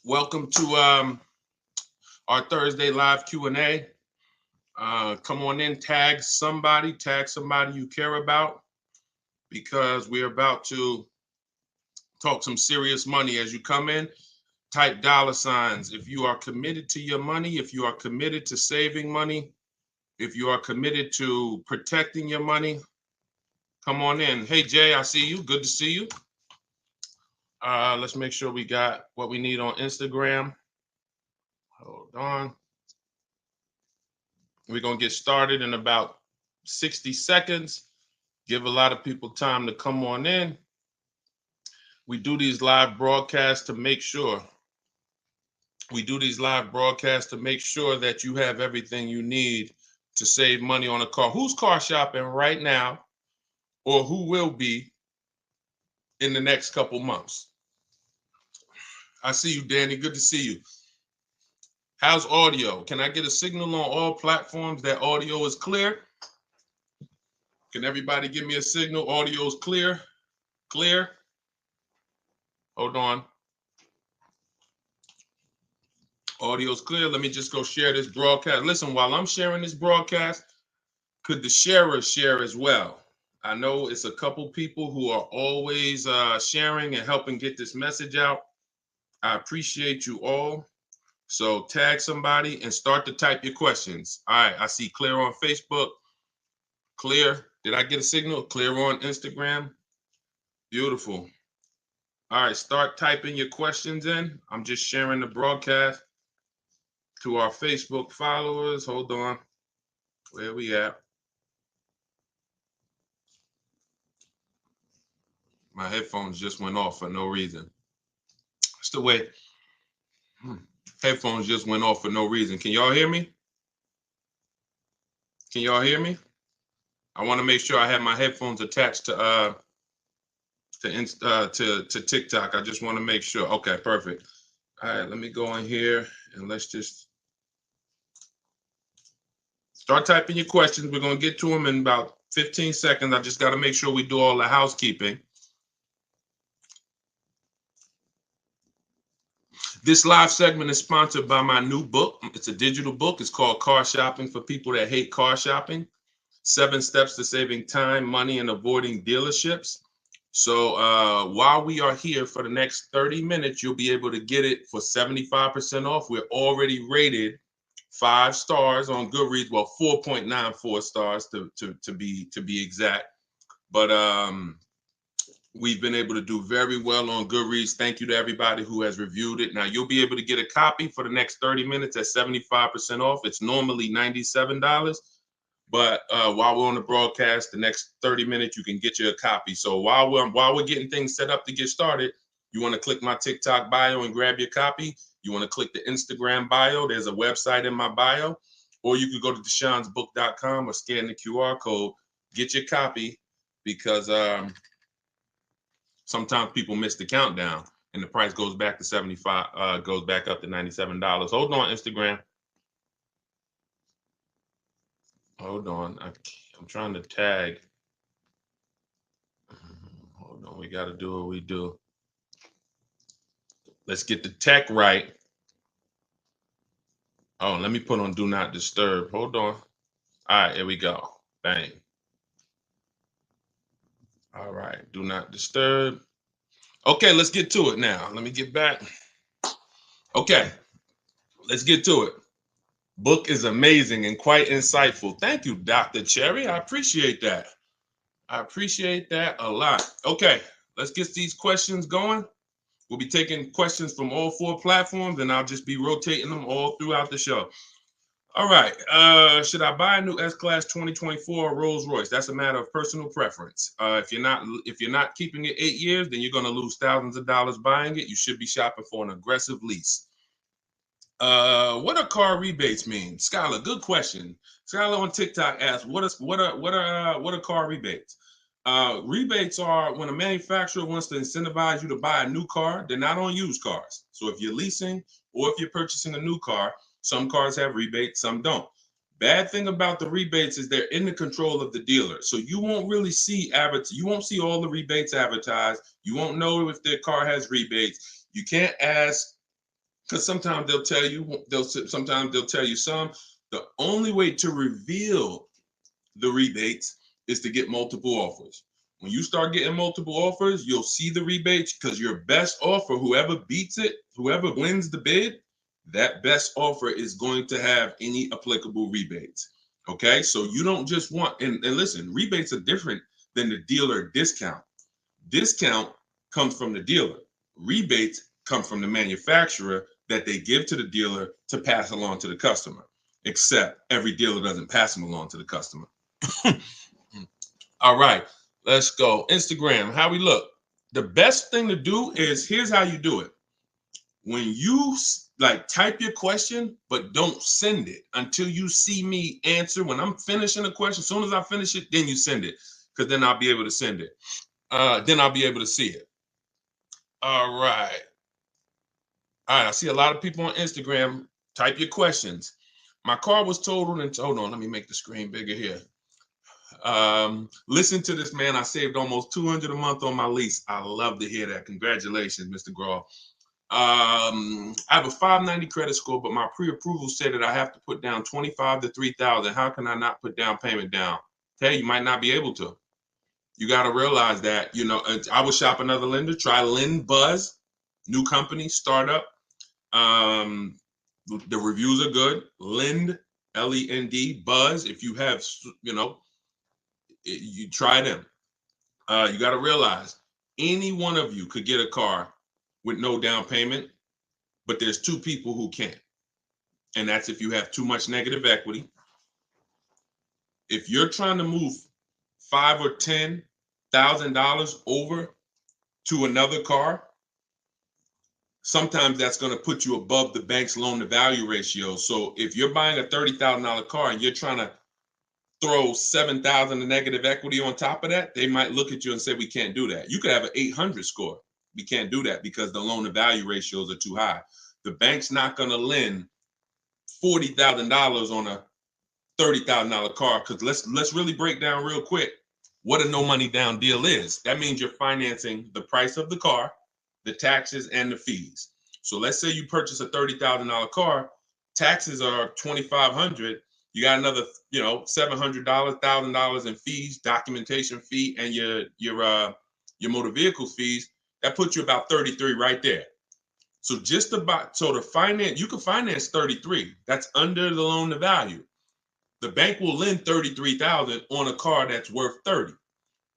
Welcome to our Thursday live Q&A. Come on in, tag somebody you care about, because we're about to talk some serious money. As you come in, type $signs if you are committed to your money, if you are committed to saving money, if you are committed to protecting your money. Come on in. Hey, Jay, I see you. Good to see you. Let's make sure we got what we need on Instagram. Hold on. We're going to get started in about 60 seconds. Give a lot of people time to come on in. We do these live broadcasts to make sure. That you have everything you need to save money on a car. Who's car shopping right now, or who will be in the next couple months? I see you, Danny. Good to see you. How's audio? Can I get a signal on all platforms that audio is clear? Can everybody give me a signal? Audio is clear? Clear? Hold on. Audio's clear. Let me just go share this broadcast. Listen, while I'm sharing this broadcast, could the sharers share as well? I know it's a couple people who are always sharing and helping get this message out. I appreciate you all. So tag somebody and start to type your questions. All right, I see clear on Facebook. Clear. Did I get a signal? Clear on Instagram. Beautiful. All right, start typing your questions in. I'm just sharing the broadcast to our Facebook followers. Hold on. Where we at? My headphones just went off for no reason. It's the way. Headphones just went off for no reason. Can y'all hear me? Can y'all hear me? I want to make sure I have my headphones attached to TikTok. I just want to make sure. Okay, perfect. All right, let me go in here and let's just start typing your questions. We're going to get to them in about 15 seconds. I just got to make sure we do all the housekeeping. This live segment is sponsored by my new book. It's a digital book. It's called Car Shopping for People That Hate Car Shopping. 7 Steps to Saving Time, Money, and Avoiding Dealerships. So while we are here for the next 30 minutes, you'll be able to get it for 75% off. We're already rated 5 stars on Goodreads. Well, 4.94 stars to be exact. But we've been able to do very well on Goodreads. Thank you to everybody who has reviewed it. Now, you'll be able to get a copy for the next 30 minutes at 75% off. It's normally $97. But while we're on the broadcast, the next 30 minutes, you can get you a copy. So while we're getting things set up to get started, you want to click my TikTok bio and grab your copy. You want to click the Instagram bio. There's a website in my bio. Or you could go to deshonsbook.com or scan the QR code. Get your copy, because sometimes people miss the countdown and the price goes back to 75, goes back up to $97. Hold on, Instagram. Hold on. I'm trying to tag. Hold on. We got to do what we do. Let's get the tech right. Oh, let me put on Do Not Disturb. Hold on. All right, here we go. Bang. All right. Do Not Disturb. Okay, let's get to it now. Let me get back. Okay, let's get to it. Book is amazing and quite insightful. Thank you, Dr. Cherry. I appreciate that. I appreciate that a lot. Okay, let's get these questions going. We'll be taking questions from all 4 platforms, and I'll just be rotating them all throughout the show. All right. Should I buy a new S-Class 2024 Rolls Royce? That's a matter of personal preference. If you're not keeping it 8 years, then you're going to lose thousands of dollars buying it. You should be shopping for an aggressive lease. What do car rebates mean? Skylar, good question. Skylar on TikTok asked, what are car rebates? Rebates are when a manufacturer wants to incentivize you to buy a new car. They're not on used cars. So if you're leasing or if you're purchasing a new car, some cars have rebates, some don't. Bad thing about the rebates is they're in the control of the dealer. So you won't really see you won't see all the rebates advertised. You won't know if their car has rebates. You can't ask Because sometimes they'll tell you, sometimes they'll tell you some. The only way to reveal the rebates is to get multiple offers. When you start getting multiple offers, you'll see the rebates because your best offer, whoever beats it, whoever wins the bid, that best offer is going to have any applicable rebates. Okay, so you don't just want, and listen, rebates are different than the dealer discount. Discount comes from the dealer. Rebates come from the manufacturer that they give to the dealer to pass along to the customer. Except every dealer doesn't pass them along to the customer. All right, let's go. Instagram, how we look. The best thing to do is, here's how you do it. When you like type your question, but don't send it until you see me answer. When I'm finishing a question, as soon as I finish it, then you send it, because then I'll be able to send it. Then I'll be able to see it. All right. All right, I see a lot of people on Instagram. Type your questions. My car was totaled and hold on, let me make the screen bigger here. Listen to this, man. I saved almost $200 a month on my lease. I love to hear that. Congratulations, Mr. Graw. I have a 590 credit score, but my pre-approval said that I have to put down 25 to 3,000. How can I not put down payment down? Hey, you might not be able to. You got to realize that, I would shop another lender. Try Lend Buzz, new company, startup. The reviews are good. Lend, Lend, Buzz. If you have, you try them. You got to realize any one of you could get a car with no down payment, but there's two people who can't. And that's if you have too much negative equity. If you're trying to move $5,000 or $10,000 over to another car, sometimes that's going to put you above the bank's loan to value ratio. So if you're buying a $30,000 car and you're trying to throw 7,000 of negative equity on top of that, they might look at you and say, we can't do that. You could have an 800 score. We can't do that because the loan to value ratios are too high. The bank's not going to lend $40,000 on a $30,000 car, because let's really break down real quick what a no money down deal is. That means you're financing the price of the car, the taxes, and the fees. So let's say you purchase a $30,000 car, taxes are $2,500. You got another, $700, $1,000 in fees, documentation fee, and your motor vehicle fees. That puts you about 33 right there. So to finance, you can finance 33. That's under the loan to value. The bank will lend 33,000 on a car that's worth 30.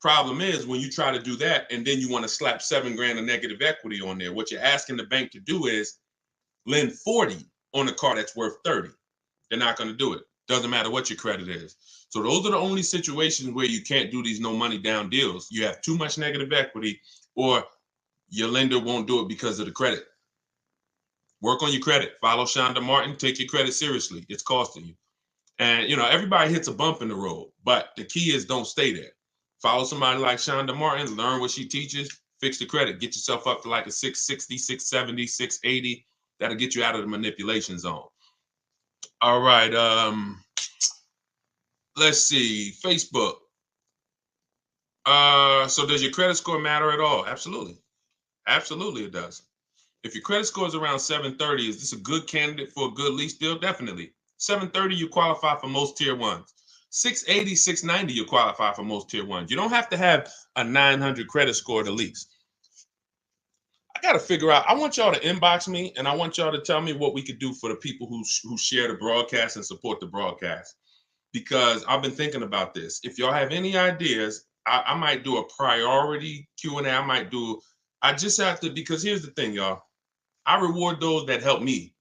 Problem is, when you try to do that and then you want to slap $7,000 of negative equity on there, what you're asking the bank to do is lend 40 on a car that's worth 30. They're not going to do it. Doesn't matter what your credit is. So those are the only situations where you can't do these no money down deals. You have too much negative equity, or your lender won't do it because of the credit. Work on your credit. Follow Shonda Martin. Take your credit seriously. It's costing you. And, everybody hits a bump in the road, but the key is don't stay there. Follow somebody like Shonda Martin, learn what she teaches, fix the credit, get yourself up to like a 660, 670, 680. That'll get you out of the manipulation zone. All right. Let's see. Facebook. So does your credit score matter at all? Absolutely. Absolutely it does. If your credit score is around 730, is this a good candidate for a good lease deal? Definitely. 730, you qualify for most tier ones. 680, 690, you qualify for most tier ones. You don't have to have a 900 credit score to lease. I got to figure out, I want y'all to inbox me, and I want y'all to tell me what we could do for the people who share the broadcast and support the broadcast. Because I've been thinking about this. If y'all have any ideas, I might do a priority Q&A. I just have to, because here's the thing, y'all. I reward those that help me.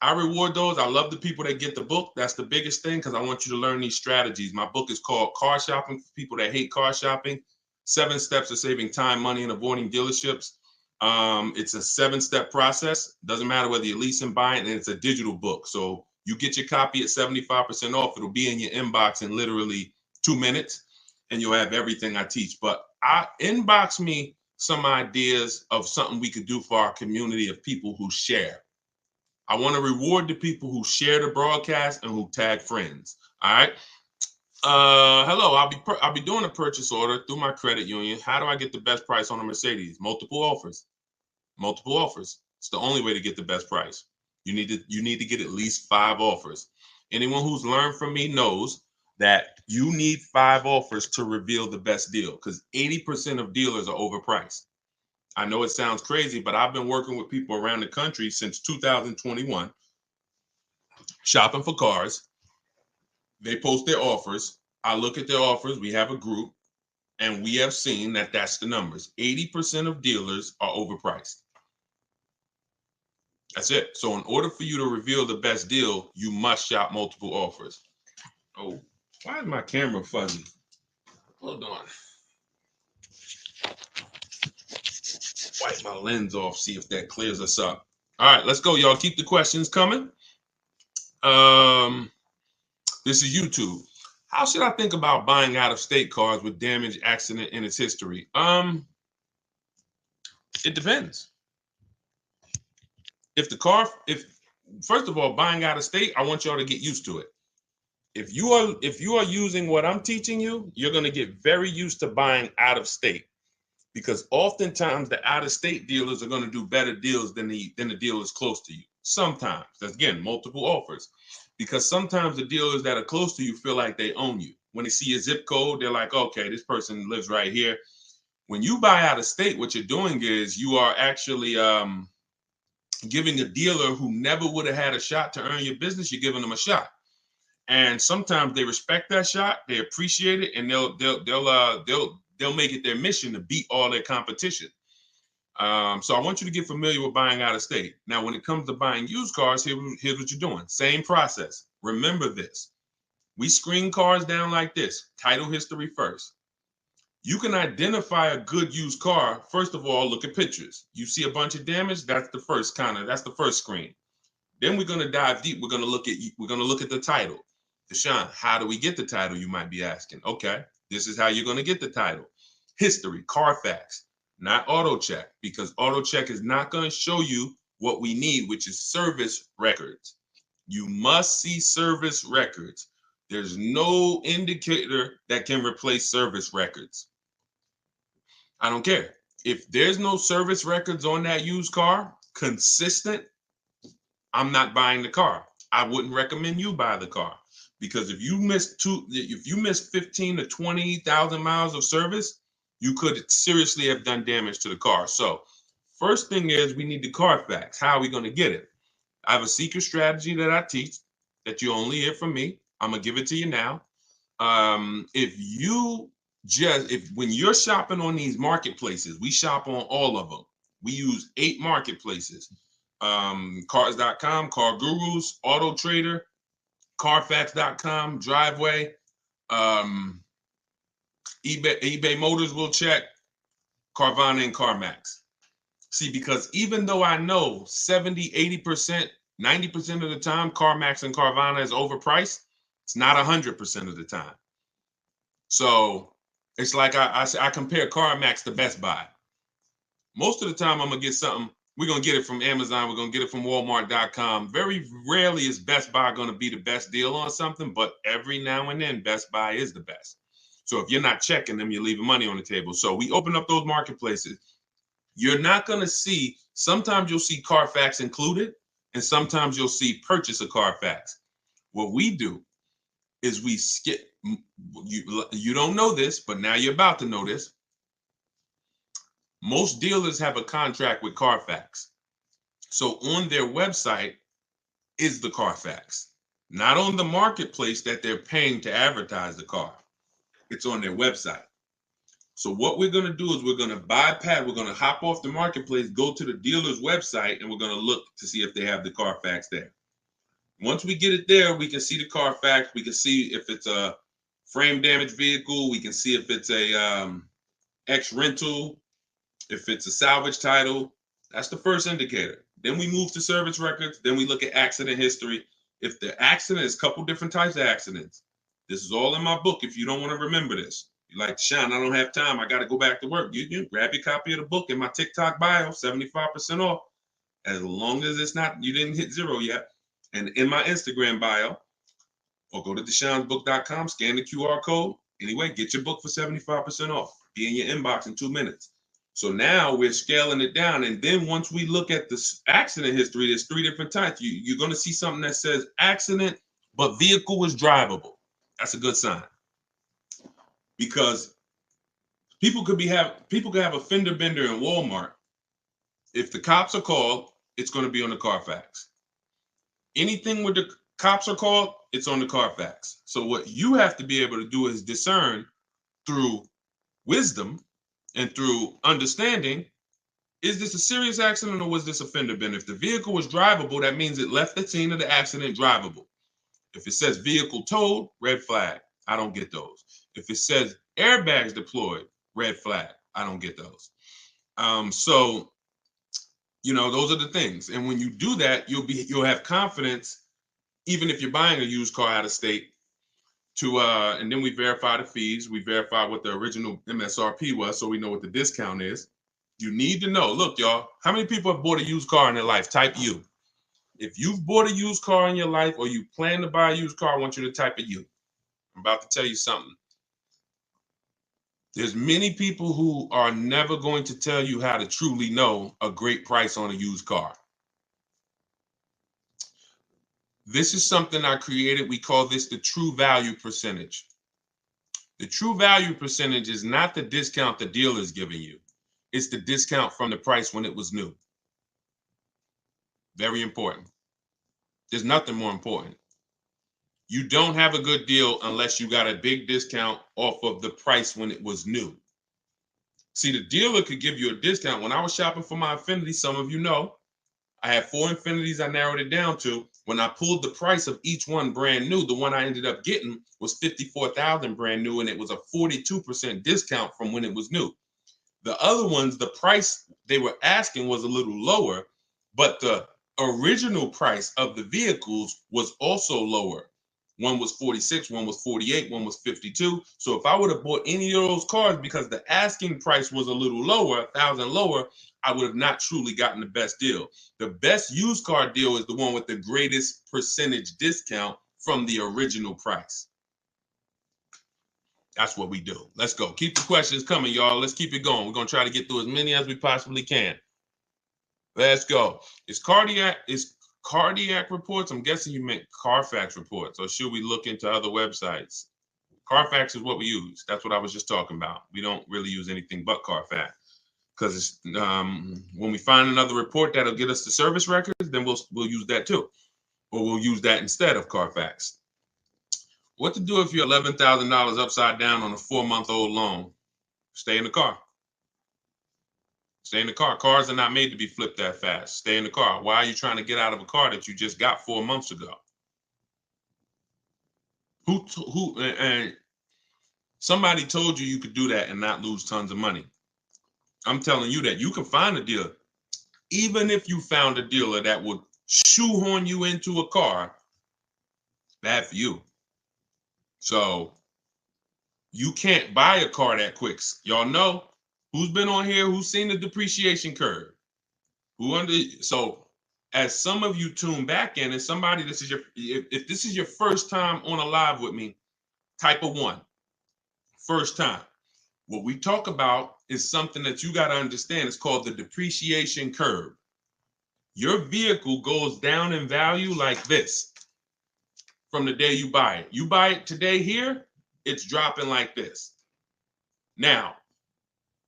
I reward those. I love the people that get the book. That's the biggest thing, because I want you to learn these strategies. My book is called Car Shopping for people that hate car shopping. 7 steps of saving time, money, and avoiding dealerships. It's a 7-step process. Doesn't matter whether you're leasing, buying, and it's a digital book. So you get your copy at 75% off. It'll be in your inbox in literally 2 minutes, and you'll have everything I teach. But inbox me some ideas of something we could do for our community of people who share. I want to reward the people who share the broadcast and who tag friends. All right. Hello. I'll be doing a purchase order through my credit union. How do I get the best price on a Mercedes? Multiple offers. Multiple offers. It's the only way to get the best price. You need to get at least 5 offers. Anyone who's learned from me knows that you need 5 offers to reveal the best deal, because 80% of dealers are overpriced. I know it sounds crazy, but I've been working with people around the country since 2021, shopping for cars. They post their offers. I look at their offers. We have a group, and we have seen that that's the numbers. 80% of dealers are overpriced. That's it. So in order for you to reveal the best deal, you must shop multiple offers. Oh, why is my camera fuzzy? Hold on. Wipe my lens off, see if that clears us up. All right, let's go, y'all. Keep the questions coming. This is YouTube. How should I think about buying out-of-state cars with damage, accident, and its history? It depends. If first of all, buying out of state, I want y'all to get used to it. If you are using what I'm teaching you, you're going to get very used to buying out of state, because oftentimes the out of state dealers are going to do better deals than the dealers close to you. Sometimes, that's again multiple offers, because sometimes the dealers that are close to you feel like they own you. When they see a zip code, they're like, okay, this person lives right here. When you buy out of state, what you're doing is you are actually giving a dealer who never would have had a shot to earn your business, you're giving them a shot. And sometimes they respect that shot, they appreciate it, and they'll make it their mission to beat all their competition. So I want you to get familiar with buying out of state. Now, when it comes to buying used cars, here's what you're doing. Same process. Remember this. We screen cars down like this. Title history first. You can identify a good used car. First of all, look at pictures. You see a bunch of damage, that's the first screen. Then we're going to dive deep. We're going to look at the title. Deshone, how do we get the title, you might be asking? Okay, this is how you're going to get the title. History, Carfax, not auto check, because auto check is not going to show you what we need, which is service records. You must see service records. There's no indicator that can replace service records. I don't care. If there's no service records on that used car, consistent, I'm not buying the car. I wouldn't recommend you buy the car, because if you miss 15 to 20,000 miles of service, you could seriously have done damage to the car. So first thing is we need the Carfax. How are we going to get it? I have a secret strategy that I teach that you only hear from me. I'm going to give it to you now. When you're shopping on these marketplaces, we shop on all of them. We use 8 marketplaces. Cars.com, Car Gurus, Auto Trader, Carfax.com, Driveway, eBay Motors will check, Carvana and CarMax. See, because even though I know 70, 80%, 90% of the time CarMax and Carvana is overpriced, it's not 100% of the time. So it's like I compare CarMax to Best Buy. Most of the time I'm going to get something, we're going to get it from Amazon, we're going to get it from Walmart.com. Very rarely is Best Buy going to be the best deal on something, but every now and then Best Buy is the best. So if you're not checking them, you're leaving money on the table. So we open up those marketplaces. You're not going to see, sometimes you'll see Carfax included, and sometimes you'll see purchase a Carfax. What we do is we skip, you don't know this, but now you're about to know this. Most dealers have a contract with Carfax. So on their website is the Carfax, not on the marketplace that they're paying to advertise the car. It's on their website. So what we're going to do is we're going to hop off the marketplace, go to the dealer's website, and we're going to look to see if they have the Carfax there. Once we get it there, we can see the Carfax. We can see if it's a frame damaged vehicle. We can see if it's a X rental, if it's a salvage title. That's the first indicator. Then we move to service records. Then we look at accident history. If the accident is a couple different types of accidents, this is all in my book. If you don't want to remember this, you're like, Deshone, I don't have time. I got to go back to work. You grab your copy of the book in my TikTok bio, 75% off. As long as it's not, you didn't hit 0 yet. And in my Instagram bio, or go to deshonebook.com, scan the QR code. Anyway, get your book for 75% off. Be in your inbox in 2 minutes. So now we're scaling it down. And then once we look at the accident history, there's 3 different types. You're going to see something that says accident, but vehicle was drivable. That's a good sign, because people could have a fender bender in Walmart. If the cops are called, it's going to be on the Carfax. Anything where the cops are called, it's on the Carfax. So what you have to be able to do is discern through wisdom and through understanding, is this a serious accident or was this a fender bender? If the vehicle was drivable, that means it left the scene of the accident drivable. If it says vehicle towed, red flag. I don't get those. If it says airbags deployed, red flag. I don't get those. So, those are the things. And when you do that, you'll have confidence, even if you're buying a used car out of state, and then we verify the fees. We verify what the original MSRP was, so we know what the discount is. You need to know. Look, y'all, how many people have bought a used car in their life? Type U. If you've bought a used car in your life or you plan to buy a used car, I want you to type a U. I'm about to tell you something. There's many people who are never going to tell you how to truly know a great price on a used car. This is something I created. We call this the true value percentage. The true value percentage is not the discount the dealer is giving you. It's the discount from the price when it was new. Very important. There's nothing more important. You don't have a good deal unless you got a big discount off of the price when it was new. See, the dealer could give you a discount. When I was shopping for my Infiniti, some of you know, I had 4 Infinitis I narrowed it down to. When I pulled the price of each one brand new, the one I ended up getting was $54,000 brand new, and it was a 42% discount from when it was new. The other ones, the price they were asking was a little lower, but the original price of the vehicles was also lower. One was 46, one was 48, one was 52. So if I would have bought any of those cars because the asking price was a little lower, $1,000 lower, I would have not truly gotten the best deal. The best used car deal is the one with the greatest percentage discount from the original price. That's what we do. Let's go. Keep the questions coming, y'all. Let's keep it going. We're going to try to get through as many as we possibly can. Let's go. Is cardiac reports? I'm guessing you meant Carfax reports, or should we look into other websites? Carfax is what we use. That's what I was just talking about. We don't really use anything but Carfax, because when we find another report that'll get us the service records, then we'll use that too, or we'll use that instead of Carfax. What to do if you're $11,000 upside down on a 4-month-old loan? Stay in the car. Stay in the car. Cars are not made to be flipped that fast. Stay in the car. Why are you trying to get out of a car that you just got 4 months ago? And somebody told you could do that and not lose tons of money. I'm telling you that you can find a dealer. Even if you found a dealer that would shoehorn you into a car, bad for you. So you can't buy a car that quick. Y'all know who's been on here, who's seen the depreciation curve. So as some of you tune back in, and somebody, if this is your first time on a live with me, type a 1. First time. What we talk about is something that you got to understand. It's called the depreciation curve. Your vehicle goes down in value like this from the day you buy it. You buy it today here, it's dropping like this. Now,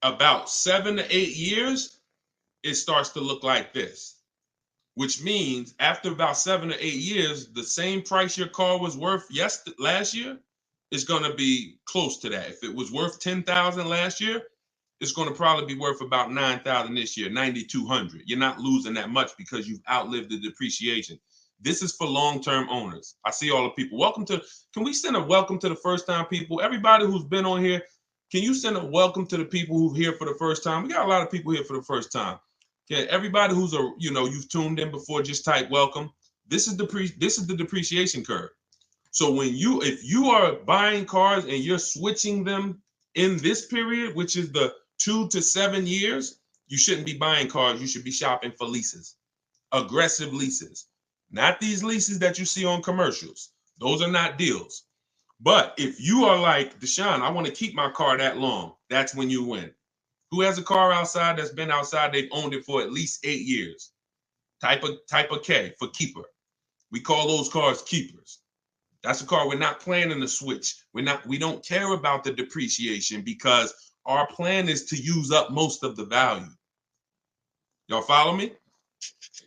about 7 to 8 years, it starts to look like this, which means after about 7 to 8 years, the same price your car was worth last year is going to be close to that. If it was worth $10,000 last year, it's going to probably be worth about $9,000 this year, $9,200. You're not losing that much because you've outlived the depreciation. This is for long-term owners. I see all the people. Can we send a welcome to the first-time people? Everybody who's been on here, can you send a welcome to the people who're here for the first time? We got a lot of people here for the first time. Okay, everybody who's you've tuned in before, just type welcome. This is the depreciation curve. So if you are buying cars and you're switching them in this period, which is the 2 to 7 years, you shouldn't be buying cars. You should be shopping for leases, aggressive leases, not these leases that you see on commercials. Those are not deals. But if you are like Deshone, I want to keep my car that long, that's when you win. Who has a car outside that's been outside? They've owned it for at least 8 years. Type of K for keeper. We call those cars keepers. That's a car we're not planning to switch. We don't care about the depreciation because our plan is to use up most of the value. Y'all follow me?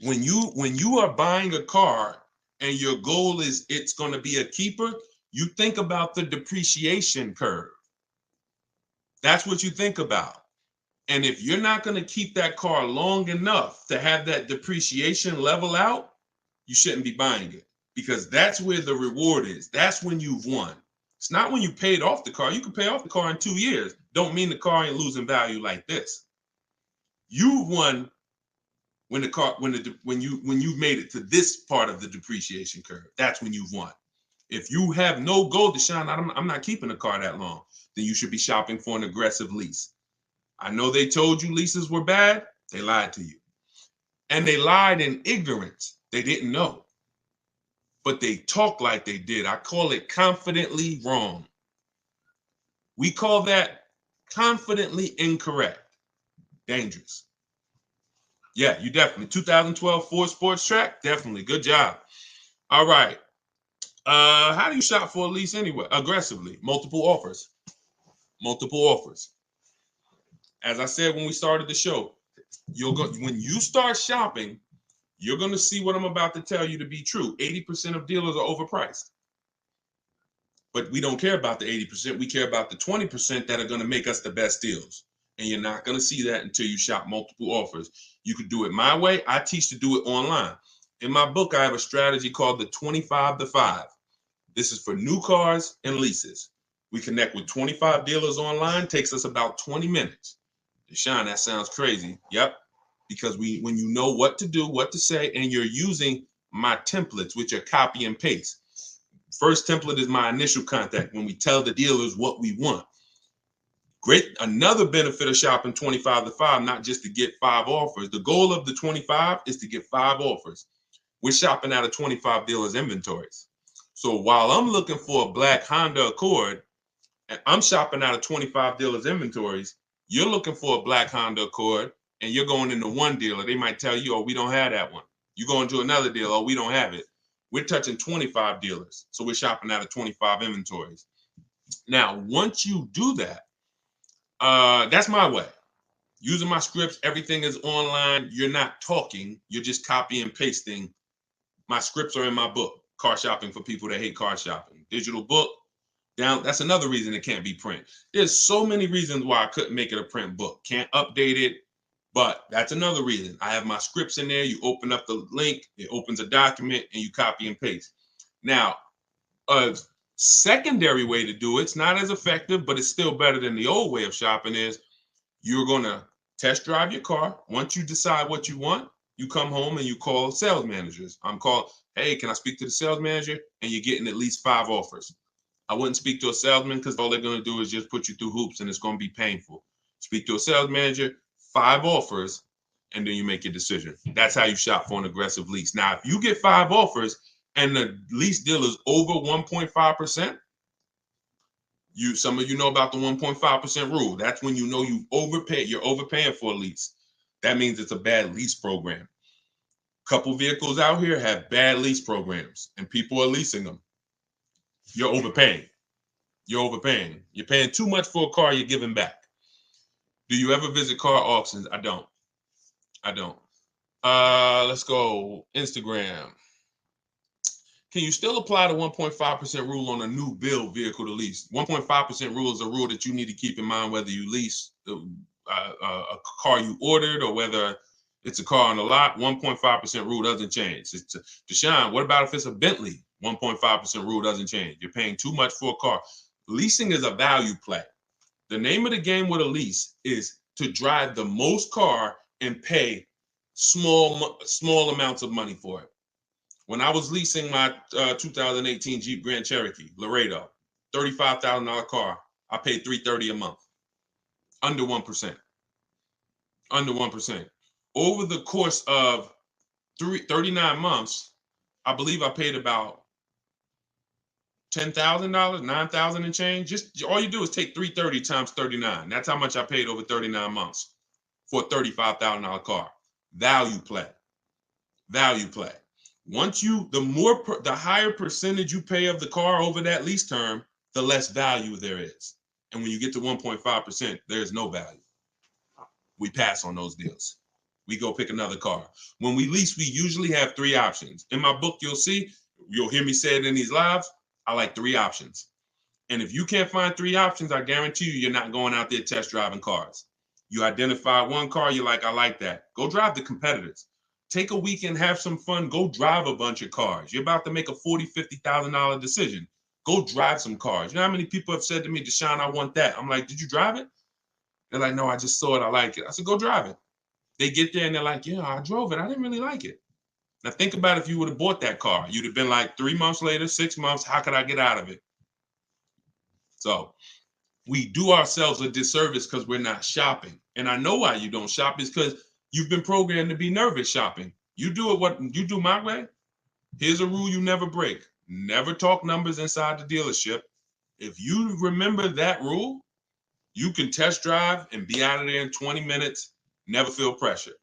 When you are buying a car and your goal is it's going to be a keeper, you think about the depreciation curve. That's what you think about. And if you're not going to keep that car long enough to have that depreciation level out, you shouldn't be buying it, because that's where the reward is. That's when you've won. It's not when you paid off the car. You can pay off the car in 2 years. Don't mean the car ain't losing value like this. You've won when the car when you've made it to this part of the depreciation curve. That's when you've won. If you have no goal, Deshone, I'm not keeping a car that long, then you should be shopping for an aggressive lease. I know they told you leases were bad. They lied to you. And they lied in ignorance. They didn't know. But they talk like they did. I call it confidently wrong. We call that confidently incorrect. Dangerous. Yeah, you definitely. 2012 Ford Sports Track, definitely. Good job. All right. How do you shop for a lease anyway? Aggressively. Multiple offers. Multiple offers. As I said when we started the show, when you start shopping, you're going to see what I'm about to tell you to be true. 80% of dealers are overpriced. But we don't care about the 80%. We care about the 20% that are going to make us the best deals. And you're not going to see that until you shop multiple offers. You could do it my way. I teach to do it online. In my book, I have a strategy called the 25 to 5. This is for new cars and leases. We connect with 25 dealers online. Takes us about 20 minutes. Deshone, that sounds crazy. Yep. Because when you know what to do, what to say, and you're using my templates, which are copy and paste. First template is my initial contact, when we tell the dealers what we want. Great. Another benefit of shopping 25 to 5, not just to get 5 offers. The goal of the 25 is to get 5 offers. We're shopping out of 25 dealers' inventories. So while I'm looking for a black Honda Accord, and I'm shopping out of 25 dealers' inventories, you're looking for a black Honda Accord, and you're going into one dealer. They might tell you, oh, we don't have that one. You go into another dealer, oh, we don't have it. We're touching 25 dealers. So we're shopping out of 25 inventories. Now, once you do that, that's my way. Using my scripts, everything is online. You're not talking. You're just copy and pasting. My scripts are in my book, Car Shopping for People That Hate Car Shopping. Digital book. Down. That's another reason it can't be print. There's so many reasons why I couldn't make it a print book. Can't update it. But that's another reason. I have my scripts in there. You open up the link, it opens a document, and you copy and paste. Now, a secondary way to do it's not as effective, but it's still better than the old way of shopping, is you're going to test drive your car. Once you decide what you want, you come home and you call sales managers. I'm called, hey, can I speak to the sales manager? And you're getting at least 5 offers. I wouldn't speak to a salesman because all they're going to do is just put you through hoops and it's going to be painful. Speak to a sales manager, 5 offers, and then you make your decision. That's how you shop for an aggressive lease. Now, if you get 5 offers and the lease deal is over 1.5%, some of you know about the 1.5% rule. That's when you know you've overpaid. You're overpaying for a lease. That means it's a bad lease program. Couple vehicles out here have bad lease programs, and people are leasing them. You're overpaying. You're overpaying. You're paying too much for a car you're giving back. Do you ever visit car auctions? I don't. Let's go. Instagram. Can you still apply the 1.5% rule on a new build vehicle to lease? 1.5% rule is a rule that you need to keep in mind whether you lease a car you ordered or whether it's a car on the lot. 1.5% rule doesn't change. Deshone, what about if it's a Bentley? 1.5% rule doesn't change. You're paying too much for a car. Leasing is a value play. The name of the game with a lease is to drive the most car and pay small amounts of money for it. When I was leasing my 2018 Jeep Grand Cherokee Laredo, $35,000 car, I paid $330 a month, under 1%. Under 1%. Over the course of 39 months, I believe I paid about $10,000, $9,000 and change. Just all you do is take 330 times 39. That's how much I paid over 39 months for a $35,000 car. Value play. Value play. Once you, the higher percentage you pay of the car over that lease term, the less value there is. And when you get to 1.5%, there's no value. We pass on those deals. We go pick another car. When we lease, we usually have 3 options. In my book, you'll hear me say it in these lives. I like 3 options. And if you can't find 3 options, I guarantee you're not going out there test driving cars. You identify one car, you're like, I like that. Go drive the competitors. Take a weekend, have some fun. Go drive a bunch of cars. You're about to make a $40,000, $50,000 decision. Go drive some cars. You know how many people have said to me, Deshone, I want that. I'm like, did you drive it? They're like, no, I just saw it. I like it. I said, go drive it. They get there and they're like, yeah, I drove it. I didn't really like it. Now think about if you would have bought that car. You'd have been like 3 months later, 6 months. How could I get out of it? So we do ourselves a disservice because we're not shopping. And I know why you don't shop is because you've been programmed to be nervous shopping. You do it what you do my way. Here's a rule you never break. Never talk numbers inside the dealership. If you remember that rule, you can test drive and be out of there in 20 minutes, never feel pressure.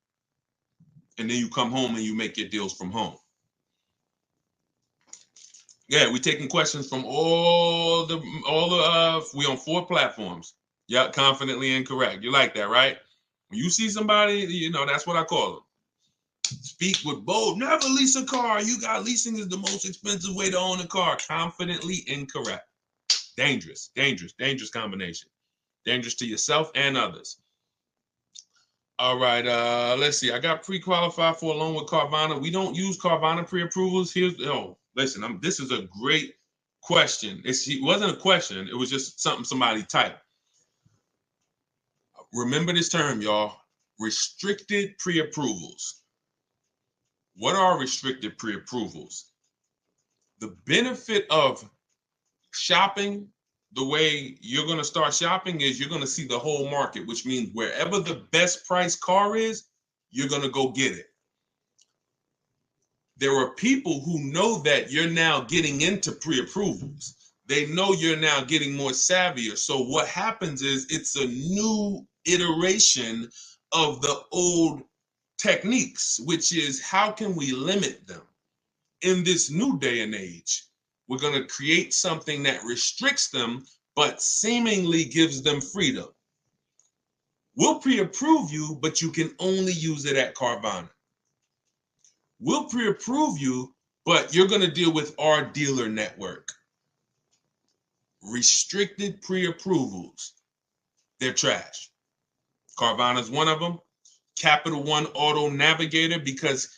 And then you come home and you make your deals from home. Yeah, we're taking questions from we on 4 platforms. Yeah, confidently incorrect. You like that, right? When you see somebody, that's what I call them. Speak with bold. Never lease a car. Leasing is the most expensive way to own a car. Confidently incorrect. Dangerous combination. Dangerous to yourself and others. All right, let's see. I got pre-qualified for a loan with Carvana. We don't use Carvana pre-approvals. Listen, this is a great question. It wasn't a question. It was just something somebody typed. Remember this term, y'all. Restricted pre-approvals. What are restricted pre-approvals? The benefit of shopping the way you're going to start shopping is you're going to see the whole market, which means wherever the best price car is, you're going to go get it. There are people who know that you're now getting into pre-approvals. They know you're now getting more savvier. So what happens is it's a new iteration of the old techniques, which is how can we limit them? In this new day and age, we're going to create something that restricts them, but seemingly gives them freedom. We'll pre-approve you, but you can only use it at Carvana. We'll pre-approve you, but you're going to deal with our dealer network. Restricted pre-approvals, they're trash. Carvana's one of them. Capital One Auto Navigator, because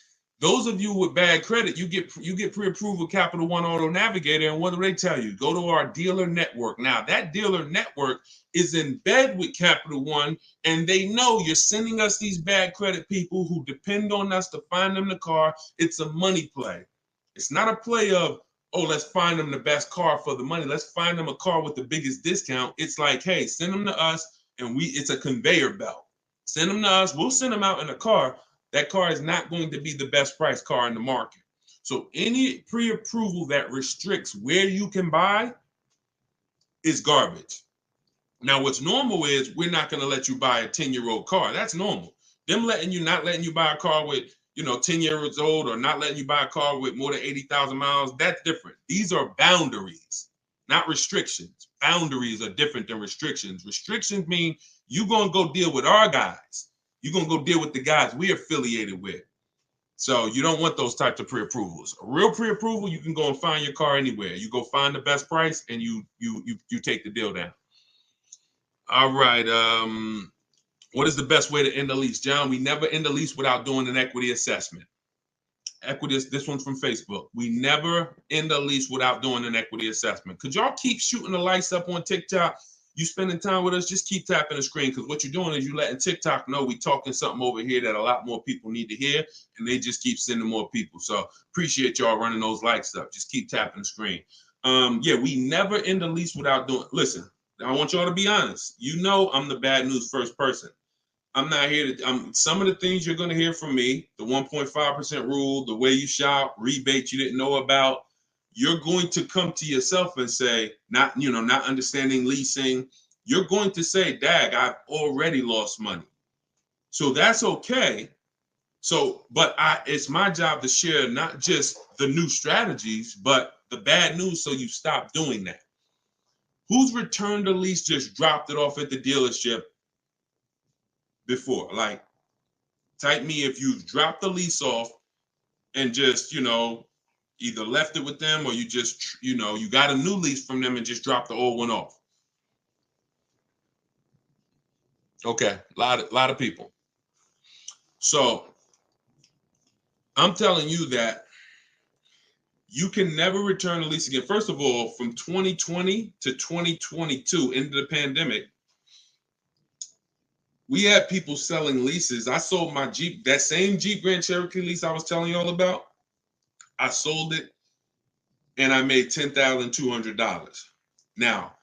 those of you with bad credit, you get pre-approved with Capital One Auto Navigator, and what do they tell you? Go to our dealer network. Now, that dealer network is in bed with Capital One, and they know you're sending us these bad credit people who depend on us to find them the car. It's a money play. It's not a play of, oh, let's find them the best car for the money. Let's find them a car with the biggest discount. It's like, hey, send them to us, and it's a conveyor belt. Send them to us. We'll send them out in a car. That car is not going to be the best price car in the market. So any pre-approval that restricts where you can buy is garbage. Now, what's normal is we're not going to let you buy a 10-year-old car. That's normal. Them not letting you buy a car with, 10 years old, or not letting you buy a car with more than 80,000 miles, that's different. These are boundaries, not restrictions. Boundaries are different than restrictions. Restrictions mean you're going to go deal with our guys. You're going to go deal with the guys we're affiliated with. So you don't want those types of pre-approvals. A real pre-approval, you can go and find your car anywhere. You go find the best price and you take the deal down. All right. What is the best way to end a lease? John, we never end a lease without doing an equity assessment. This one's from Facebook. We never end a lease without doing an equity assessment. Could y'all keep shooting the lights up on TikTok? You spending time with us, just keep tapping the screen, because what you're doing is you're letting TikTok know we talking something over here that a lot more people need to hear, and they just keep sending more people. So appreciate y'all running those lights up. Just keep tapping the screen. Yeah, we never end a lease without doing. Listen, I want y'all to be honest. I'm the bad news first person. I'm not here to. Some of the things you're going to hear from me, the 1.5% rule, the way you shop, rebates you didn't know about. you're going to come to yourself and say, not understanding leasing, you're going to say, dag, I've already lost money. So that's okay. So, but it's my job to share not just the new strategies, but the bad news so you stop doing that. Who's returned a lease, just dropped it off at the dealership before? Like, type me if you've dropped the lease off and just, either left it with them or you just, you got a new lease from them and just dropped the old one off. Okay, a lot of people. So I'm telling you that you can never return a lease again. First of all, from 2020 to 2022, into the pandemic, we had people selling leases. I sold my Jeep, that same Jeep Grand Cherokee lease I was telling you all about. I sold it and I made $10,200. Now,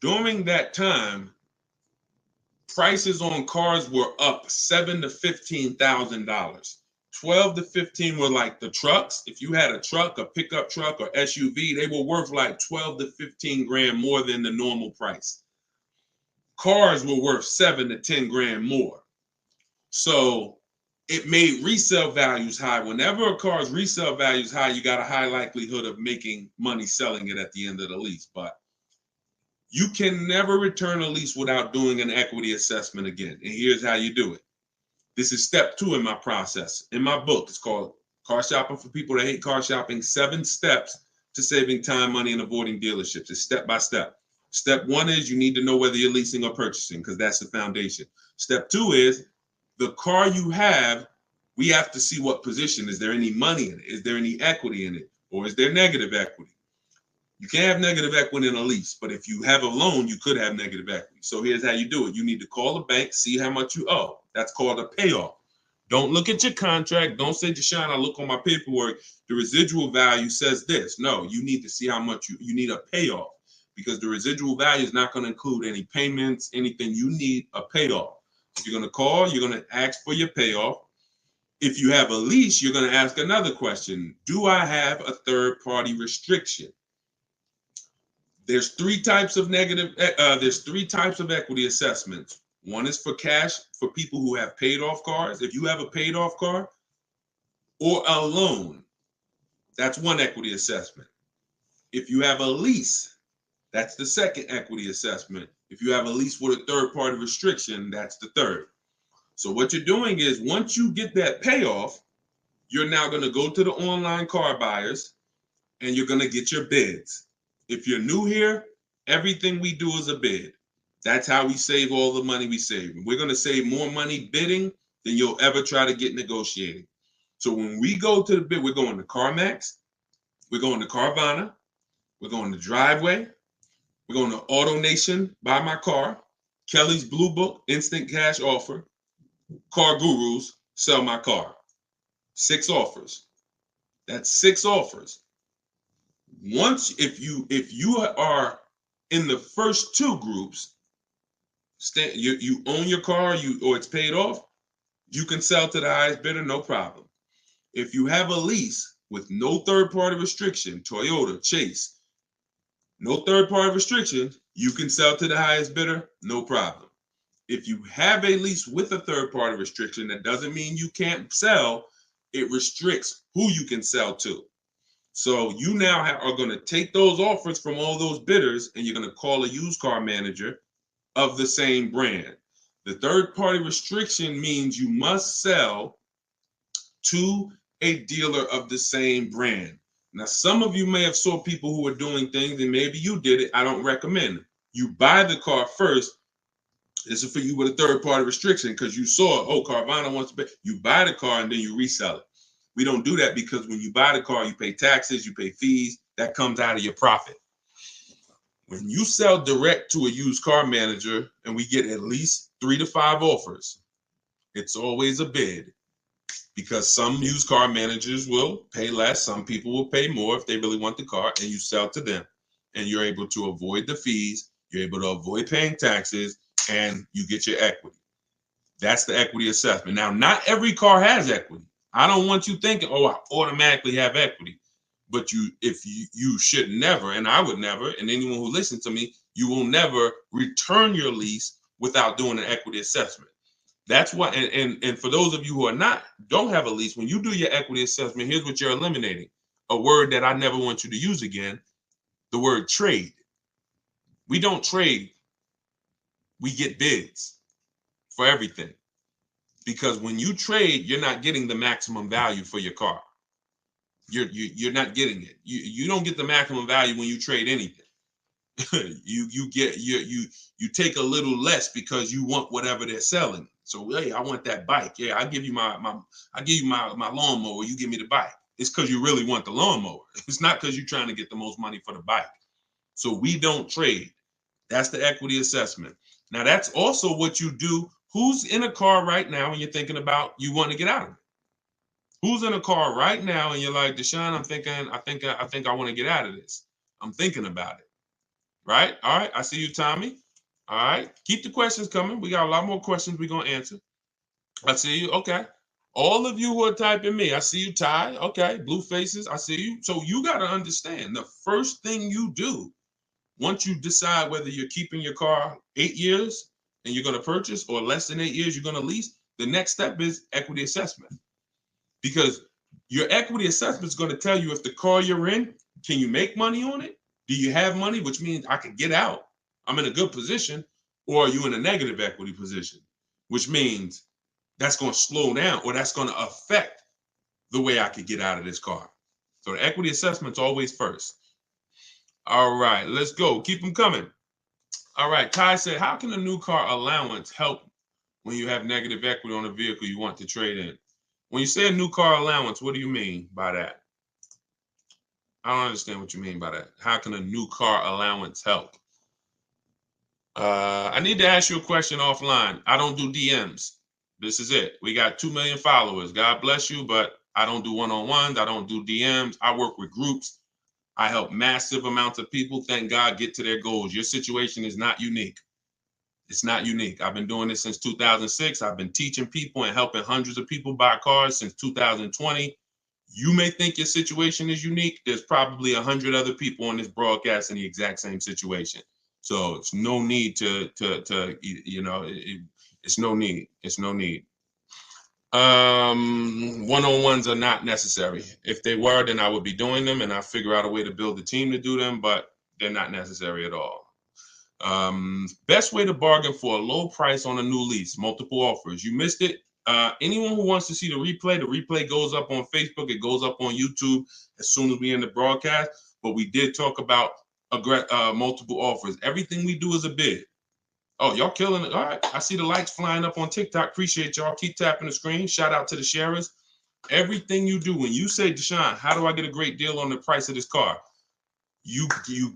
during that time, prices on cars were up $7,000 to $15,000. 12 to 15 were like the trucks. If you had a truck, a pickup truck or SUV, they were worth like 12 to 15 grand more than the normal price. Cars were worth 7 to 10 grand more. So it made resale values high. Whenever a car's resale value is high, you got a high likelihood of making money selling it at the end of the lease. But you can never return a lease without doing an equity assessment again. And here's how you do it. This is step 2 in my process. In my book, it's called Car Shopping for People That Hate Car Shopping, 7 Steps to Saving Time, Money, and Avoiding Dealerships. It's step by step. Step 1 is you need to know whether you're leasing or purchasing, because that's the foundation. Step 2 is the car you have, we have to see what position. Is there any money in it? Is there any equity in it? Or is there negative equity? You can't have negative equity in a lease, but if you have a loan, you could have negative equity. So here's how you do it. You need to call the bank, see how much you owe. That's called a payoff. Don't look at your contract. Don't say, Deshone, I look on my paperwork. The residual value says this. No, you need to see how much you need a payoff, because the residual value is not going to include any payments, anything. You need a payoff. If you're going to call, you're going to ask for your payoff. If you have a lease, you're going to ask another question. Do I have a third-party restriction? There's 3 types of there's 3 types of equity assessments. One is for cash, for people who have paid off cars. If you have a paid off car or a loan, that's one equity assessment. If you have a lease, that's the second equity assessment. If you have a lease with a third party restriction, that's the third. So what you're doing is, once you get that payoff, you're now going to go to the online car buyers and you're going to get your bids. If you're new here, everything we do is a bid. That's how we save all the money we save. We're going to save more money bidding than you'll ever try to get negotiating. So when we go to the bid, we're going to CarMax, we're going to Carvana, we're going to Driveway, we're going to AutoNation, Buy My Car, Kelly's Blue Book, Instant Cash Offer, Car Gurus, Sell My Car. 6 offers. That's 6 offers. Once, if you are in the first 2 groups, you own your car, or it's paid off, you can sell to the highest bidder, no problem. If you have a lease with no third-party restriction, Toyota, Chase, no third-party restriction, you can sell to the highest bidder, no problem. If you have a lease with a third-party restriction, that doesn't mean you can't sell. It restricts who you can sell to. So you now are going to take those offers from all those bidders, and you're going to call a used car manager of the same brand. The third-party restriction means you must sell to a dealer of the same brand. Now, some of you may have saw people who are doing things, and maybe you did it. I don't recommend it. You buy the car first. This is for you with a third-party restriction, because you saw, oh, Carvana wants to pay. You buy the car and then you resell it. We don't do that, because when you buy the car, you pay taxes, you pay fees. That comes out of your profit. When you sell direct to a used car manager and we get at least 3 to 5 offers, it's always a bid, because some used car managers will pay less. Some people will pay more if they really want the car, and you sell to them, and you're able to avoid the fees. You're able to avoid paying taxes, and you get your equity. That's the equity assessment. Now, not every car has equity. I don't want you thinking, oh, I automatically have equity. But you should never, and I would never, and anyone who listens to me, you will never return your lease without doing an equity assessment. That's why, and for those of you who don't have a lease, when you do your equity assessment, here's what you're eliminating: a word that I never want you to use again, the word trade. We don't trade. We get bids for everything. Because when you trade, you're not getting the maximum value for your car. You're not getting it. You don't get the maximum value when you trade anything. you take a little less because you want whatever they're selling. So hey, I want that bike. Yeah, I give you my lawnmower. You give me the bike. It's because you really want the lawnmower. It's not because you're trying to get the most money for the bike. So we don't trade. That's the equity assessment. Now that's also what you do. Who's in a car right now and you're thinking about you want to get out of it? Who's in a car right now and you're like, Deshone, I think I want to get out of this. I'm thinking about it. Right? All right. I see you, Tommy. All right. Keep the questions coming. We got a lot more questions we're going to answer. I see you. Okay. All of you who are typing me, I see you, Ty. Okay. Blue faces. I see you. So you got to understand the first thing you do once you decide whether you're keeping your car 8 years and you're going to purchase, or less than 8 years you're going to lease, the next step is equity assessment. Because your equity assessment is going to tell you if the car you're in, can you make money on it? Do you have money, which means I can get out, I'm in a good position, or are you in a negative equity position, which means that's going to slow down or that's going to affect the way I could get out of this car. So the equity assessment's always first. All right, let's go. Keep them coming. All right, Ty said, how can a new car allowance help when you have negative equity on a vehicle you want to trade in? When you say a new car allowance, what do you mean by that? I don't understand what you mean by that. How can a new car allowance help? I need to ask you a question offline. I don't do DMs. This is it. We got 2 million followers. God bless you, but I don't do one-on-ones. I don't do DMs. I work with groups. I help massive amounts of people, thank God, get to their goals. Your situation is not unique. It's not unique. I've been doing this since 2006. I've been teaching people and helping hundreds of people buy cars since 2020. You may think your situation is unique. There's probably 100 other people on this broadcast in the exact same situation. So it's no need it's no need. It's no need. One-on-ones are not necessary. If they were, then I would be doing them and I figure out a way to build a team to do them, but they're not necessary at all. Best way to bargain for a low price on a new lease, multiple offers. You missed it. Anyone who wants to see the replay goes up on Facebook. It goes up on YouTube as soon as we end the broadcast. But we did talk about multiple offers. Everything we do is a bid. Oh, y'all killing it. All right. I see the likes flying up on TikTok. Appreciate y'all. Keep tapping the screen. Shout out to the sharers. Everything you do, when you say, Deshone, how do I get a great deal on the price of this car? You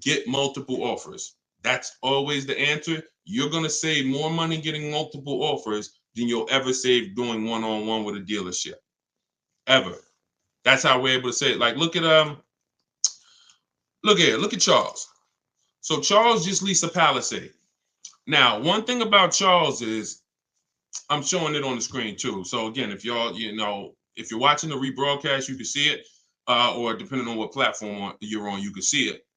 get multiple offers. That's always the answer. You're going to save more money getting multiple offers than you'll ever save doing one-on-one with a dealership. Ever. That's how we're able to say it. Like, look at Charles. So Charles just leased a Palisade. Now, one thing about Charles is, I'm showing it on the screen too. So again, if y'all, if you're watching the rebroadcast, you can see it, or depending on what platform you're on, you can see it.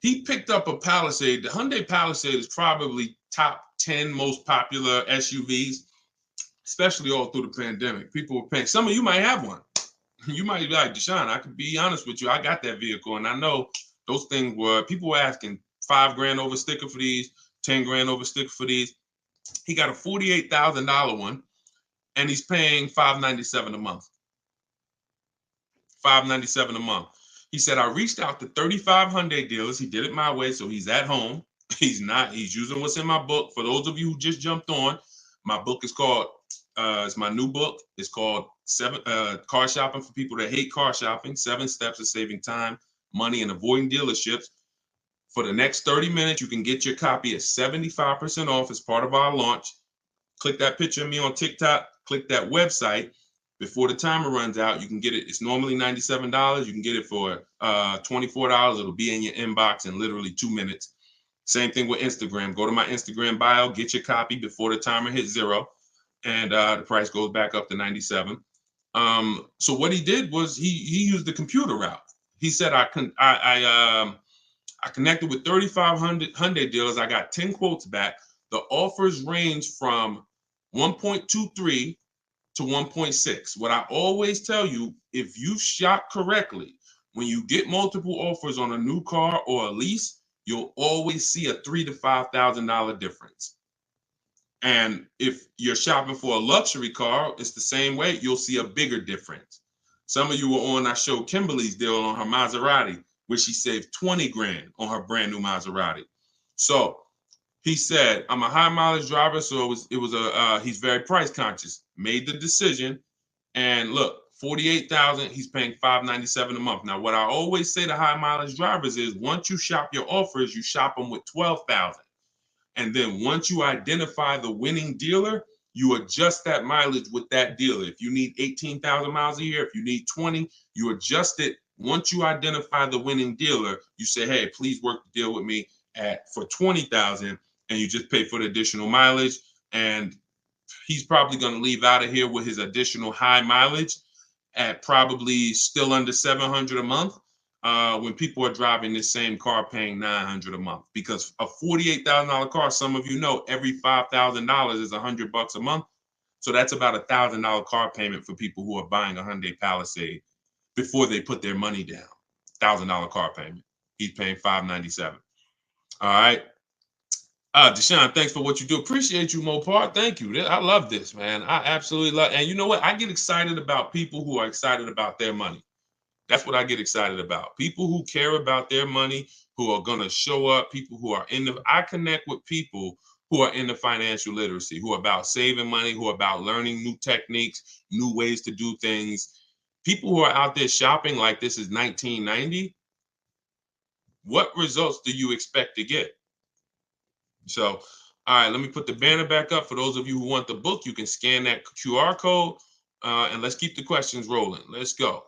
He picked up a Palisade. The Hyundai Palisade is probably top 10 most popular SUVs, especially all through the pandemic. People were paying. Some of you might have one. You might be like, Deshone, I can be honest with you. I got that vehicle, and I know those things people were asking $5,000 over sticker for these, $10,000 over sticker for these. He got a $48,000 one, and he's paying $597 a month. $597 a month. He said, I reached out to 35 Hyundai dealers. He did it my way, so he's at home. He's using what's in my book. For those of you who just jumped on, my book is called, it's my new book. It's called Car Shopping for People That Hate Car Shopping, 7 Steps of Saving Time, Money, and Avoiding Dealerships. For the next 30 minutes, you can get your copy at 75% off as part of our launch. Click that picture of me on TikTok. Click that website. Before the timer runs out, you can get it. It's normally $97. You can get it for $24. It'll be in your inbox in literally 2 minutes. Same thing with Instagram. Go to my Instagram bio, get your copy before the timer hits 0, and the price goes back up to $97. So what he did was he used the computer route. He said, I connected with 3,500 Hyundai dealers. I got 10 quotes back. The offers range from 1.23 to 1.6. What I always tell you, if you shop correctly, when you get multiple offers on a new car or a lease, you'll always see a $3,000 to $5,000 difference. And if you're shopping for a luxury car, it's the same way. You'll see a bigger difference. Some of you were on, I showed Kimberly's deal on her Maserati, where she saved 20 grand on her brand new Maserati. So he said, I'm a high mileage driver, so he's very price conscious. Made the decision, and look, 48,000, he's paying $597 a month. Now, what I always say to high mileage drivers is, once you shop your offers, you shop them with 12,000. And then once you identify the winning dealer, you adjust that mileage with that dealer. If you need 18,000 miles a year, if you need 20, you adjust it. Once you identify the winning dealer, you say, hey, please work the deal with me for 20,000, and you just pay for the additional mileage. And he's probably going to leave out of here with his additional high mileage at probably still under 700 a month. When people are driving this same car paying $900 a month, because a $48,000 car, some of you know, every $5,000 is $100 a month. So that's about $1,000 car payment for people who are buying a Hyundai Palisade before they put their money down. $1,000 car payment. He's paying $597. All right. Deshone, thanks for what you do. Appreciate you, Mopar. Thank you. I love this, man. I absolutely love it. And you know what? I get excited about people who are excited about their money. That's what I get excited about. People who care about their money, who are going to show up, people who are I connect with people who are into financial literacy, who are about saving money, who are about learning new techniques, new ways to do things. People who are out there shopping like this is 1990. What results do you expect to get? So, all right, let me put the banner back up. For those of you who want the book, you can scan that QR code, and let's keep the questions rolling. Let's go.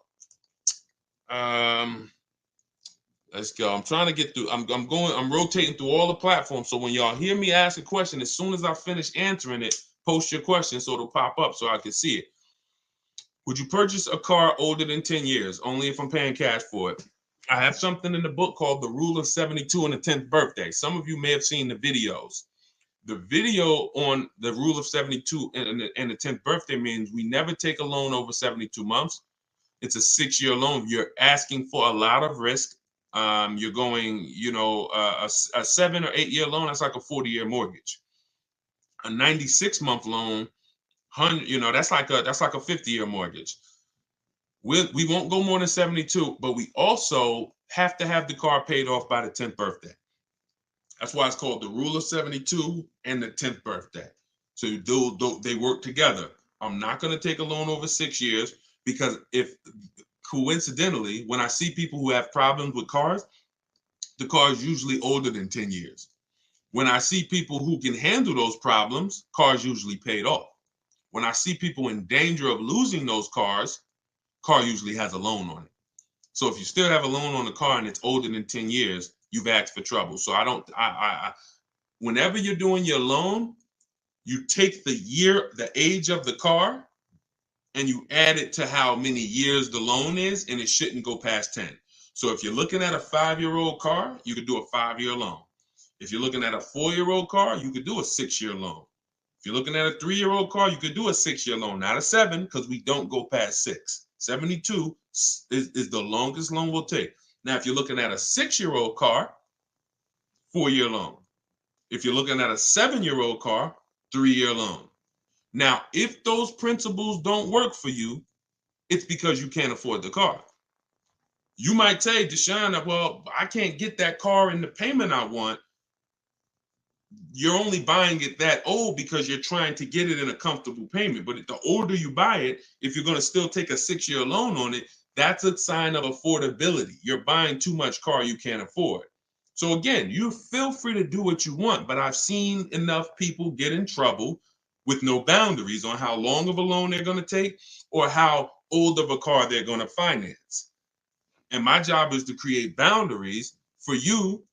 Let's go. I'm trying to get through. I'm rotating through all the platforms. So when y'all hear me ask a question, as soon as I finish answering it, post your question so it'll pop up so I can see it. Would you purchase a car older than 10 years? Only if I'm paying cash for it. I have something in the book called The Rule of 72 and the 10th Birthday. Some of you may have seen the videos. The video on the Rule of 72 and the 10th birthday means we never take a loan over 72 months. It's a 6-year loan. You're asking for a lot of risk. You're going, a 7 or 8 year loan, that's like a 40-year mortgage. A 96-month loan, that's like a 50-year mortgage. We won't go more than 72, but we also have to have the car paid off by the 10th birthday. That's why it's called the Rule of 72 and the 10th birthday. So they work together. I'm not going to take a loan over 6 years, because if coincidentally, when I see people who have problems with cars, the car is usually older than 10 years. When I see people who can handle those problems, cars usually paid off. When I see people in danger of losing those cars, car usually has a loan on it. So if you still have a loan on the car and it's older than 10 years, you've asked for trouble. So whenever you're doing your loan, you take the age of the car, and you add it to how many years the loan is, and it shouldn't go past 10. So if you're looking at a 5-year-old car, you could do a 5-year loan. If you're looking at a 4-year-old car, you could do a 6-year loan. If you're looking at a 3-year-old car, you could do a 6-year loan, not a 7, because we don't go past 6. 72 is the longest loan we'll take. Now, if you're looking at a 6-year-old car, 4-year loan. If you're looking at a 7-year-old car, 3-year loan. Now, if those principles don't work for you, it's because you can't afford the car. You might say, Deshone, well, I can't get that car in the payment I want. You're only buying it that old because you're trying to get it in a comfortable payment. But the older you buy it, if you're going to still take a 6-year loan on it, that's a sign of affordability. You're buying too much car you can't afford. So again, you feel free to do what you want, but I've seen enough people get in trouble with no boundaries on how long of a loan they're going to take or how old of a car they're going to finance. And my job is to create boundaries for you.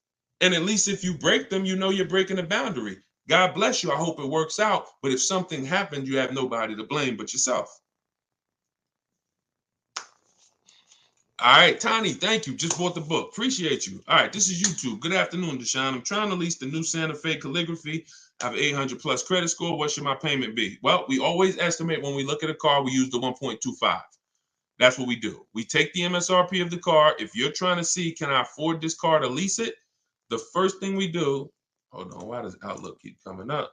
And at least if you break them, you know you're breaking a boundary. God bless you. I hope it works out. But if something happens, you have nobody to blame but yourself. All right, Tiny, thank you. Just bought the book. Appreciate you. All right, this is YouTube. Good afternoon, Deshone. I'm trying to lease the new Santa Fe Calligraphy. I have 800 plus credit score. What should my payment be? Well, we always estimate when we look at a car, we use the 1.25. That's what we do. We take the MSRP of the car. If you're trying to see, can I afford this car to lease it? The first thing we do, hold on, why does Outlook keep coming up?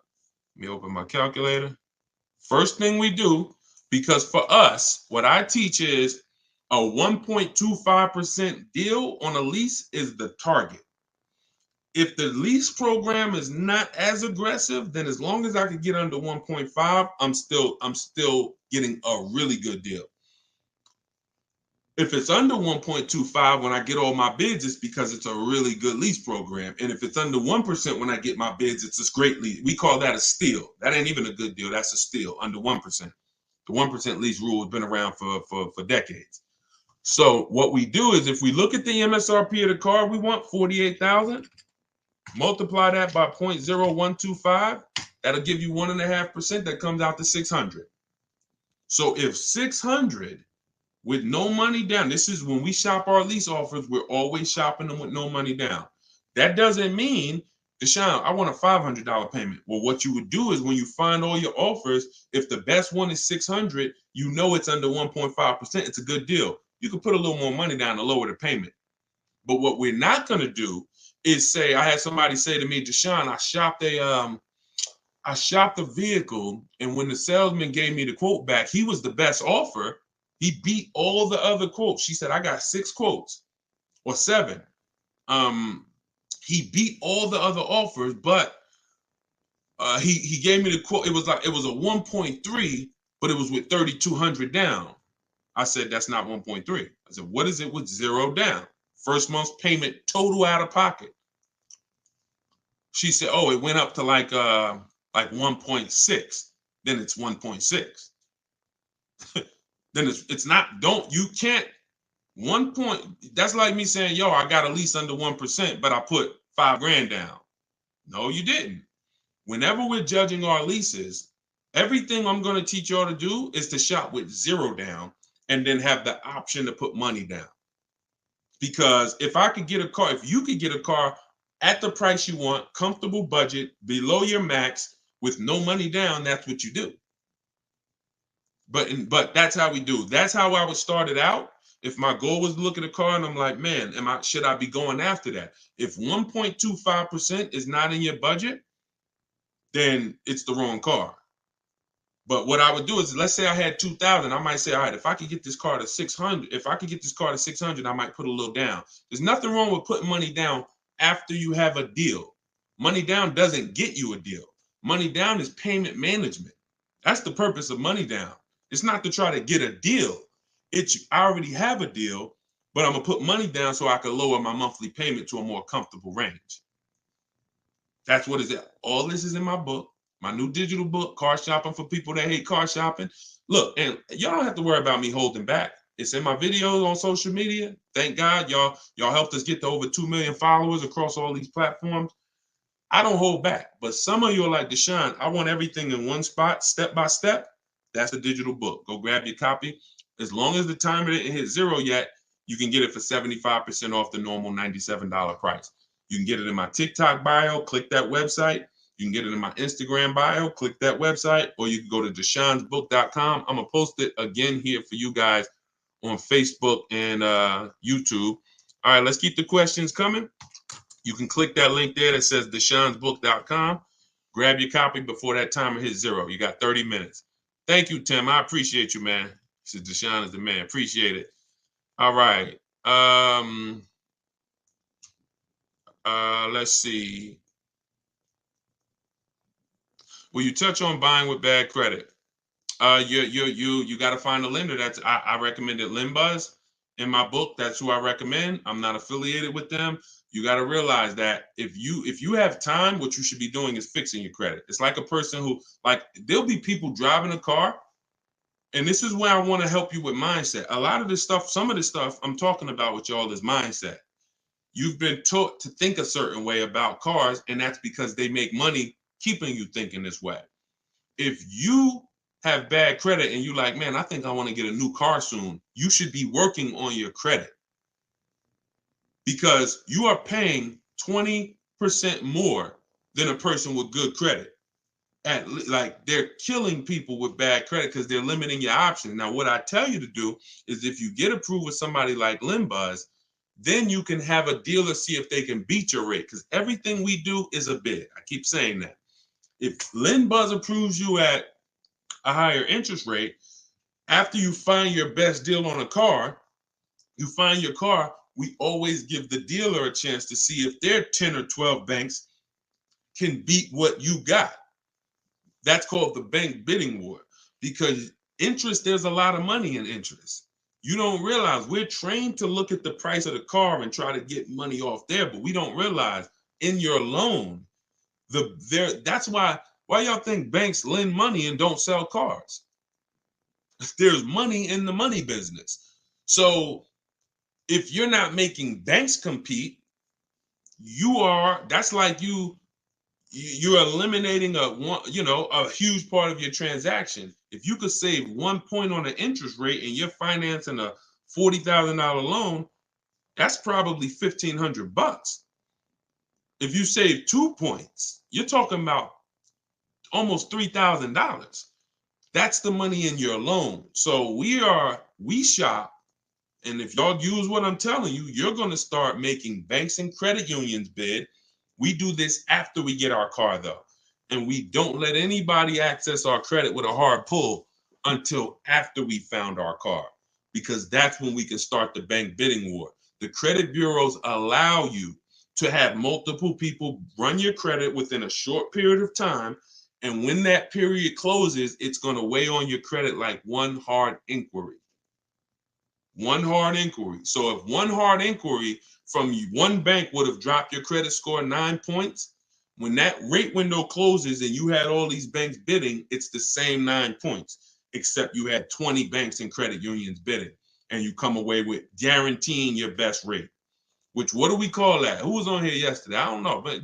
Let me open my calculator. First thing we do, because for us, what I teach is a 1.25% deal on a lease is the target. If the lease program is not as aggressive, then as long as I can get under 1.5, I'm still getting a really good deal. If it's under 1.25 when I get all my bids, it's because it's a really good lease program. And if it's under 1% when I get my bids, it's a great lease. We call that a steal. That ain't even a good deal. That's a steal, under 1%. The 1% lease rule has been around for decades. So what we do is if we look at the MSRP of the car, we want $48,000. Multiply that by 0.0125. That'll give you 1.5%. That comes out to $600. So if 600 with no money down, this is when we shop our lease offers, we're always shopping them with no money down. That doesn't mean, Deshone, I want a $500 payment. Well, what you would do is when you find all your offers, if the best one is 600, you know it's under 1.5%. It's a good deal. You can put a little more money down to lower the payment. But what we're not going to do is say, I had somebody say to me, Deshone, I shopped a vehicle, and when the salesman gave me the quote back, he was the best offer. He beat all the other quotes. She said, I got 6 quotes or 7. He beat all the other offers, but he gave me the quote. It was a 1.3, but it was with 3,200 down. I said, that's not 1.3. I said, what is it with 0 down? First month's payment total out of pocket. She said, oh, it went up to like 1.6. Then it's 1.6. Then it's not, you can't, 1 point, that's like me saying, yo, I got a lease under 1%, but I put $5,000 down. No, you didn't. Whenever we're judging our leases, everything I'm going to teach y'all to do is to shop with 0 down and then have the option to put money down. Because if I could get a car, if you could get a car at the price you want, comfortable budget, below your max, with no money down, that's what you do. But that's how we do. That's how I would start it out. If my goal was to look at a car and I'm like, man, should I be going after that? If 1.25% is not in your budget, then it's the wrong car. But what I would do is, let's say I had 2,000, I might say, all right, if I could get this car to 600, I might put a little down. There's nothing wrong with putting money down after you have a deal. Money down doesn't get you a deal. Money down is payment management. That's the purpose of money down. It's not to try to get a deal. I already have a deal, but I'm gonna put money down so I can lower my monthly payment to a more comfortable range. That's what it's at. All this is in my book, my new digital book, Car Shopping for People That Hate Car Shopping. Look, and y'all don't have to worry about me holding back. It's in my videos on social media. Thank God y'all helped us get to over 2 million followers across all these platforms. I don't hold back, but some of you are like, Deshone, I want everything in one spot, step by step. That's the digital book. Go grab your copy. As long as the timer didn't hit 0 yet, you can get it for 75% off the normal $97 price. You can get it in my TikTok bio, click that website. You can get it in my Instagram bio, click that website, or you can go to deshonesbook.com. I'm going to post it again here for you guys on Facebook and YouTube. All right, let's keep the questions coming. You can click that link there that says deshonesbook.com. Grab your copy before that timer hits 0. You got 30 minutes. Thank you, Tim. I appreciate you, man. He said Deshone is the man. Appreciate it. All right. Let's see. Will you touch on buying with bad credit? You got to find a lender. I recommended LendBuzz in my book. That's who I recommend. I'm not affiliated with them. You got to realize that if you have time, what you should be doing is fixing your credit. It's like a person who, like, there'll be people driving a car, and this is where I want to help you with mindset. A lot of this stuff, some of the stuff I'm talking about with y'all is mindset. You've been taught to think a certain way about cars, and that's because they make money keeping you thinking this way. If you have bad credit and you like, man, I think I want to get a new car soon, you should be working on your credit. because you are paying 20% more than a person with good credit. Like they're killing people with bad credit because they're limiting your options. Now, what I tell you to do is if you get approved with somebody like LendBuzz, then you can have a dealer see if they can beat your rate, because everything we do is a bid. I keep saying that. If LendBuzz approves you at a higher interest rate, after you find your best deal on a car, you find your car, we always give the dealer a chance to see if their 10 or 12 banks can beat what you got. That's called the bank bidding war, because interest, there's a lot of money in interest. You don't realize we're trained to look at the price of the car and try to get money off there, but we don't realize in your loan, that's why y'all think banks lend money and don't sell cars. There's money in the money business. So if you're not making banks compete, that's like you're eliminating a huge part of your transaction. If you could save 1 point on the interest rate and you're financing a $40,000 loan, that's probably $1,500. If you save 2 points, you're talking about almost $3,000. That's the money in your loan. So we shop. And if y'all use what I'm telling you, you're going to start making banks and credit unions bid. We do this after we get our car, though. And we don't let anybody access our credit with a hard pull until after we found our car, because that's when we can start the bank bidding war. The credit bureaus allow you to have multiple people run your credit within a short period of time. And when that period closes, it's going to weigh on your credit like one hard inquiry. One hard inquiry. So if one hard inquiry from one bank would have dropped your credit score 9 points, when that rate window closes and you had all these banks bidding, it's the same 9 points, except you had 20 banks and credit unions bidding, and you come away with guaranteeing your best rate. Which, what do we call that? Who was on here yesterday? I don't know, but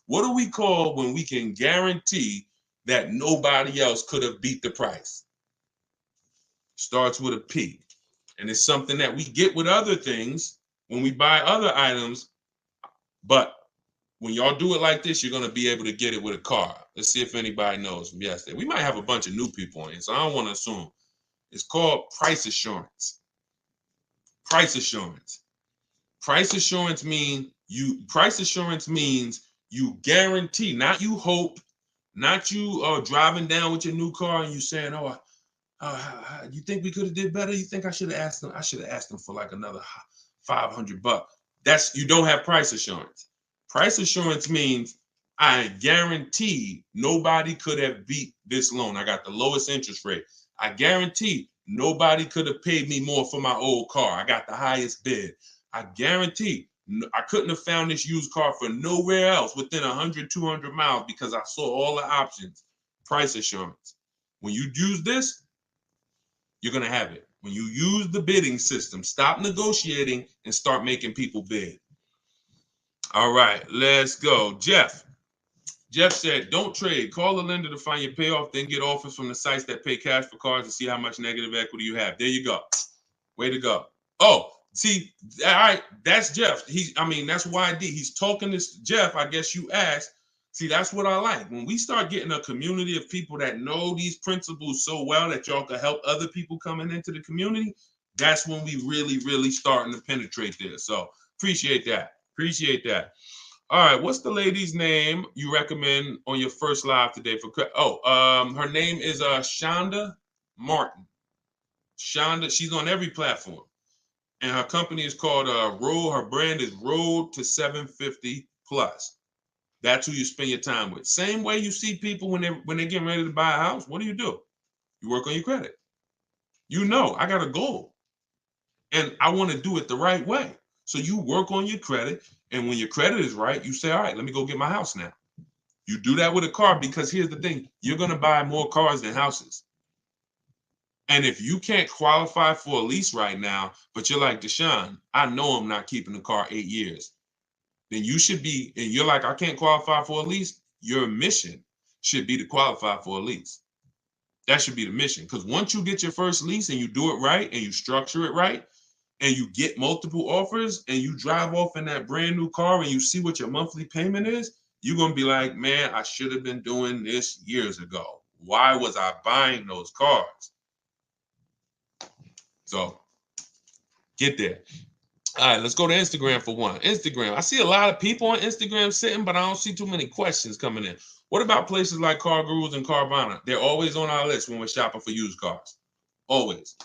what do we call when we can guarantee that nobody else could have beat the price? Starts with a P. And it's something that we get with other things when we buy other items. But when y'all do it like this, you're going to be able to get it with a car. Let's see if anybody knows from yesterday. We might have a bunch of new people on here, so I don't want to assume. It's called price assurance. Price assurance. Price assurance means you guarantee, not you hope, not you driving down with your new car and you saying, oh, you think we could have did better? You think I should have asked them? I should have asked them for like another $500. You don't have price assurance. Price assurance means I guarantee nobody could have beat this loan. I got the lowest interest rate. I guarantee nobody could have paid me more for my old car. I got the highest bid. I guarantee I couldn't have found this used car for nowhere else within 100, 200 miles because I saw all the options. Price assurance. When you use this, you're going to have it. When you use the bidding system, stop negotiating and start making people bid. All right, let's go. Jeff said, don't trade. Call the lender to find your payoff, then get offers from the sites that pay cash for cars to see how much negative equity you have. There you go. Way to go. Oh, see, all right, that's Jeff. That's YD. He's talking to Jeff. I guess you asked. See, that's what I like. When we start getting a community of people that know these principles so well that y'all can help other people coming into the community, that's when we really, really starting to penetrate this. So appreciate that. Appreciate that. All right, what's the lady's name you recommend on your first live today for? Her name is Shonda Martin. Shonda, she's on every platform, and her company is called Road. Her brand is Road to 750 Plus. That's who you spend your time with. Same way you see people when they're getting ready to buy a house. What do? You work on your credit. I got a goal, and I want to do it the right way. So you work on your credit, and when your credit is right, you say, all right, let me go get my house now. You do that with a car because here's the thing. You're going to buy more cars than houses. And if you can't qualify for a lease right now, but you're like, Deshone, I know I'm not keeping the car 8 years, then you should be, and you're like, I can't qualify for a lease. Your mission should be to qualify for a lease. That should be the mission. Because once you get your first lease and you do it right and you structure it right, and you get multiple offers and you drive off in that brand new car and you see what your monthly payment is, you're going to be like, man, I should have been doing this years ago. Why was I buying those cars? So get there. All right, let's go to Instagram for one. Instagram. I see a lot of people on Instagram sitting, but I don't see too many questions coming in. What about places like Car Gurus and Carvana? They're always on our list when we're shopping for used cars. Always.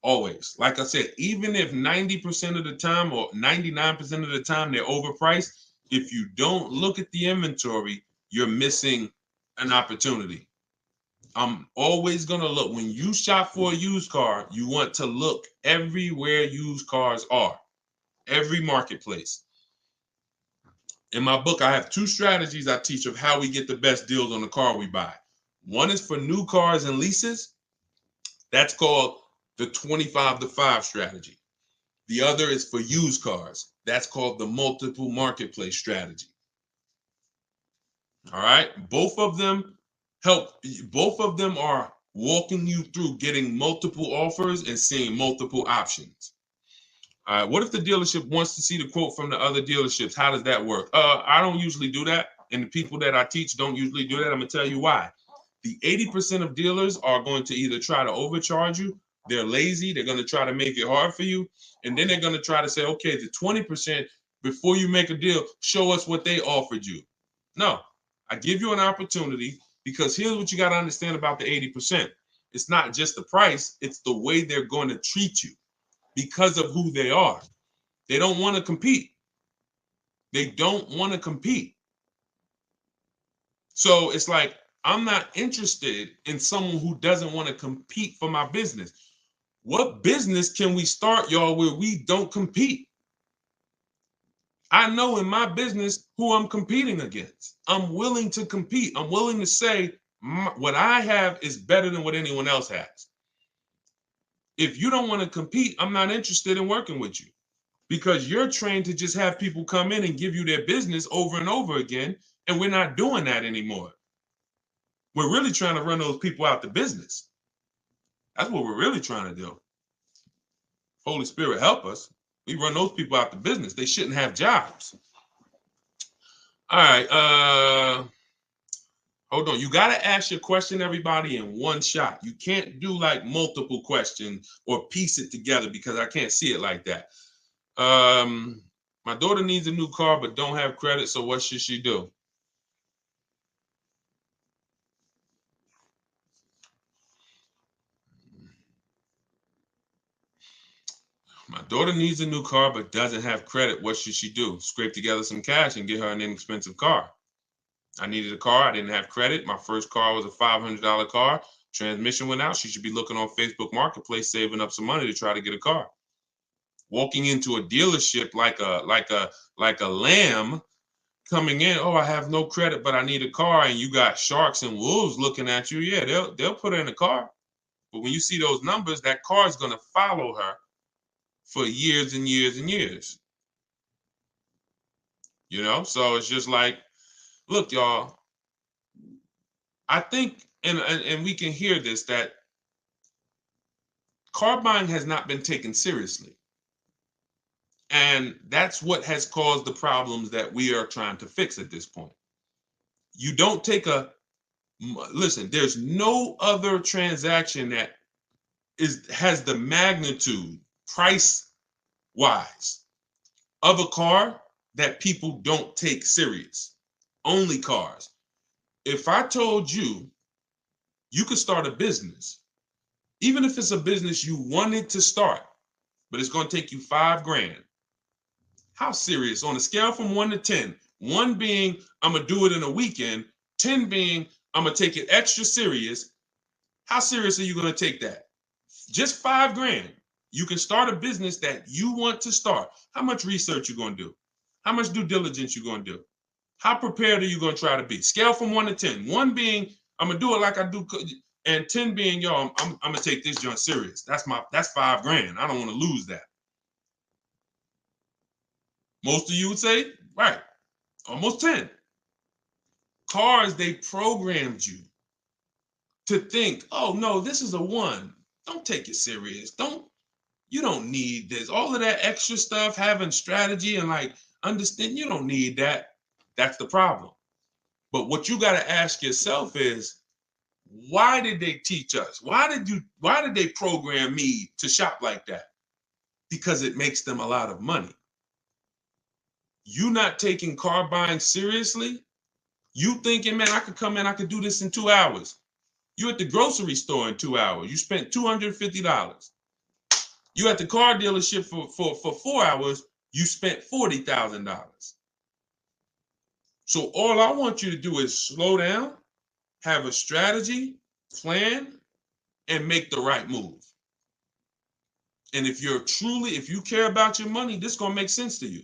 Always. Like I said, even if 90% of the time or 99% of the time they're overpriced, if you don't look at the inventory, you're missing an opportunity. I'm always going to look. When you shop for a used car, you want to look everywhere used cars are, every marketplace. In my book, I have 2 strategies I teach of how we get the best deals on the car we buy. One is for new cars and leases. That's called the 25 to 5 strategy. The other is for used cars. That's called the multiple marketplace strategy. All right. Both of them are walking you through getting multiple offers and seeing multiple options. All right. What if the dealership wants to see the quote from the other dealerships? How does that work? I don't usually do that. And the people that I teach don't usually do that. I'm going to tell you why. The 80% of dealers are going to either try to overcharge you, they're lazy, they're going to try to make it hard for you, and then they're going to try to say, okay, the 20%, before you make a deal, show us what they offered you. No, I give you an opportunity, because here's what you got to understand about the 80%. It's not just the price, it's the way they're going to treat you because of who they are. They don't want to compete. They don't want to compete. So it's like, I'm not interested in someone who doesn't want to compete for my business. What business can we start, y'all, where we don't compete? I know in my business who I'm competing against. I'm willing to compete. I'm willing to say what I have is better than what anyone else has. If you don't want to compete, I'm not interested in working with you, because you're trained to just have people come in and give you their business over and over again. And we're not doing that anymore. We're really trying to run those people out the business. That's what we're really trying to do. Holy Spirit, help us. We run those people out the business. They shouldn't have jobs. All right. Hold on. You got to ask your question, everybody, in one shot. You can't do like multiple questions or piece it together, because I can't see it like that. My daughter needs a new car but don't have credit, so what should she do? My daughter needs a new car but doesn't have credit. What should she do? Scrape together some cash and get her an inexpensive car. I needed a car. I didn't have credit. My first car was a $500 car. Transmission went out. She should be looking on Facebook Marketplace, saving up some money to try to get a car. Walking into a dealership like a lamb, coming in, oh, I have no credit, but I need a car, and you got sharks and wolves looking at you. Yeah, they'll put her in a car. But when you see those numbers, that car is going to follow her for years and years and years. So it's just like, look, y'all, I think, and we can hear this, that car buying has not been taken seriously. And that's what has caused the problems that we are trying to fix at this point. You don't take listen, there's no other transaction that has the magnitude, price wise, of a car that people don't take serious. Only cars. If I told you you could start a business, even if it's a business you wanted to start, but it's going to take you $5,000. How serious? On a scale from 1 to 10, 1 being I'm going to do it in a weekend, 10 being I'm going to take it extra serious. How serious are you going to take that? Just $5,000. You can start a business that you want to start. How much research you going to do? How much due diligence you going to do? How prepared are you going to try to be? Scale from 1 to 10. 1 being I'm going to do it like I do, and 10 being, yo, I'm going to take this joint serious. That's $5,000. I don't want to lose that. Most of you would say, right, almost 10. Cars, they programmed you to think, oh no, this is a 1. Don't take it serious. Don't. You don't need this. All of that extra stuff, having strategy and like understand, you don't need that. That's the problem. But what you got to ask yourself is, why did they teach us? Why did they program me to shop like that? Because it makes them a lot of money. You not taking car buying seriously? You thinking, man, I could come in, I could do this in 2 hours. You at the grocery store in 2 hours. You spent $250. You at the car dealership for 4 hours, you spent $40,000. So all I want you to do is slow down, have a strategy, plan, and make the right move. And if you care about your money, this is gonna make sense to you.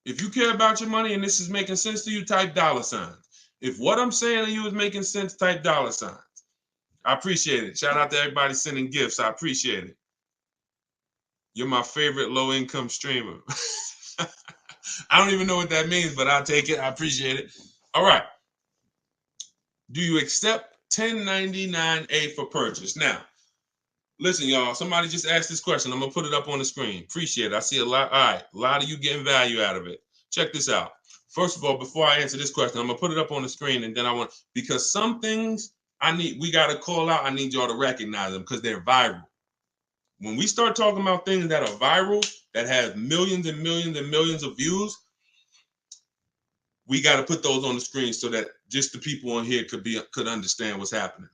If you care about your money and this is making sense to you, type dollar signs. If what I'm saying to you is making sense, type dollar signs. I appreciate it. Shout out to everybody sending gifts. I appreciate it. You're my favorite low-income streamer. I don't even know what that means, but I'll take it. I appreciate it. All right. Do you accept 1099A for purchase? Now, listen, y'all. Somebody just asked this question. I'm going to put it up on the screen. Appreciate it. I see a lot. All right. A lot of you getting value out of it. Check this out. First of all, before I answer this question, I'm going to put it up on the screen, and then because some things we got to call out. I need y'all to recognize them because they're viral. When we start talking about things that are viral, that have millions and millions and millions of views, we got to put those on the screen so that just the people on here could understand what's happening.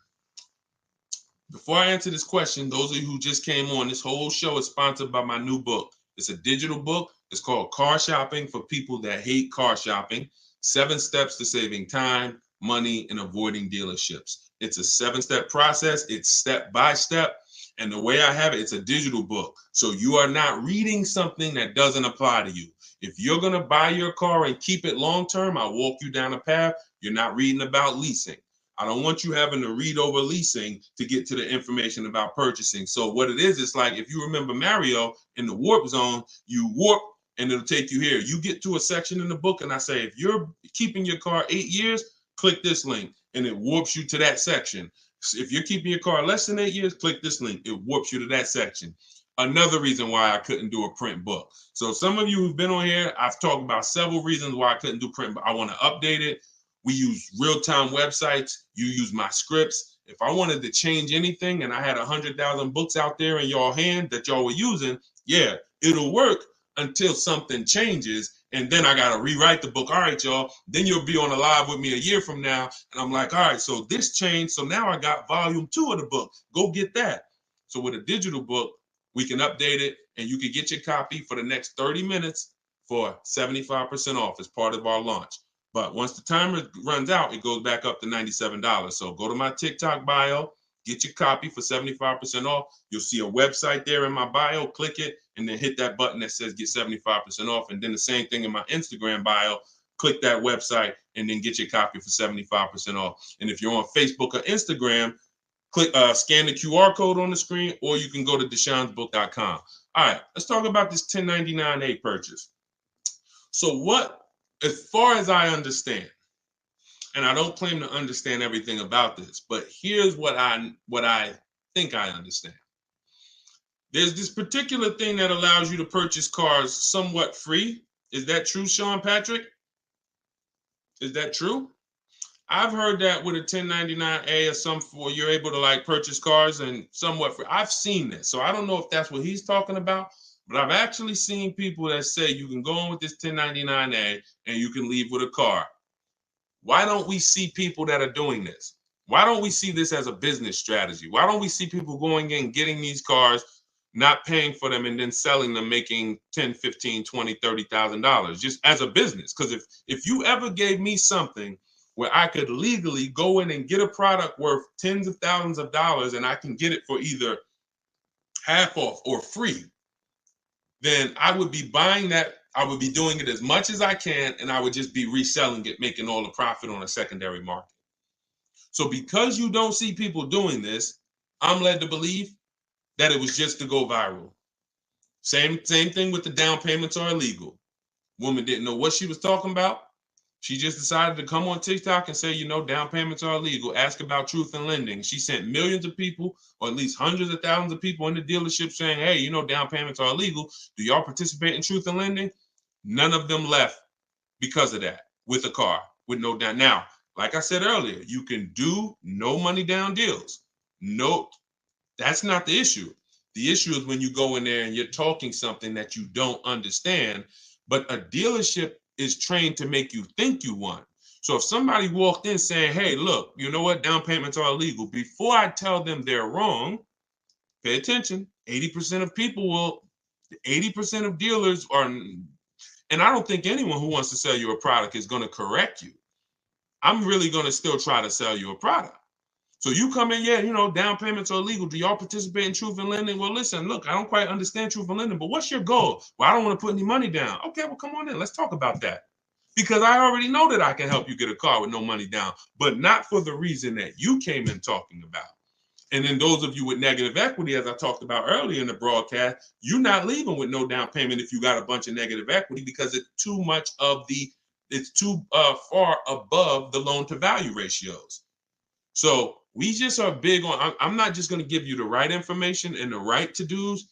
Before I answer this question, those of you who just came on, this whole show is sponsored by my new book. It's a digital book. It's called Car Shopping for People That Hate Car Shopping: 7 Steps to Saving Time, Money, and Avoiding Dealerships. It's a 7-step process. It's step by step. And the way I have it, it's a digital book. So you are not reading something that doesn't apply to you. If you're going to buy your car and keep it long term, I'll walk you down a path. You're not reading about leasing. I don't want you having to read over leasing to get to the information about purchasing. So what it is, it's like if you remember Mario in the warp zone, you warp and it'll take you here. You get to a section in the book and I say, if you're keeping your car 8 years, click this link and it warps you to that section. If you're keeping your car less than 8 years, click this link. It warps you to that section. Another reason why I couldn't do a print book. So some of you who've been on here, I've talked about several reasons why I couldn't do print, but I want to update it. We use real-time websites. You use my scripts. If I wanted to change anything and I had 100,000 books out there in y'all hand that y'all were using, yeah, it'll work until something changes. And then I got to rewrite the book. All right, y'all. Then you'll be on a live with me a year from now. And I'm like, all right, so this changed. So now I got volume 2 of the book. Go get that. So with a digital book, we can update it and you can get your copy for the next 30 minutes for 75% off as part of our launch. But once the timer runs out, it goes back up to $97. So go to my TikTok bio, get your copy for 75% off. You'll see a website there in my bio, click it, and then hit that button that says get 75% off. And then the same thing in my Instagram bio, click that website and then get your copy for 75% off. And if you're on Facebook or Instagram, click scan the QR code on the screen, or you can go to deshonesbook.com. All right, let's talk about this 1099A purchase. So as far as I understand, and I don't claim to understand everything about this, but here's what I think I understand. There's this particular thing that allows you to purchase cars somewhat free. Is that true, Sean Patrick? Is that true? I've heard that with a 1099A or you're able to like purchase cars and somewhat free. I've seen this. So I don't know if that's what he's talking about, but I've actually seen people that say you can go in with this 1099A and you can leave with a car. Why don't we see people that are doing this? Why don't we see this as a business strategy? Why don't we see people going in, getting these cars, not paying for them, and then selling them, making $10, $15, $20, $30,000 just as a business? Because if you ever gave me something where I could legally go in and get a product worth tens of thousands of dollars and I can get it for either half off or free, then I would be buying that. I would be doing it as much as I can, and I would just be reselling it, making all the profit on a secondary market. So because you don't see people doing this, I'm led to believe that it was just to go viral. Same thing with the down payments are illegal. Woman didn't know what she was talking about. She just decided to come on TikTok and say, down payments are illegal. Ask about truth in lending. She sent millions of people, or at least hundreds of thousands of people in the dealership saying, hey, down payments are illegal. Do y'all participate in truth in lending? None of them left because of that with a car, with no down. Now, like I said earlier, you can do no money down deals. No, that's not the issue. The issue is when you go in there and you're talking something that you don't understand, but a dealership is trained to make you think you want. So if somebody walked in saying, hey, look, you know what, down payments are illegal, before I tell them they're wrong, pay attention. 80% of people will, 80% of dealers are, and I don't think anyone who wants to sell you a product is going to correct you. I'm really going to still try to sell you a product. So you come in, down payments are illegal. Do y'all participate in truth in lending? Well, listen, look, I don't quite understand truth in lending, but what's your goal? Well, I don't want to put any money down. Okay, well, come on in. Let's talk about that. Because I already know that I can help you get a car with no money down, but not for the reason that you came in talking about. And then those of you with negative equity, as I talked about earlier in the broadcast, you're not leaving with no down payment if you got a bunch of negative equity, because it's too far above the loan to value ratios. So we just are big on, I'm not just going to give you the right information and the right to-dos.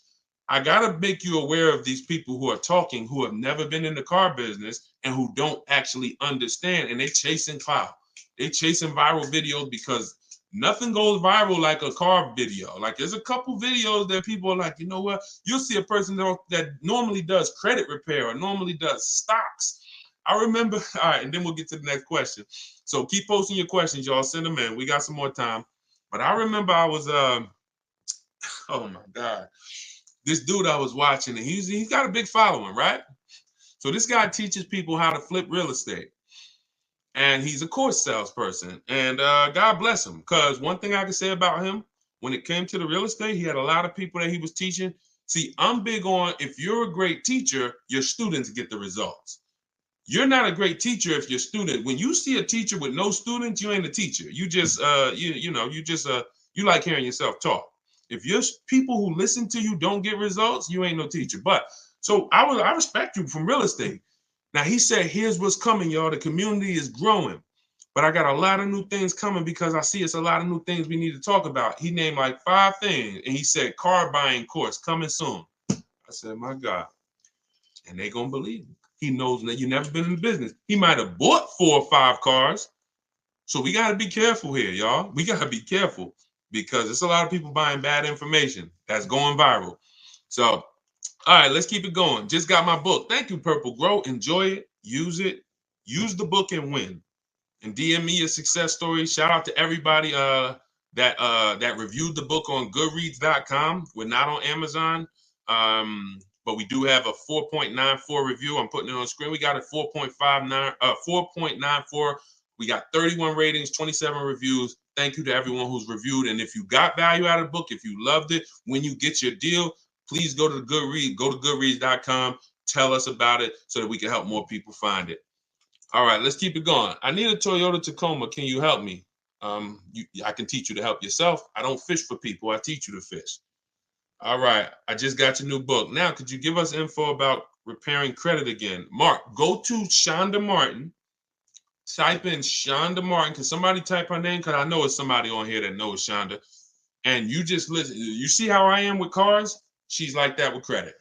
I got to make you aware of these people who are talking, who have never been in the car business and who don't actually understand, and they chasing clout. They chasing viral videos because nothing goes viral like a car video. Like there's a couple videos that people are like, you know what? You'll see a person that normally does credit repair or normally does stocks. I remember, all right, and then we'll get to the next question. So keep posting your questions, y'all. Send them in. We got some more time. But I remember I was, oh my God, this dude I was watching, and he's got a big following, right? So this guy teaches people how to flip real estate. And he's a course salesperson. And God bless him, because one thing I can say about him, when it came to the real estate, he had a lot of people that he was teaching. See, I'm big on, if you're a great teacher, your students get the results. You're not a great teacher if your student, when you see a teacher with no students, you ain't a teacher. You just you like hearing yourself talk. If your people who listen to you don't get results, you ain't no teacher. But so I respect you from real estate. Now he said, here's what's coming, y'all. The community is growing, but I got a lot of new things coming because I see it's a lot of new things we need to talk about. He named like 5 things, and he said car buying course coming soon. I said, my God. And they gonna believe him. He knows that you've never been in the business. He might have bought 4 or 5 cars. So we got to be careful here, y'all. We got to be careful because there's a lot of people buying bad information that's going viral. So, all right, let's keep it going. Just got my book. Thank you, Purple Grow. Enjoy it. Use it. Use the book and win. And DM me a success story. Shout out to everybody that reviewed the book on Goodreads.com. We're not on Amazon. But we do have a 4.94 review. I'm putting it on the screen. We got a 4.94. We got 31 ratings, 27 reviews. Thank you to everyone who's reviewed. And if you got value out of the book, if you loved it, when you get your deal, please go to Goodreads, go to Goodreads.com, tell us about it so that we can help more people find it. All right, let's keep it going. I need a Toyota Tacoma. Can you help me? I can teach you to help yourself. I don't fish for people. I teach you to fish. All right, I just got your new book. Now, could you give us info about repairing credit again? Mark, go to Shonda Martin. Type in Shonda Martin. Can somebody type her name? Because I know it's somebody on here that knows Shonda. And you just listen. You see how I am with cars? She's like that with credit.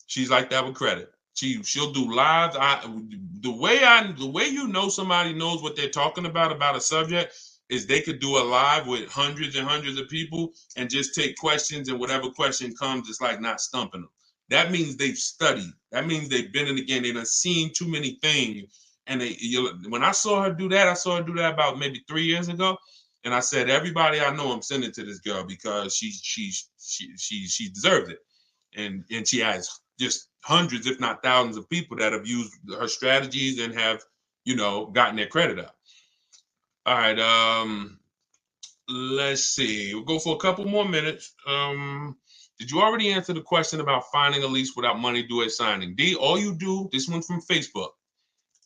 She's like that with credit. She'll do lives. The way you know somebody knows what they're talking about a subject is they could do a live with hundreds and hundreds of people and just take questions, and whatever question comes, it's like not stumping them. That means they've studied. That means they've been in the game. They've seen too many things. And when I saw her do that, about maybe 3 years ago. And I said, everybody I know, I'm sending to this girl because she deserves it. And she has just hundreds, if not thousands, of people that have used her strategies and have, gotten their credit up. All right. Let's see. We'll go for a couple more minutes. Did you already answer the question about finding a lease without money due at signing? D, all you do, this one's from Facebook.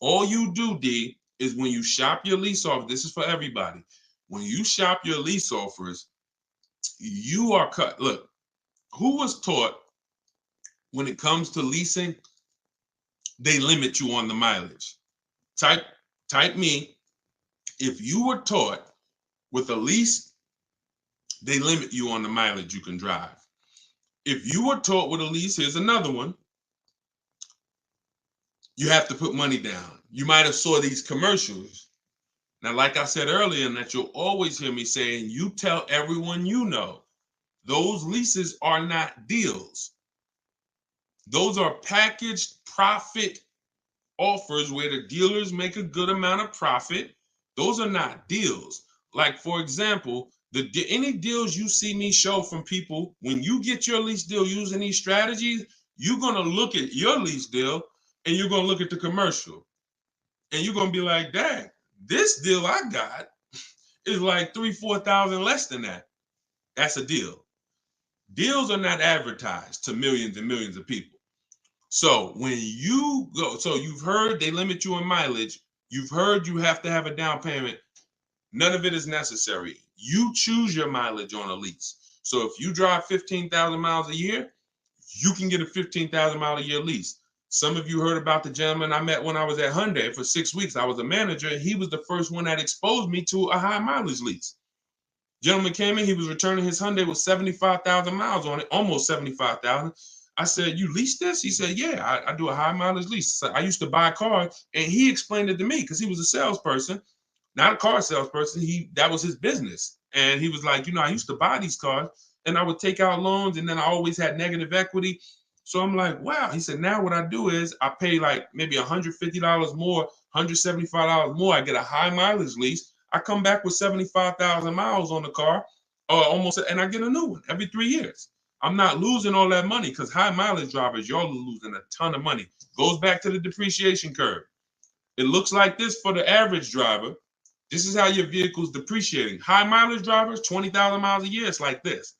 All you do, D, is when you shop your lease off, this is for everybody. When you shop your lease offers, you are cut. Look, who was taught when it comes to leasing, they limit you on the mileage. Type me. If you were taught with a lease, they limit you on the mileage you can drive. If you were taught with a lease, here's another one. You have to put money down. You might have saw these commercials. Now, like I said earlier, and that you'll always hear me saying, you tell everyone you know, those leases are not deals. Those are packaged profit offers where the dealers make a good amount of profit. Those are not deals. Like, for example, any deals you see me show from people, when you get your lease deal using these strategies, you're going to look at your lease deal and you're going to look at the commercial. And you're going to be like, dang, this deal I got is like 3,000-4,000 less than that. That's a deal. Deals are not advertised to millions and millions of people. So when you go, so you've heard they limit you in mileage. You've heard you have to have a down payment. None of it is necessary. You choose your mileage on a lease. So if you drive 15,000 miles a year, you can get a 15,000 mile a year lease. Some of you heard about the gentleman I met when I was at Hyundai for 6 weeks. I was a manager. He was the first one that exposed me to a high mileage lease. Gentleman came in, he was returning his Hyundai with 75,000 miles on it, almost 75,000. I said, you lease this? He said, yeah, I do a high mileage lease. So I used to buy cars, and he explained it to me because he was a salesperson, not a car salesperson. That was his business. And he was like, I used to buy these cars and I would take out loans, and then I always had negative equity. So I'm like, wow. He said, now what I do is I pay like maybe $150 more, $175 more. I get a high mileage lease. I come back with 75,000 miles on the car, almost, and I get a new one every 3 years. I'm not losing all that money because high mileage drivers, y'all are losing a ton of money. Goes back to the depreciation curve. It looks like this for the average driver. This is how your vehicle's depreciating. High mileage drivers, 20,000 miles a year, it's like this.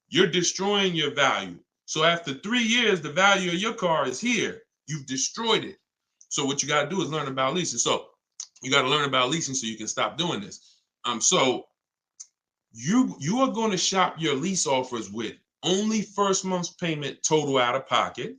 You're destroying your value. So after 3 years, the value of your car is here. You've destroyed it. So what you got to do is learn about leasing. So you got to learn about leasing so you can stop doing this. So you are going to shop your lease offers with only first month's payment total out of pocket.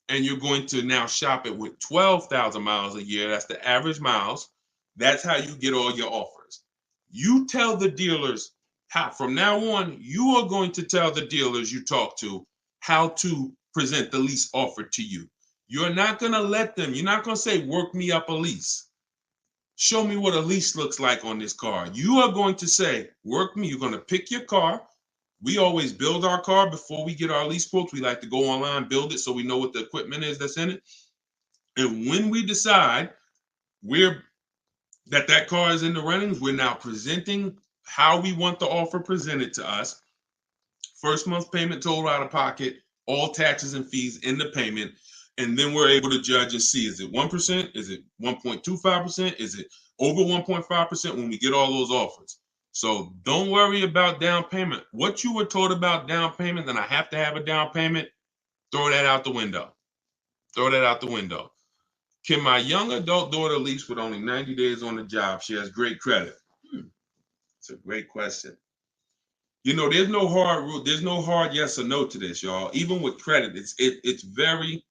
And you're going to now shop it with 12,000 miles a year. That's the average miles. That's how you get all your offers. You tell the dealers how, from now on, you are going to tell the dealers you talk to how to present the lease offer to you. You're not going to let them, you're not going to say, work me up a lease. Show me what a lease looks like on this car. You are going to say, work me. You're going to pick your car. We always build our car before we get our lease quotes. We like to go online, build it so we know what the equipment is that's in it. And when we decide that car is in the runnings, we're now presenting how we want the offer presented to us. First month payment total out of pocket, all taxes and fees in the payment. And then we're able to judge and see, is it 1%? Is it 1.25%? Is it over 1.5% when we get all those offers? So don't worry about down payment. What you were taught about down payment, then I have to have a down payment, throw that out the window. Throw that out the window. Can my young adult daughter lease with only 90 days on the job? She has great credit. It's a great question. There's no hard rule. There's no hard yes or no to this, y'all. Even with credit, it's very,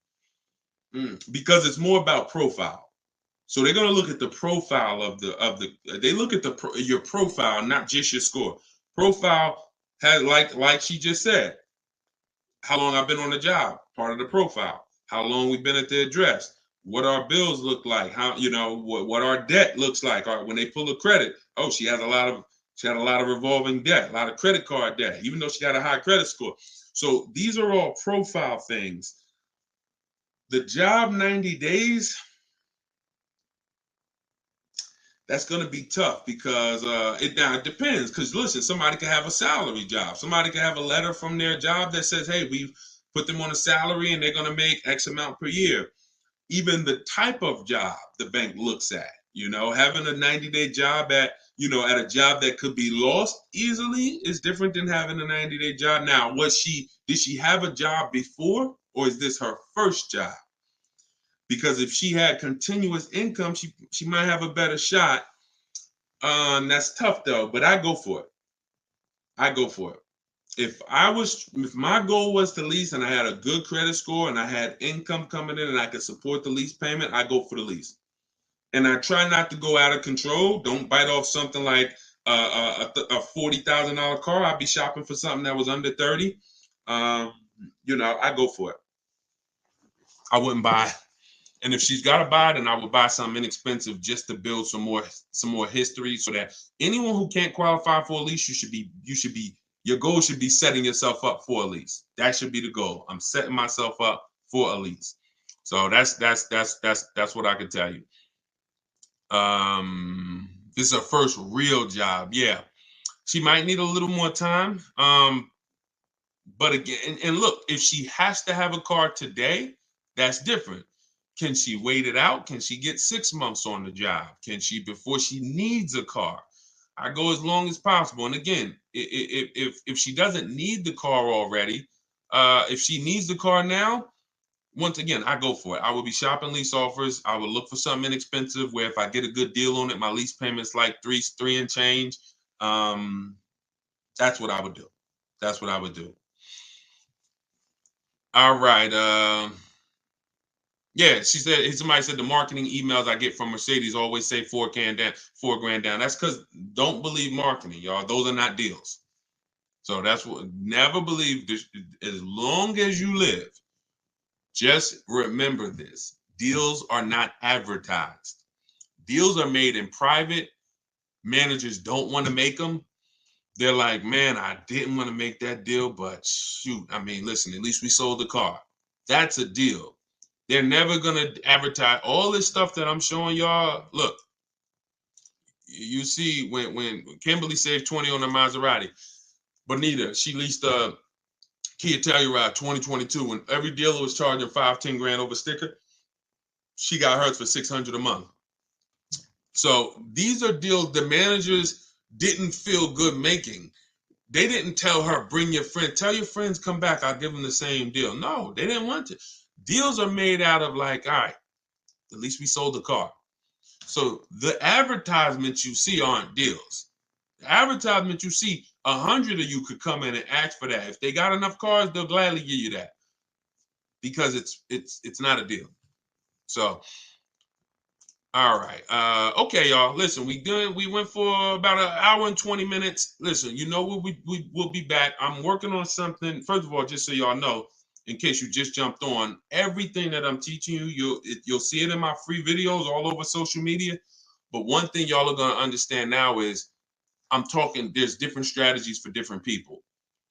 because it's more about profile. So they're going to look at the profile they look at your profile, not just your score. Profile has, like she just said, how long I've been on the job, part of the profile. How long we've been at the address. What our bills look like. How, what our debt looks like. When they pull a credit, she had a lot of revolving debt, a lot of credit card debt, even though she got a high credit score. So these are all profile things. The job 90 days, that's going to be tough because it depends. Because listen, somebody can have a salary job. Somebody can have a letter from their job that says, hey, we've put them on a salary and they're going to make X amount per year. Even the type of job the bank looks at, having a 90-day job at a job that could be lost easily is different than having a 90-day job. Now, did she have a job before, or is this her first job? Because if she had continuous income, she might have a better shot. That's tough though, but I go for it. If my goal was to lease and I had a good credit score and I had income coming in and I could support the lease payment, I go for the lease. And I try not to go out of control. Don't bite off something like a $40,000 car. I'd be shopping for something that was under 30. I go for it. I wouldn't buy. And if she's got to buy, then I would buy something inexpensive just to build some more history, so that anyone who can't qualify for a lease, your goal should be setting yourself up for a lease. That should be the goal. I'm setting myself up for a lease. So that's what I can tell you. This is her first real job. Yeah, she might need a little more time. But again, and look, if she has to have a car today, that's different. Can she wait it out? Can she get 6 months on the job? Can she, before she needs a car? I go as long as possible. And again, if she doesn't need the car already, if she needs the car now, once again, I go for it. I will be shopping lease offers. I will look for something inexpensive where if I get a good deal on it, my lease payment's like three and change. That's what I would do. That's what I would do. All right. Yeah, somebody said the marketing emails I get from Mercedes always say $4,000 down. That's because don't believe marketing, y'all. Those are not deals. So that's what, never believe this. As long as you live, just remember this. Deals are not advertised. Deals are made in private. Managers don't want to make them. They're like, man, I didn't want to make that deal, but shoot, I mean, listen, at least we sold the car. That's a deal. They're never going to advertise all this stuff that I'm showing y'all. Look, you see when Kimberly saved 20 on a Maserati, Bonita, she leased a Kia Telluride 2022 when every dealer was charging $5-10 grand over sticker. She got hers for $600 a month. So these are deals the managers didn't feel good making. They didn't tell her, bring your friend, tell your friends, come back, I'll give them the same deal. No, they didn't want to. Deals are made out of like, all right, at least we sold the car. So the advertisements you see aren't deals. The advertisement you see, 100 of you could come in and ask for that. If they got enough cars, they'll gladly give you that because it's not a deal. So, all right. Okay, y'all. Listen, we went for about an hour and 20 minutes. Listen, we'll be back. I'm working on something. First of all, just so y'all know, in case you just jumped on, everything that I'm teaching you, you'll see it in my free videos all over social media. But one thing y'all are going to understand now is there's different strategies for different people.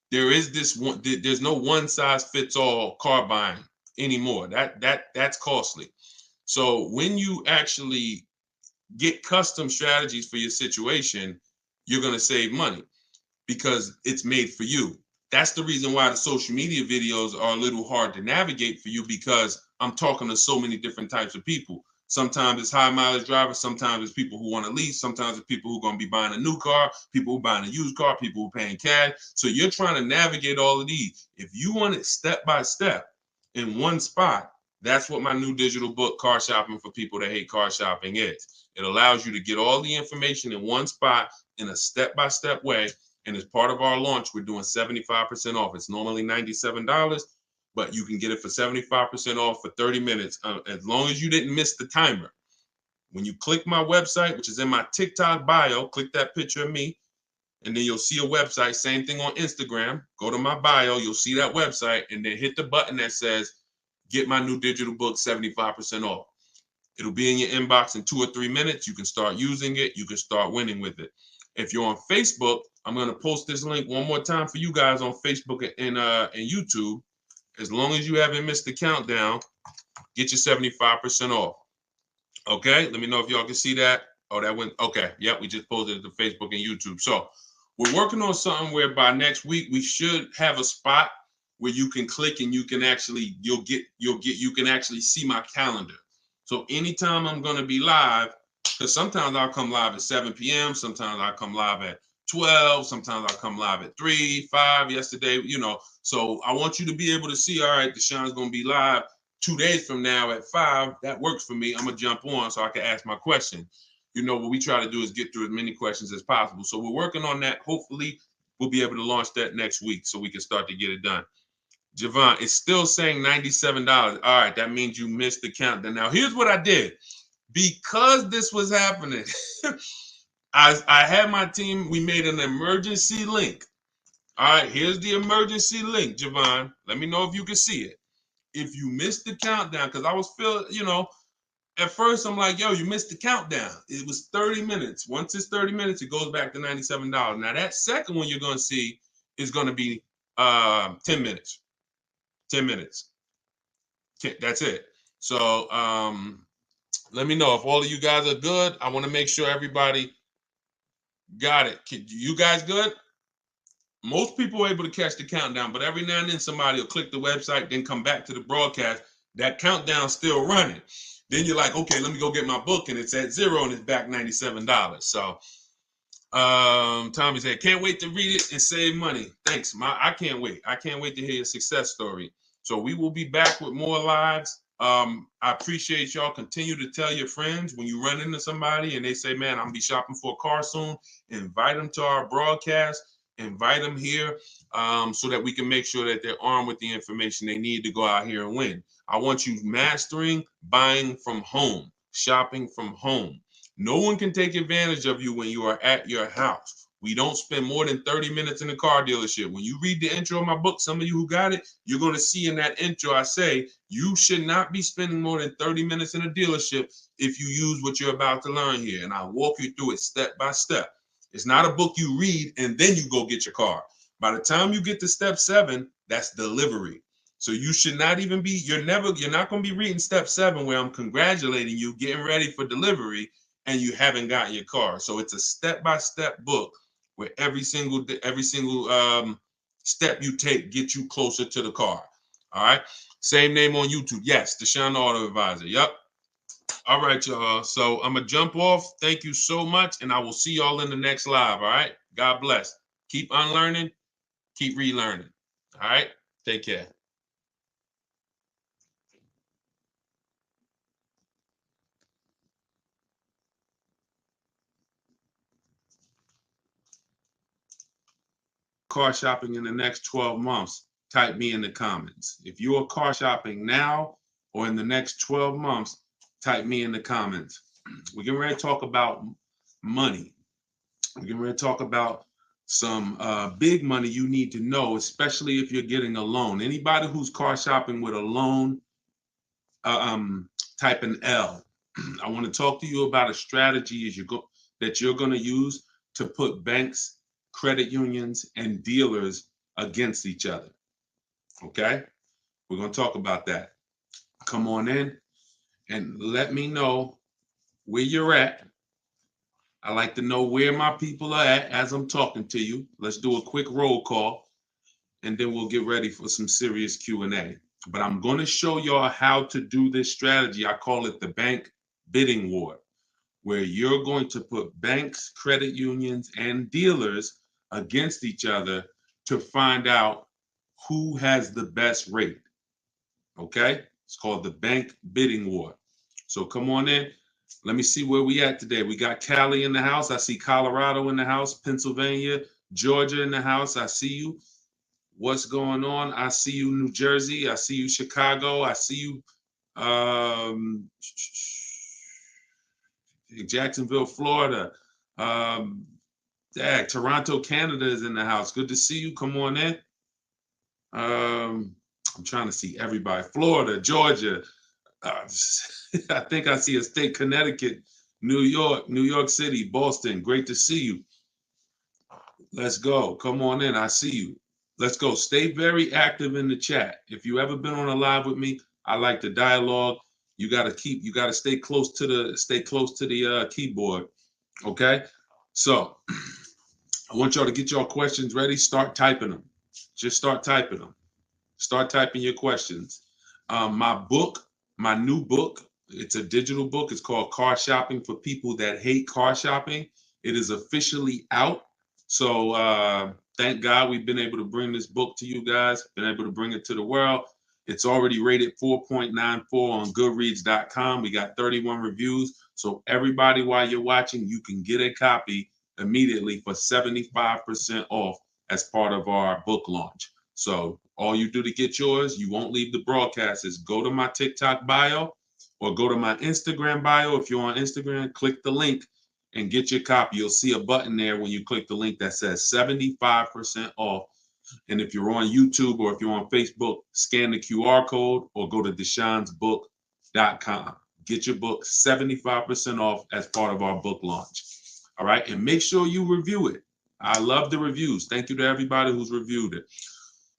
There's no one size fits all car buying anymore. That's costly. So when you actually get custom strategies for your situation, you're going to save money because it's made for you. That's the reason why the social media videos are a little hard to navigate for you, because I'm talking to so many different types of people. Sometimes it's high mileage drivers. Sometimes it's people who want to lease. Sometimes it's people who are going to be buying a new car, people who are buying a used car, people who are paying cash. So you're trying to navigate all of these. If you want it step by step in one spot, that's what my new digital book, Car Shopping for People That Hate Car Shopping, is. It allows you to get all the information in one spot in a step-by-step way. And as part of our launch, we're doing 75% off. It's normally $97, but you can get it for 75% off for 30 minutes, as long as you didn't miss the timer. When you click my website, which is in my TikTok bio, click that picture of me, and then you'll see a website. Same thing on Instagram. Go to my bio, you'll see that website, and then hit the button that says, get my new digital book 75% off. It'll be in your inbox in 2 or 3 minutes. You can start using it. You can start winning with it. If you're on Facebook, I'm going to post this link one more time for you guys on Facebook and YouTube. As long as you haven't missed the countdown, get your 75% off. Okay, let me know if y'all can see that. Oh, that went, okay. Yep, we just posted it to Facebook and YouTube. So we're working on something where by next week, we should have a spot where you can click and you can actually, you can actually see my calendar. So anytime I'm going to be live, because sometimes I'll come live at 7 p.m. Sometimes I'll come live at 12. Sometimes I'll come live at 3, 5 yesterday, So I want you to be able to see, all right, Deshaun's going to be live 2 days from now at 5. That works for me. I'm going to jump on so I can ask my question. What we try to do is get through as many questions as possible. So we're working on that. Hopefully, we'll be able to launch that next week so we can start to get it done. Javon, it's still saying $97. All right, that means you missed the countdown. Now, here's what I did. because this was happening, I had my team, we made an emergency link. All right, here's the emergency link, Javon. Let me know if you can see it. If you missed the countdown, because I was feeling, at first I'm like, yo, you missed the countdown. It was 30 minutes. Once it's 30 minutes, it goes back to $97. Now that second one you're going to see is going to be 10 minutes. 10 minutes. That's it. So let me know if all of you guys are good. I want to make sure everybody got it. You guys good? Most people are able to catch the countdown, but every now and then somebody will click the website, then come back to the broadcast. That countdown's still running. Then you're like, okay, let me go get my book, and it's at 0 and it's back $97. So Tommy said, can't wait to read it and save money. Thanks. I can't wait. I can't wait to hear your success story. So we will be back with more lives. I appreciate y'all. Continue to tell your friends when you run into somebody and they say, man, I'm gonna be shopping for a car soon. Invite them to our broadcast. Invite them here so that we can make sure that they're armed with the information they need to go out here and win. I want you mastering buying from home, shopping from home. No one can take advantage of you when you are at your house. We don't spend more than 30 minutes in a car dealership. When you read the intro of my book, some of you who got it, you're going to see in that intro, I say, you should not be spending more than 30 minutes in a dealership if you use what you're about to learn here. And I walk you through it step by step. It's not a book you read and then you go get your car. By the time you get to step 7, that's delivery. So you should not even be, you're not going to be reading step 7 where I'm congratulating you, getting ready for delivery, and you haven't gotten your car. So it's a step-by-step book where every single step you take gets you closer to the car. All right. Same name on YouTube. Yes, Deshone the Auto Advisor. Yep. All right, y'all. So I'm going to jump off. Thank you so much, and I will see y'all in the next live, all right? God bless. Keep unlearning, keep relearning, all right? Take care. Car shopping in the next 12 months, type me in the comments. If you are car shopping now or in the next 12 months, type me in the comments. We're getting ready to talk about money. We're getting ready to talk about some big money you need to know, especially if you're getting a loan. Anybody who's car shopping with a loan, type an L. I want to talk to you about a strategy that you're going to use to put banks, credit unions, and dealers against each other. Okay? We're going to talk about that. Come on in and let me know where you're at. I like to know where my people are at as I'm talking to you. Let's do a quick roll call, and then we'll get ready for some serious Q&A. But I'm going to show y'all how to do this strategy. I call it the bank bidding war, where you're going to put banks, credit unions, and dealers against each other to find out who has the best rate. Okay? It's called the bank bidding war. So come on in. Let me see where we at today. We got Cali in the house. I see Colorado in the house, Pennsylvania, Georgia in the house. I see you. What's going on? I see you, New Jersey. I see you, Chicago. I see you, Jacksonville, Florida. Toronto, Canada is in the house. Good to see you. Come on in. I'm trying to see everybody. Florida, Georgia. I think I see a state, Connecticut, New York City, Boston. Great to see you. Let's go. Come on in. I see you. Let's go. Stay very active in the chat. If you ever been on a live with me, I like the dialogue. You got to stay close to the keyboard. Okay. So I want y'all to get your questions ready. Start typing them. Just start typing them. Start typing your questions. My new book, it's a digital book. It's called Car Shopping for People That Hate Car Shopping. It is officially out. So thank God we've been able to bring this book to you guys, been able to bring it to the world. It's already rated 4.94 on Goodreads.com. We got 31 reviews. So everybody, while you're watching, you can get a copy immediately for 75% off as part of our book launch. So all you do to get yours, you won't leave the broadcast, is go to my TikTok bio, or go to my Instagram bio. If you're on Instagram, click the link and get your copy. You'll see a button there when you click the link that says 75% off. And if you're on YouTube or if you're on Facebook, scan the QR code or go to deshonesbook.com. Get your book 75% off as part of our book launch. All right. And make sure you review it. I love the reviews. Thank you to everybody who's reviewed it.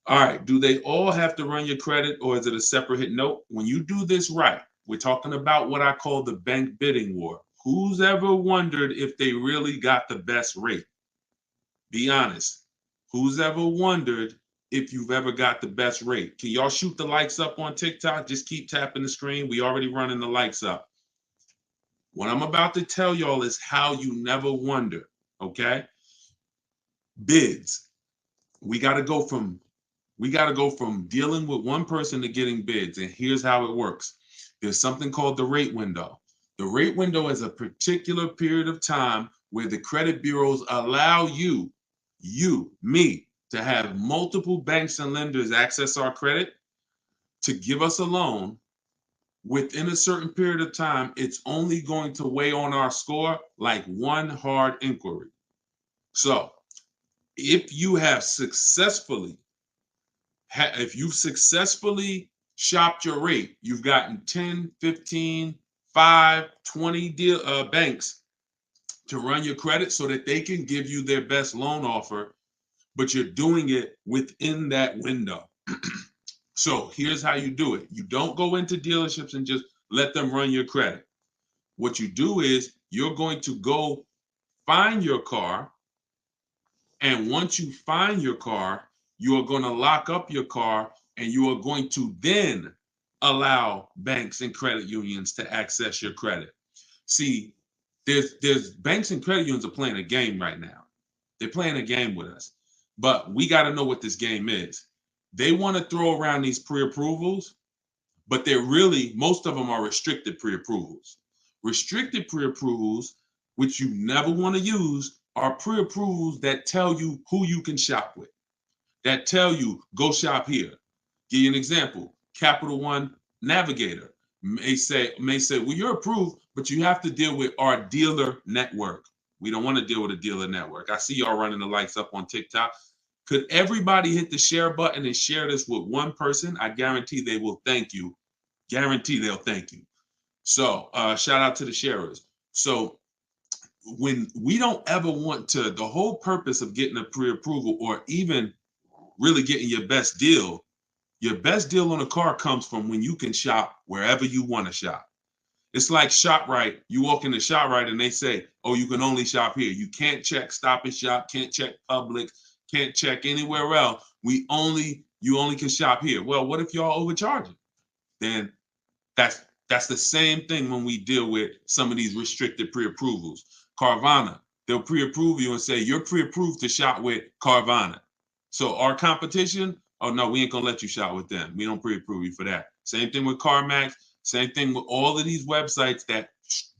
All right. Do they all have to run your credit or is it a separate hit? Nope. When you do this right, we're talking about what I call the bank bidding war. Who's ever wondered if they really got the best rate? Be honest. Who's ever wondered if you've ever got the best rate? Can y'all shoot the likes up on TikTok? Just keep tapping the screen. We already running the likes up. What I'm about to tell y'all is how you never wonder, okay? Bids. We got to go from dealing with one person to getting bids. And here's how it works. There's something called the rate window. The rate window is a particular period of time where the credit bureaus allow you, me, to have multiple banks and lenders access our credit to give us a loan. Within a certain period of time, it's only going to weigh on our score like one hard inquiry. So if you have successfully shopped your rate, you've gotten 10, 15, 5, 20 banks to run your credit so that they can give you their best loan offer, but you're doing it within that window. So here's how you do it. You don't go into dealerships and just let them run your credit. What you do is you're going to go find your car, and once you find your car, you are going to lock up your car and you are going to then allow banks and credit unions to access your credit. See, there's banks and credit unions are playing a game right now. They're playing a game with us, but we got to know what this game is. They want to throw around these pre-approvals, but most of them are restricted pre-approvals. Restricted pre-approvals, which you never want to use, are pre-approvals that tell you who you can shop with, that tell you go shop here. Give you an example. Capital One Navigator may say, well, you're approved, but you have to deal with our dealer network. We don't want to deal with a dealer network. I see y'all running the likes up on TikTok. Could everybody hit the share button and share this with one person? I guarantee they will thank you. Guarantee they'll thank you. So shout out to the sharers. So when we don't ever want to, the whole purpose of getting a pre-approval or even really getting your best deal on a car comes from when you can shop wherever you want to shop. It's like ShopRite. You walk into ShopRite and they say, oh, you can only shop here. You can't check Stop and Shop, can't check Publix, can't check anywhere else. You only can shop here. Well, what if y'all overcharging? Then that's the same thing when we deal with some of these restricted pre-approvals. Carvana, they'll pre-approve you and say you're pre-approved to shop with Carvana. So our competition, oh no, we ain't gonna let you shop with them. We don't pre-approve you for that. Same thing with CarMax. Same thing with all of these websites that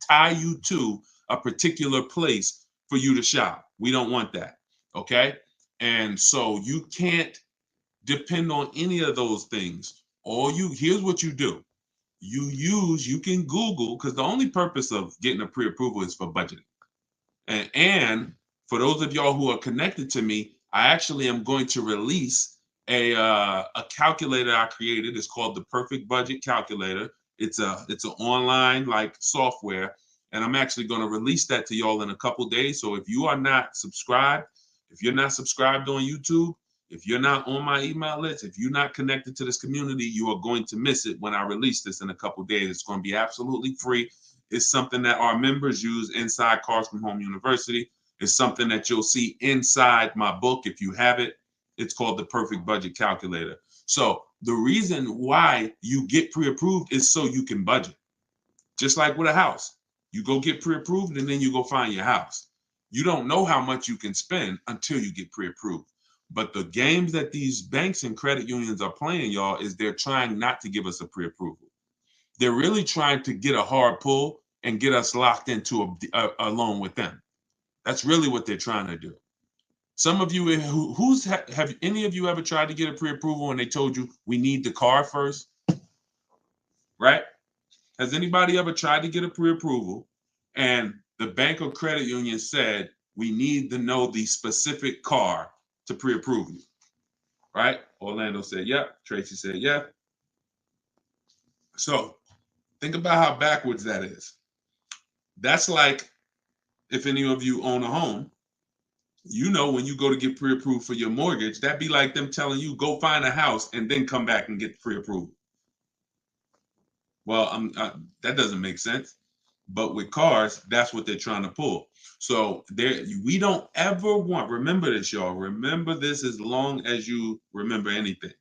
tie you to a particular place for you to shop. We don't want that. Okay. And so you can't depend on any of those things. Here's what you do. You can Google, because the only purpose of getting a pre-approval is for budgeting. And for those of y'all who are connected to me, I actually am going to release a calculator I created. It's called the Perfect Budget Calculator. It's an online like software, and I'm actually going to release that to y'all in a couple days. So if you are not subscribed, if you're not subscribed on YouTube, if you're not on my email list, if you're not connected to this community, you are going to miss it when I release this in a couple days. It's going to be absolutely free. It's something that our members use inside Cars from Home University. It's something that you'll see inside my book if you have it. It's called the Perfect Budget Calculator. So the reason why you get pre-approved is so you can budget. Just like with a house. You go get pre-approved and then you go find your house. You don't know how much you can spend until you get pre-approved. But the games that these banks and credit unions are playing, y'all, is they're trying not to give us a pre-approval. They're really trying to get a hard pull and get us locked into a loan with them. That's really what they're trying to do. Some of you, have any of you ever tried to get a pre-approval and they told you we need the car first? Right? Has anybody ever tried to get a pre-approval and the bank or credit union said, we need to know the specific car to pre-approve you? Right? Orlando said, yep. Tracy said, yep. So think about how backwards that is. That's like if any of you own a home, you know, when you go to get pre-approved for your mortgage, that'd be like them telling you, go find a house and then come back and get pre-approved. Well, that doesn't make sense. But with cars, that's what they're trying to pull. So we don't ever want, remember this, y'all. Remember this as long as you remember anything.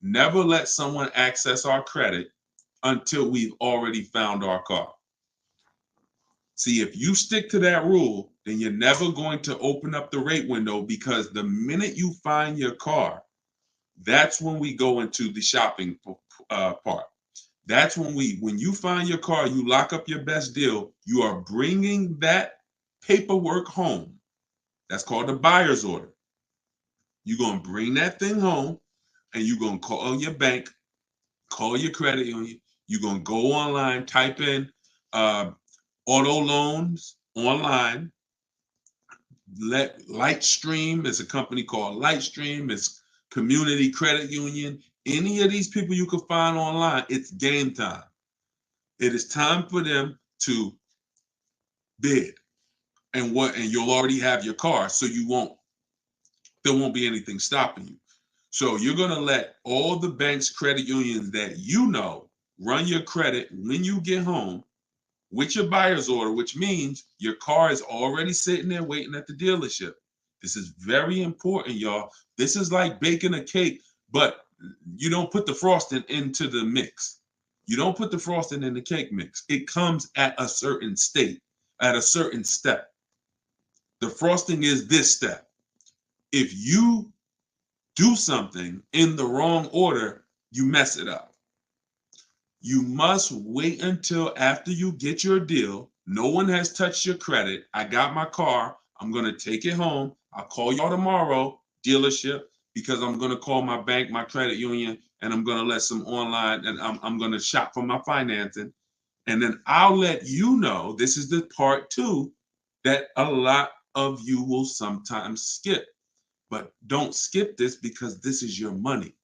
Never let someone access our credit until we've already found our car. See, if you stick to that rule, then you're never going to open up the rate window, because the minute you find your car, that's when we go into the shopping part. That's when you find your car, you lock up your best deal, you are bringing that paperwork home. That's called a buyer's order. You're going to bring that thing home and you're going to call your bank, call your credit union. You're going to go online, type in auto loans online. Lightstream is a company called Lightstream. It's Community Credit Union. Any of these people you can find online, it's game time. It is time for them to bid, and you'll already have your car, so there won't be anything stopping you. So you're going to let all the banks, credit unions that you know run your credit when you get home with your buyer's order, which means your car is already sitting there waiting at the dealership. This is very important, y'all. This is like baking a cake, but you don't put the frosting into the mix. You don't put the frosting in the cake mix. It comes at a certain state, at a certain step. The frosting is this step. If you do something in the wrong order, you mess it up. You must wait until after you get your deal. No one has touched your credit. I got my car. I'm going to take it home. I'll call y'all tomorrow, dealership, because I'm going to call my bank, my credit union, and I'm going to let some online, and I'm going to shop for my financing. And then I'll let you know, this is the part two, that a lot of you will sometimes skip. But don't skip this, because this is your money.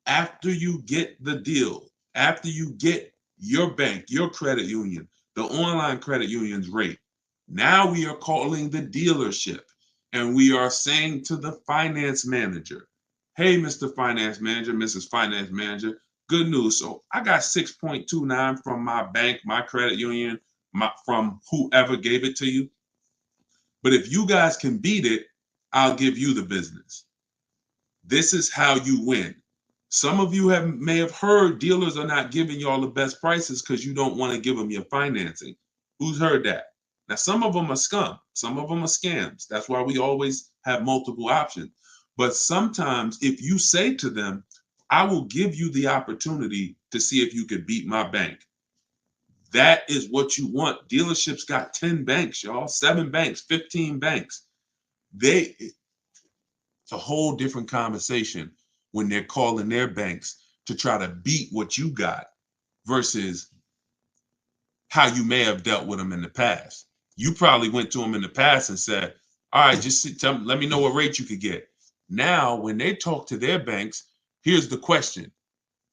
After you get the deal, after you get your bank, your credit union, the online credit union's rate, now we are calling the dealership and we are saying to the finance manager, hey, Mr. Finance Manager, Mrs. Finance Manager, good news. So I got 6.29 from my bank, my credit union, from whoever gave it to you. But if you guys can beat it, I'll give you the business. This is how you win. Some of you may have heard dealers are not giving y'all the best prices because you don't want to give them your financing. Who's heard that? Now, some of them are scum. Some of them are scams. That's why we always have multiple options. But sometimes if you say to them, I will give you the opportunity to see if you could beat my bank. That is what you want. Dealerships got 10 banks, y'all, 7 banks, 15 banks. It's a whole different conversation when they're calling their banks to try to beat what you got versus how you may have dealt with them in the past. You probably went to them in the past and said, all right, just let me know what rate you could get. Now, when they talk to their banks, here's the question.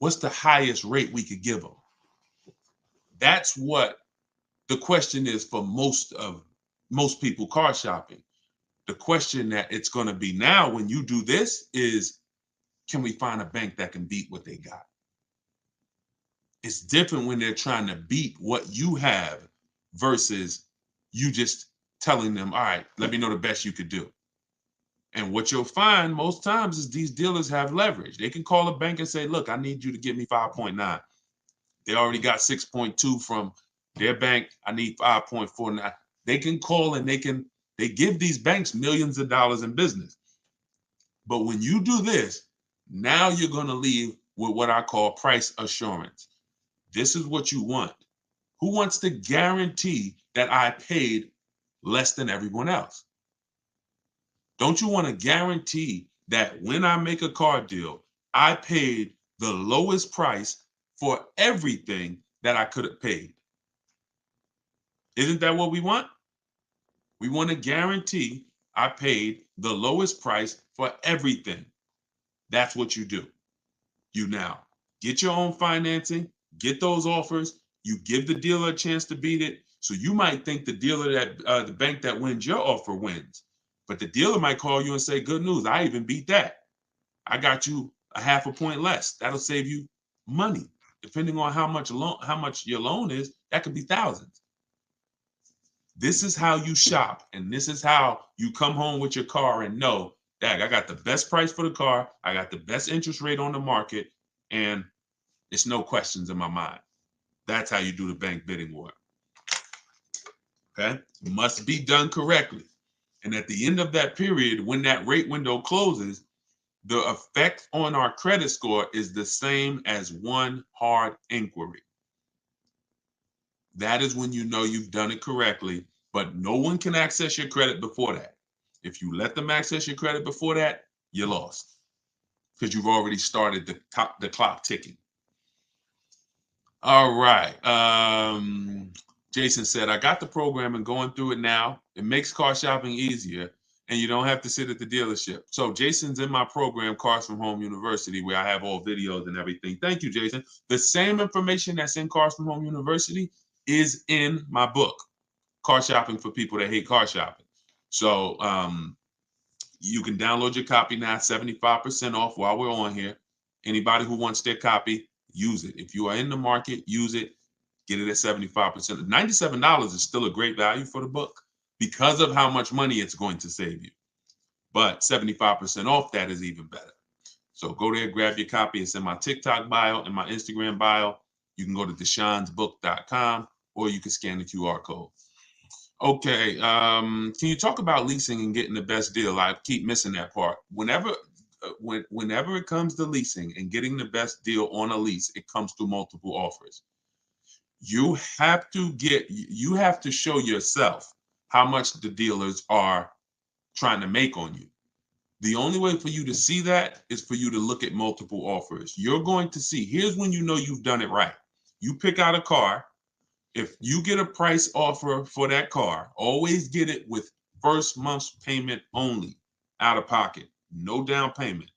What's the highest rate we could give them? That's what the question is for most people car shopping. The question that it's going to be now when you do this is, can we find a bank that can beat what they got? It's different when they're trying to beat what you have versus you just telling them, all right, let me know the best you could do. And what you'll find most times is these dealers have leverage. They can call a bank and say, look, I need you to give me 5.9. They already got 6.2 from their bank. I need 5.49. They can call and they give these banks millions of dollars in business. But when you do this, now you're going to leave with what I call price assurance. This is what you want. Who wants to guarantee that I paid less than everyone else? Don't you want to guarantee that when I make a car deal, I paid the lowest price for everything that I could have paid. Isn't that what we want? We want to guarantee I paid the lowest price for everything. That's what you do. You now get your own financing, get those offers. You give the dealer a chance to beat it. So you might think the dealer that the bank that wins your offer wins, but the dealer might call you and say, "Good news, I even beat that. I got you a half a point less." That'll save you money, depending on how much your loan is. That could be thousands. This is how you shop, and this is how you come home with your car and know, "Dag, I got the best price for the car. I got the best interest rate on the market, and it's no questions in my mind." That's how you do the bank bidding war. Okay? Must be done correctly. And at the end of that period, when that rate window closes, the effect on our credit score is the same as one hard inquiry. That is when you know you've done it correctly, but no one can access your credit before that. If you let them access your credit before that, you're lost because you've already started the clock ticking. All right. Jason said, "I got the program and going through it now. It makes car shopping easier, and you don't have to sit at the dealership." So Jason's in my program, Cars from Home University, where I have all videos and everything. Thank you, Jason. The same information that's in Cars from Home University is in my book, Car Shopping for People That Hate Car Shopping. So you can download your copy now, 75% off while we're on here. Anybody who wants their copy, use it. If you are in the market, use it. Get it at 75%. $97 is still a great value for the book because of how much money it's going to save you. But 75% off, that is even better. So go there, grab your copy. It's in my TikTok bio and my Instagram bio. You can go to deshonsbook.com or you can scan the QR code. Okay, can you talk about leasing and getting the best deal? I keep missing that part. Whenever it comes to leasing and getting the best deal on a lease, it comes through multiple offers. You have to show yourself how much the dealers are trying to make on you. The only way for you to see that is for you to look at multiple offers. You're going to see, here's when you know you've done it right. You pick out a car. If you get a price offer for that car, always get it with first month's payment only, out of pocket, no down payment.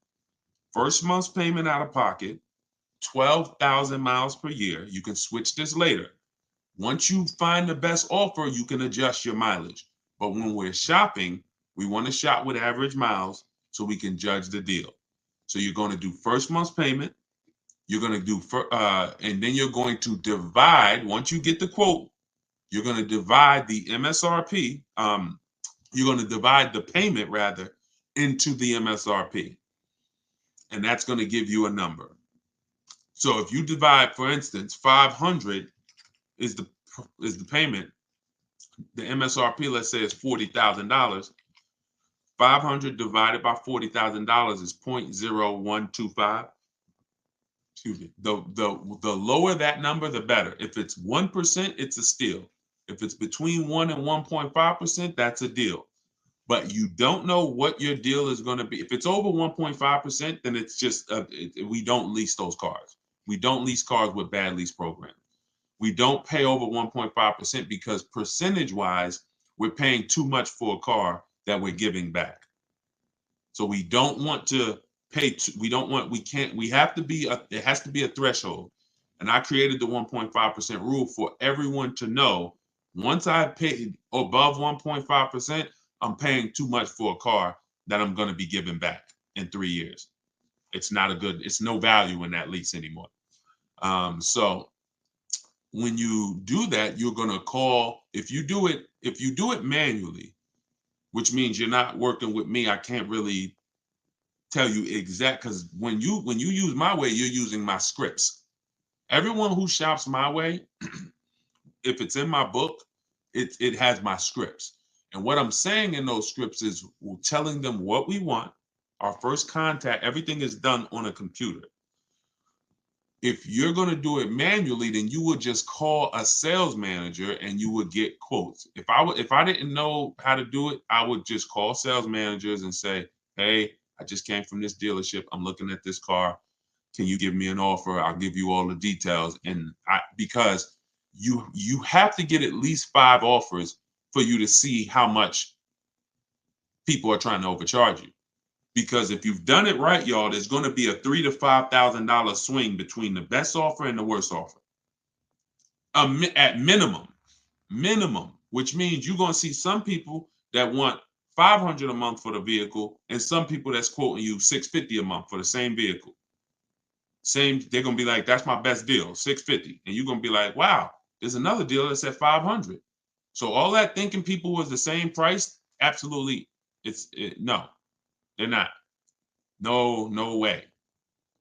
First month's payment out of pocket, 12,000 miles per year. You can switch this later. Once you find the best offer, you can adjust your mileage. But when we're shopping, we want to shop with average miles so we can judge the deal. So you're going to do first month's payment. You're going to do, and then you're going to divide, once you get the quote, you're going to divide the MSRP. You're going to divide the payment rather into the MSRP. And that's going to give you a number. So if you divide, for instance, 500 is the payment, the MSRP, let's say, is $40,000. 500 divided by $40,000 is 0.0125. Excuse me. The lower that number, the better. If it's 1%, it's a steal. If it's between 1 and 1.5%, that's a deal. But you don't know what your deal is going to be. If it's over 1.5%, then it's just we don't lease those cars. We don't lease cars with bad lease programs. We don't pay over 1.5% because percentage-wise, we're paying too much for a car that we're giving back. So we don't want to pay. We have to be, it has to be a threshold. And I created the 1.5% rule for everyone to know, once I paid above 1.5%, I'm paying too much for a car that I'm going to be giving back in 3 years. It's no value in that lease anymore. So when you do that, you're going to call, if you do it manually, which means you're not working with me, I can't really tell you exact, because when you use my way, you're using my scripts. Everyone who shops my way, if it's in my book, it has my scripts. And what I'm saying in those scripts is telling them what we want. Our first contact, everything is done on a computer. If you're going to do it manually, then you would just call a sales manager and you would get quotes. If I didn't know how to do it, I would just call sales managers and say, "Hey, I just came from this dealership. I'm looking at this car. can you give me an offer? I'll give you all the details. And because you have to get at least 5 offers for you to see how much people are trying to overcharge you. Because if you've done it right, y'all, there's going to be a $3,000 to $5,000 swing between the best offer and the worst offer. At minimum, which means you're going to see some people that want $500 a month for the vehicle, and some people that's quoting you $650 a month for the same vehicle. They're going to be like, that's my best deal, $650, and you're going to be like, wow, there's another deal that's at $500. So all that thinking people was the same price, absolutely, no, they're not. No way.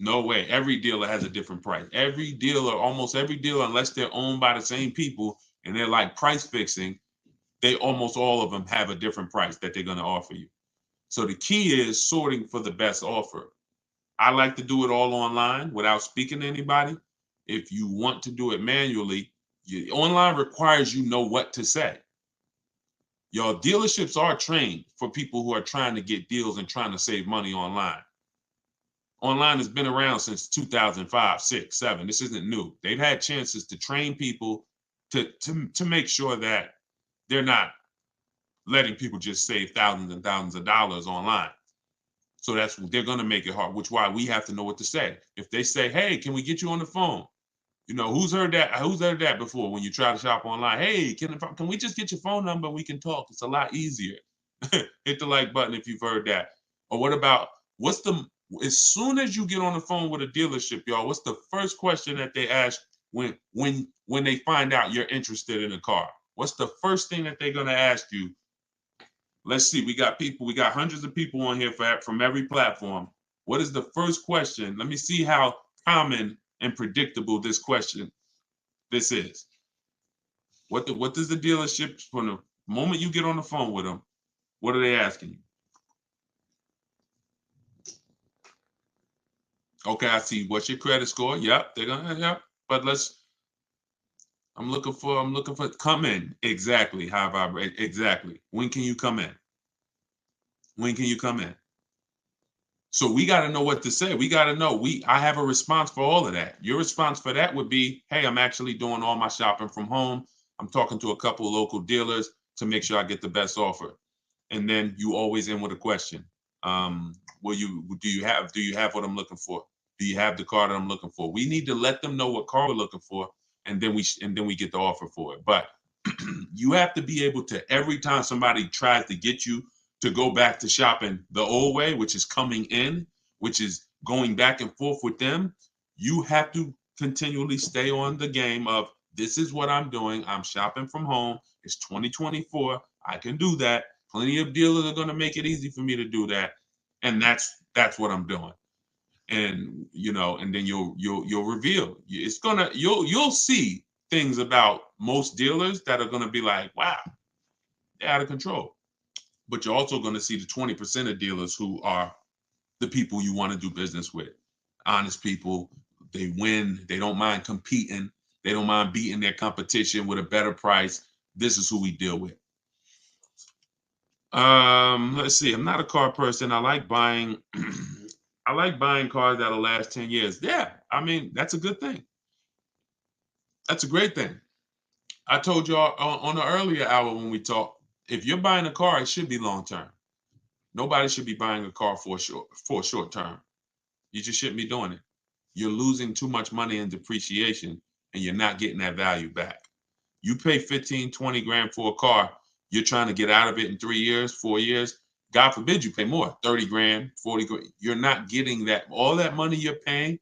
No way. Every dealer has a different price. Almost every dealer, unless they're owned by the same people and they're like price fixing, they almost all of them have a different price that they're going to offer you. So the key is sorting for the best offer. I like to do it all online without speaking to anybody. If you want to do it manually, online requires you know what to say. Your dealerships are trained for people who are trying to get deals and trying to save money online. Online has been around since 2005, 6, 7. This isn't new. They've had chances to train people to make sure that they're not letting people just save thousands and thousands of dollars online. So they're going to make it hard, which is why we have to know what to say. If they say, hey, can we get you on the phone? You know, who's heard that? Who's heard that before when you try to shop online? Hey, can we just get your phone number? We can talk. It's a lot easier. Hit the like button if you've heard that. Or what about, as soon as you get on the phone with a dealership, y'all, what's the first question that they ask when they find out you're interested in a car? What's the first thing that they're going to ask you? Let's see. We got hundreds of people on here from every platform. What is the first question? Let me see how common and predictable this is. What does the dealership, from the moment you get on the phone with them, what are they asking you? Okay, I see. What's your credit score? Yep, they're gonna, yep. But I'm looking for come in. Exactly. Exactly. When can you come in? When can you come in? So we got to know what to say. We got to know. I have a response for all of that. Your response for that would be, hey, I'm actually doing all my shopping from home. I'm talking to a couple of local dealers to make sure I get the best offer. And then you always end with a question. Do you have what I'm looking for? Do you have the car that I'm looking for? We need to let them know what car we're looking for, and then we get the offer for it. But you have to be able to, every time somebody tries to get you to go back to shopping the old way, which is coming in, which is going back and forth with them, you have to continually stay on the game of, this is what I'm doing. I'm shopping from home. It's 2024. I can do that. Plenty of dealers are going to make it easy for me to do that. And that's what I'm doing. And, and then you'll reveal. You'll see things about most dealers that are going to be like, wow, they're out of control. But you're also going to see the 20% of dealers who are the people you want to do business with. Honest people. They win. They don't mind competing. They don't mind beating their competition with a better price. This is who we deal with. Let's see. I'm not a car person. I like buying cars that'll last 10 years. Yeah, I mean, that's a good thing. That's a great thing. I told y'all on the earlier hour when we talked, if you're buying a car, it should be long term. Nobody should be buying a car for a short term. You just shouldn't be doing it. You're losing too much money in depreciation, and you're not getting that value back. You pay 15, 20 grand for a car, you're trying to get out of it in 3 years, 4 years. God forbid you pay more, 30 grand, 40 grand. You're not getting that. All that money you're paying,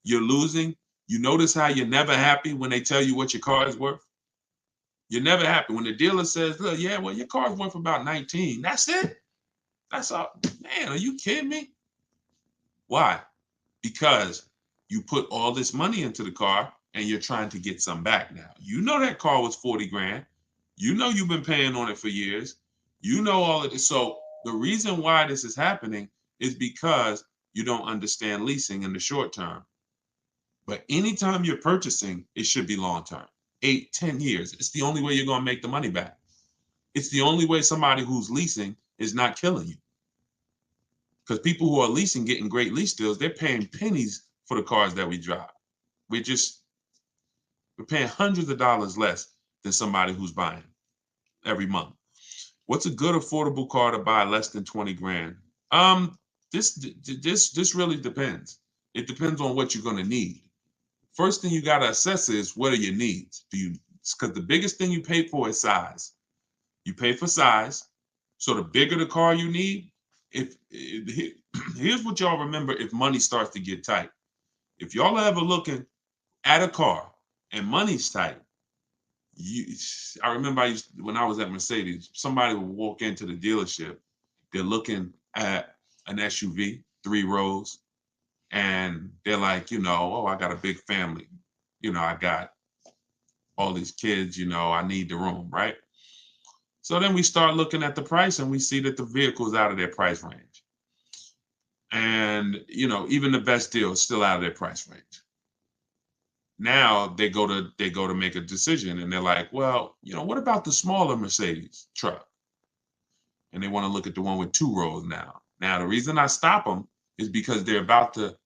you're losing. You notice how you're never happy when they tell you what your car is worth? You're never happy. When the dealer says, look, yeah, well, your car's worth about 19. That's it? That's all. Man, are you kidding me? Why? Because you put all this money into the car and you're trying to get some back now. You know that car was 40 grand. You know you've been paying on it for years. You know all of this. So the reason why this is happening is because you don't understand leasing in the short term. But anytime you're purchasing, it should be long term. 8, 10 years. It's the only way you're going to make the money back. It's the only way somebody who's leasing is not killing you. Because people who are leasing, getting great lease deals, they're paying pennies for the cars that we drive. We're paying hundreds of dollars less than somebody who's buying every month. What's a good affordable car to buy less than 20 grand? This really depends. It depends on what you're going to need. First thing you got to assess is, what are your needs? Because the biggest thing you pay for is size. You pay for size. So the bigger the car you need, here's what y'all remember if money starts to get tight. If y'all are ever looking at a car and money's tight, I remember when I was at Mercedes, somebody would walk into the dealership, they're looking at an SUV, 3 rows, and they're like, oh, I got a big family. I got all these kids, I need the room, right? So then we start looking at the price and we see that the vehicle is out of their price range. And, even the best deal is still out of their price range. Now they go to make a decision and they're like, well, what about the smaller Mercedes truck? And they want to look at the one with 2 rows now. Now, the reason I stop them is because they're about to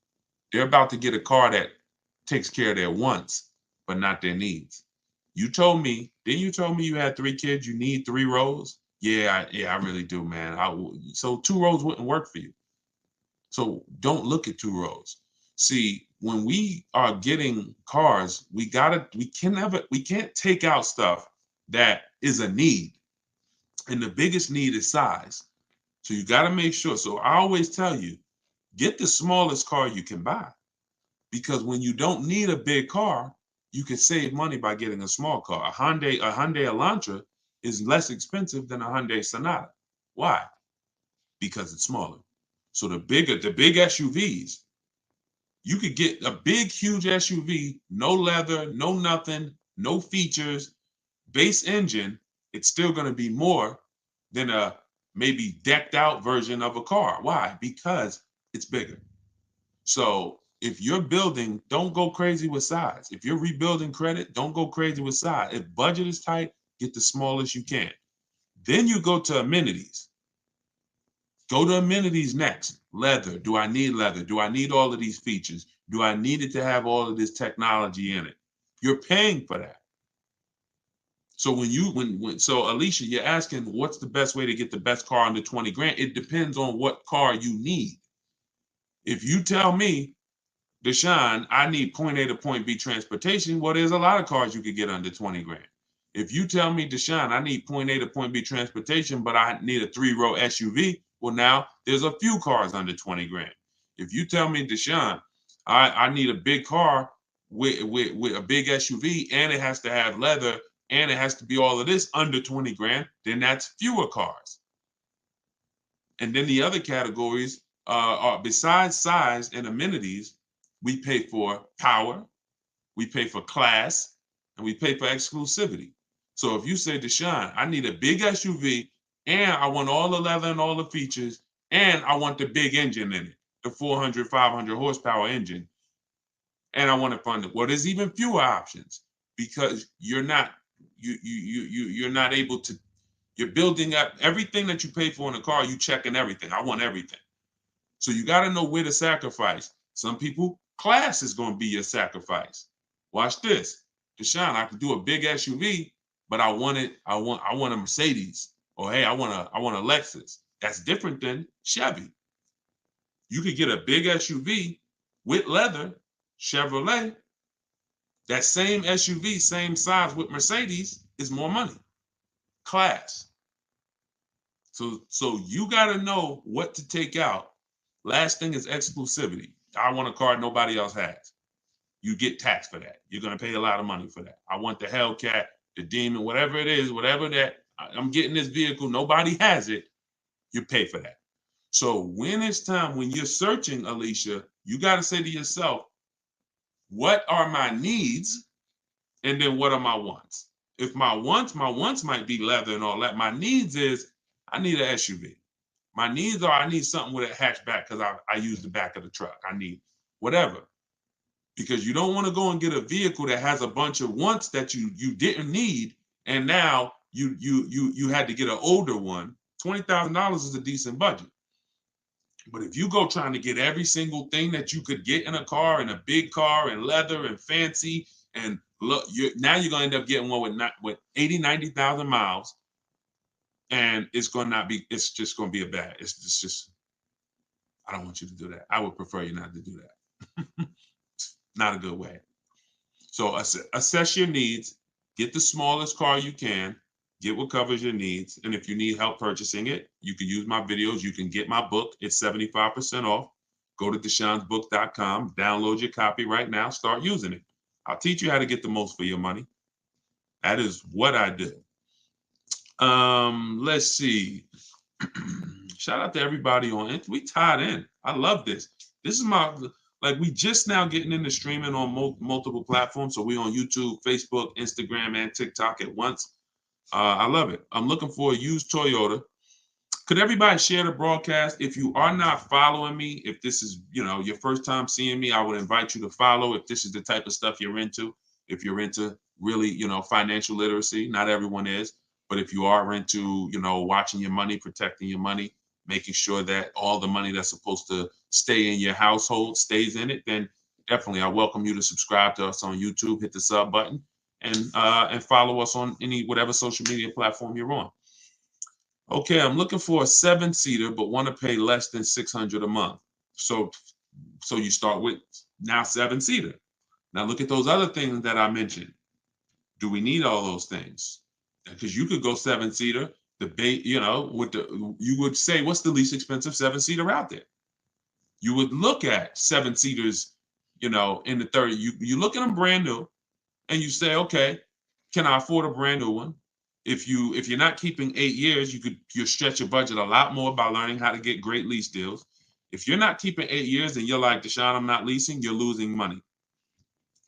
get a car that takes care of their wants, but not their needs. You told me you had 3 kids, you need 3 rows? Yeah, I really do, man. So 2 rows wouldn't work for you. So don't look at 2 rows. See, when we are getting cars, we can't take out stuff that is a need. And the biggest need is size. So you got to make sure. So I always tell you, get the smallest car you can buy. Because when you don't need a big car, you can save money by getting a small car. A Hyundai Elantra is less expensive than a Hyundai Sonata. Why? Because it's smaller. So the big SUVs, you could get a big, huge SUV, no leather, no nothing, no features, base engine. It's still going to be more than a maybe decked out version of a car. Why? Because it's bigger. So if you're building, don't go crazy with size. If you're rebuilding credit, don't go crazy with size. If budget is tight, get the smallest you can. Then you go to amenities. Go to amenities next. Leather. Do I need leather? Do I need all of these features? Do I need it to have all of this technology in it? You're paying for that. So so Alicia, you're asking what's the best way to get the best car under 20 grand? It depends on what car you need. If you tell me, Deshone, I need point A to point B transportation, well, there's a lot of cars you could get under 20 grand. If you tell me, Deshone, I need point A to point B transportation, but I need a 3-row SUV, well, now there's a few cars under 20 grand. If you tell me, Deshone, I need a big car with a big SUV and it has to have leather and it has to be all of this under 20 grand, then that's fewer cars. And then the other categories are, besides size and amenities, we pay for power, we pay for class, and we pay for exclusivity. So if you say, Deshone, I need a big SUV and I want all the leather and all the features and I want the big engine in it, the 400, 500 horsepower engine, and I want to fund it. Well, there's even fewer options because you're not able to. You're building up everything that you pay for in a car. You checking everything. I want everything. So you got to know where to sacrifice. Some people, class is going to be your sacrifice. Watch this, Deshone. I can do a big SUV, but I want a Mercedes, or hey, I want a Lexus. That's different than Chevy. You could get a big SUV with leather, Chevrolet. That same SUV, same size with Mercedes is more money. Class. So you got to know what to take out. Last thing is exclusivity. I want a car nobody else has. You get taxed for that. You're going to pay a lot of money for that. I want the Hellcat, the Demon, whatever it is, whatever that, I'm getting this vehicle, nobody has it, you pay for that. So when it's time, when you're searching, Alicia, you got to say to yourself, what are my needs? And then what are my wants? If my wants might be leather and all that. My needs is I need an SUV. My needs are I need something with a hatchback because I use the back of the truck. I need whatever. Because you don't want to go and get a vehicle that has a bunch of wants that you didn't need, and now you had to get an older one. $20,000 is a decent budget. But if you go trying to get every single thing that you could get in a car, in a big car, and leather and fancy, and look, now you're going to end up getting one with 80, 90,000 miles, and it's going to not be, it's just going to be a bad, it's just, I don't want you to do that. I would prefer you not to do that. Not a good way. So assess your needs, get the smallest car you can, get what covers your needs. And if you need help purchasing it, you can use my videos. You can get my book. It's 75% off. Go to deshonsbook.com, download your copy right now, start using it. I'll teach you how to get the most for your money. That is what I do. Let's see. Shout out to everybody on it. We tied in. I love this. This is my, like, we just now getting into streaming on multiple platforms. So we on YouTube, Facebook, Instagram, and TikTok at once. I love it. I'm looking for a used Toyota. Could everybody share the broadcast? If you are not following me, if this is, your first time seeing me, I would invite you to follow if this is the type of stuff you're into. If you're into really, financial literacy, not everyone is. But if you are into, watching your money, protecting your money, making sure that all the money that's supposed to stay in your household stays in it, then definitely I welcome you to subscribe to us on YouTube, hit the sub button, and follow us on whatever social media platform you're on. Okay, I'm looking for a 7-seater, but want to pay less than $600 a month. So you start with now 7-seater. Now look at those other things that I mentioned. Do we need all those things? Because you could go 7-seater, you would say, what's the least expensive 7-seater out there? You would look at 7-seaters, in the 30. You look at them brand new, and you say, okay, can I afford a brand new one? If you're not keeping 8 years, you stretch your budget a lot more by learning how to get great lease deals. If you're not keeping 8 years and you're like, Deshone, I'm not leasing, you're losing money.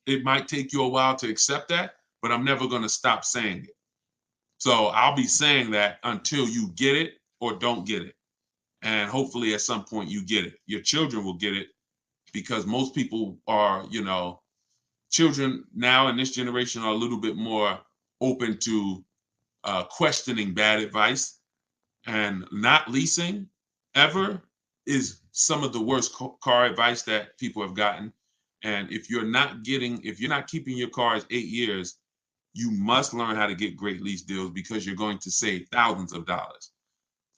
It might take you a while to accept that, but I'm never going to stop saying it. So I'll be saying that until you get it or don't get it. And hopefully at some point you get it. Your children will get it, because most people are, children now in this generation are a little bit more open to questioning bad advice, and not leasing ever is some of the worst car advice that people have gotten. And if you're not keeping your cars 8 years, you must learn how to get great lease deals, because you're going to save thousands of dollars.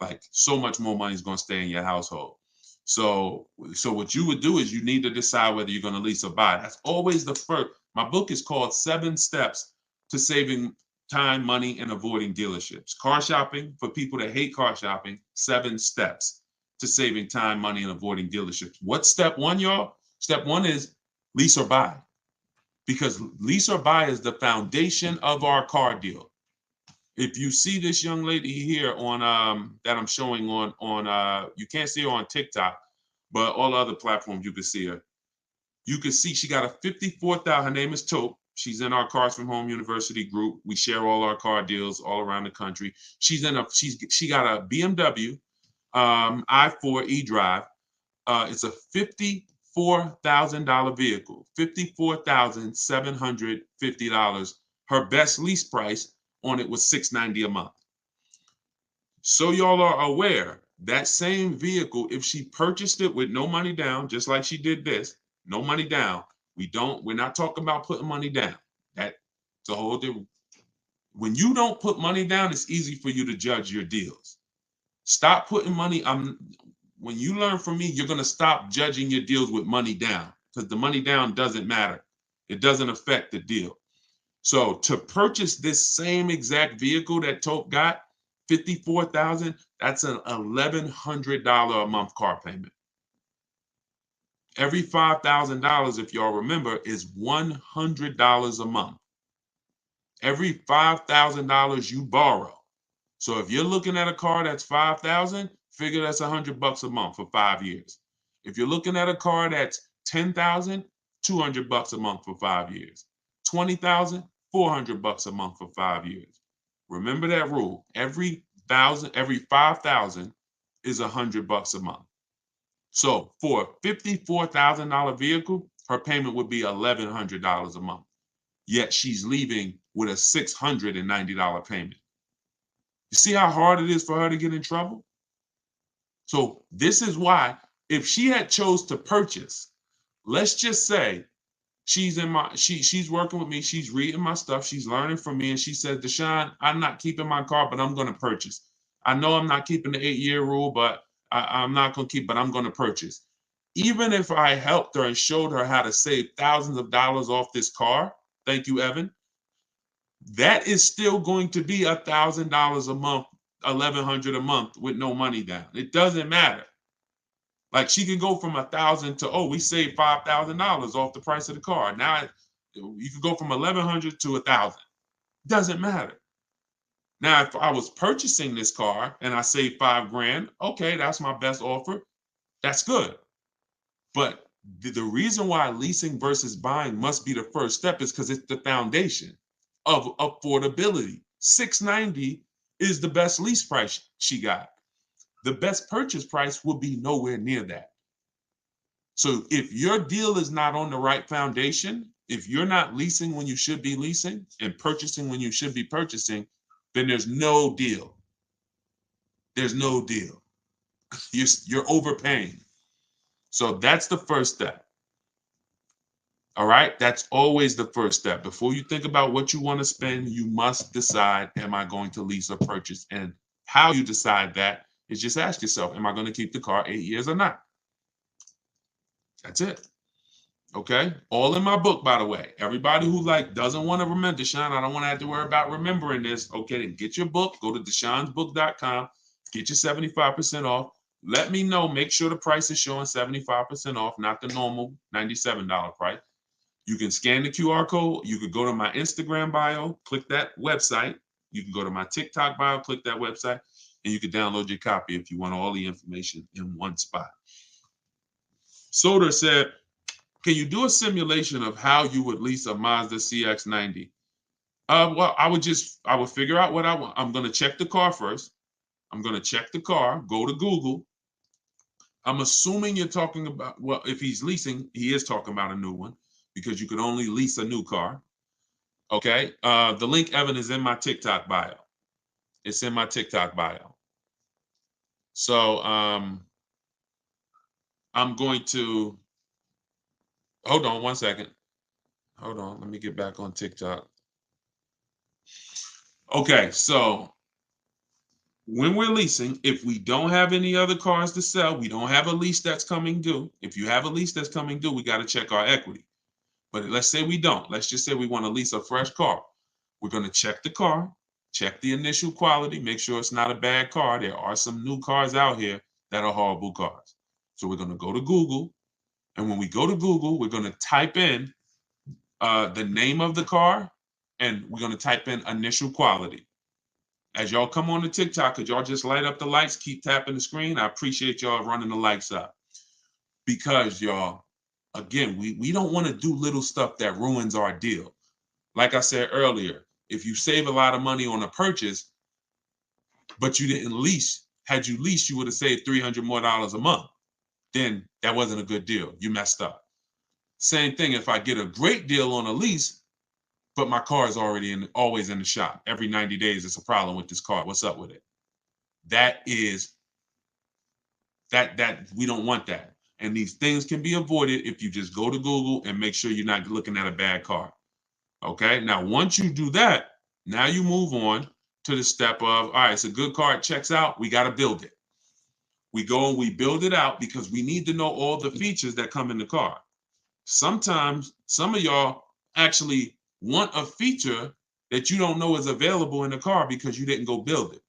Like, so much more money is going to stay in your household. So what you would do is you need to decide whether you're going to lease or buy. That's always the first. My book is called 7 Steps to Saving Time, Money, and Avoiding Dealerships. Car shopping, for people that hate car shopping, 7 steps to saving time, money, and avoiding dealerships. What's step 1, y'all? Step 1 is lease or buy. Because lease or buy is the foundation of our car deal. If you see this young lady here on that I'm showing on you can't see her on TikTok, but all other platforms you can see her. You can see she got a 54,000. Her name is Taupe. She's in our Cars from Home University group. We share all our car deals all around the country. She got a BMW i4 eDrive. It's a $54,000 vehicle, $54,750. Her best lease price on it was $690 a month. So y'all are aware, that same vehicle, if she purchased it with no money down, just like she did this, no money down. We're not talking about putting money down. That's a whole different. When you don't put money down, it's easy for you to judge your deals. Stop putting money. When you learn from me, you're going to stop judging your deals with money down, because the money down doesn't matter. It doesn't affect the deal. So to purchase this same exact vehicle that Taupe got, $54,000, that's an $1,100 a month car payment. Every $5,000, if y'all remember, is $100 a month. Every $5,000 you borrow. So if you're looking at a car that's $5,000, figure that's $100 a month for 5 years. If you're looking at a car that's $10,000, $200 a month for 5 years. $20,000, $400 a month for 5 years. Remember that rule. Every $5,000 is $100 a month. So for a $54,000 vehicle, her payment would be $1,100 a month. Yet she's leaving with a $690 payment. You see how hard it is for her to get in trouble? So this is why If she had chose to purchase, let's just say she's working with me, she's reading my stuff, she's learning from me, and she said, Deshone, I'm not keeping my car, but I'm going to purchase. I know I'm not keeping the 8-year rule, but I'm not going to keep, but I'm going to purchase. Even if I helped her and showed her how to save thousands of dollars off this car, thank you, Evan, that is still going to be $1,000 a month, $1,100 a month with no money down. It doesn't matter. Like she can go from 1,000 to, oh, we saved $5,000 off the price of the car. Now you can go from 1,100 to 1,000. Doesn't matter. Now, if I was purchasing this car and I saved $5,000, okay, that's my best offer. That's good. But the reason why leasing versus buying must be the first step is because it's the foundation of affordability. $690 is the best lease price she got. The best purchase price will be nowhere near that. So if your deal is not on the right foundation, if you're not leasing when you should be leasing and purchasing when you should be purchasing, then there's no deal. There's no deal. You're overpaying. So that's the first step. All right, that's always the first step. Before you think about what you want to spend, you must decide, am I going to lease or purchase? And how you decide that is just ask yourself, am I going to keep the car 8 years or not? That's it. Okay, all in my book, by the way. Everybody who doesn't want to remember, Deshone, I don't want to have to worry about remembering this. Okay, then get your book, go to deshonesbook.com, get your 75% off. Let me know, make sure the price is showing 75% off, not the normal $97 price. You can scan the QR code. You could go to my Instagram bio, click that website. You can go to my TikTok bio, click that website, and you can download your copy if you want all the information in one spot. Soder said, can you do a simulation of how you would lease a Mazda CX-90? Well, I would figure out what I want. I'm going to check the car first. I'm going to check the car, go to Google. I'm assuming you're talking about, well, if he's leasing, he is talking about a new one because you could only lease a new car. Okay. The link, Evan, is in my TikTok bio. It's in my TikTok bio. So I'm going to, hold on one second. Hold on. Let me get back on TikTok. Okay. So when we're leasing, if we don't have any other cars to sell, we don't have a lease that's coming due. If you have a lease that's coming due, we got to check our equity. But let's say we don't. Let's just say we want to lease a fresh car. We're going to check the car, check the initial quality, make sure it's not a bad car. There are some new cars out here that are horrible cars. So we're going to go to Google. And when we go to Google, we're going to type in the name of the car, and we're going to type in initial quality. As y'all come on to TikTok, could y'all just light up the lights, keep tapping the screen? I appreciate y'all running the lights up. Because y'all, again, we don't want to do little stuff that ruins our deal. Like I said earlier, if you save a lot of money on a purchase, but you didn't lease, had you leased, you would have saved $300 more a month. Then that wasn't a good deal. You messed up. Same thing if I get a great deal on a lease, but my car is always in the shop. Every 90 days, it's a problem with this car. What's up with it? That we don't want that. And these things can be avoided if you just go to Google and make sure you're not looking at a bad car. Okay. Now, once you do that, now you move on to the step of, all right, it's a good car. It checks out. We got to build it. We go and we build it out because we need to know all the features that come in the car. Sometimes some of y'all actually want a feature that you don't know is available in the car because you didn't go build it.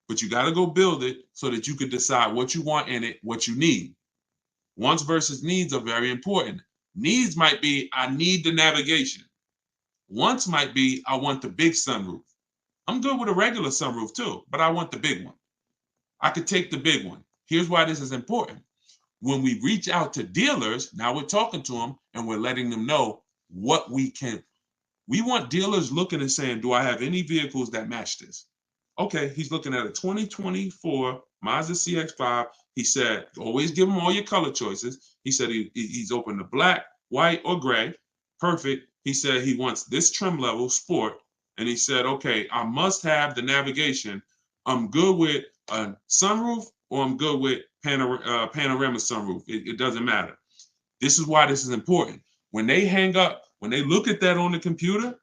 But you got to go build it so that you can decide what you want in it, what you need. Wants versus needs are very important. Needs might be, I need the navigation. Wants might be, I want the big sunroof. I'm good with a regular sunroof too, but I want the big one. I could take the big one. Here's why this is important. When we reach out to dealers, now we're talking to them and we're letting them know what we can. We want dealers looking and saying, do I have any vehicles that match this? Okay, he's looking at a 2024 Mazda CX-5. He said, always give him all your color choices. He said he's open to black, white, or gray. Perfect. He said he wants this trim level, sport. And he said, okay, I must have the navigation. I'm good with a sunroof or I'm good with panorama sunroof. It doesn't matter. This is why this is important. When they hang up, when they look at that on the computer,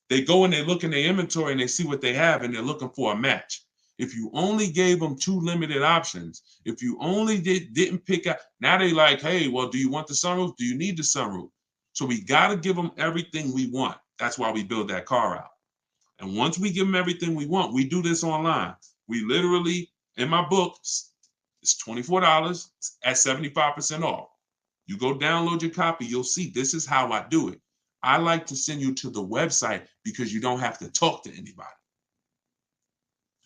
they go and they look in their inventory and they see what they have and they're looking for a match. If you only gave them 2 limited options, if you only didn't pick out, now they like, hey, well, do you want the sunroof? Do you need the sunroof? So we got to give them everything we want. That's why we build that car out. And once we give them everything we want, we do this online. We literally, in my book, it's $24 at 75% off. You go download your copy, you'll see this is how I do it. I like to send you to the website because you don't have to talk to anybody.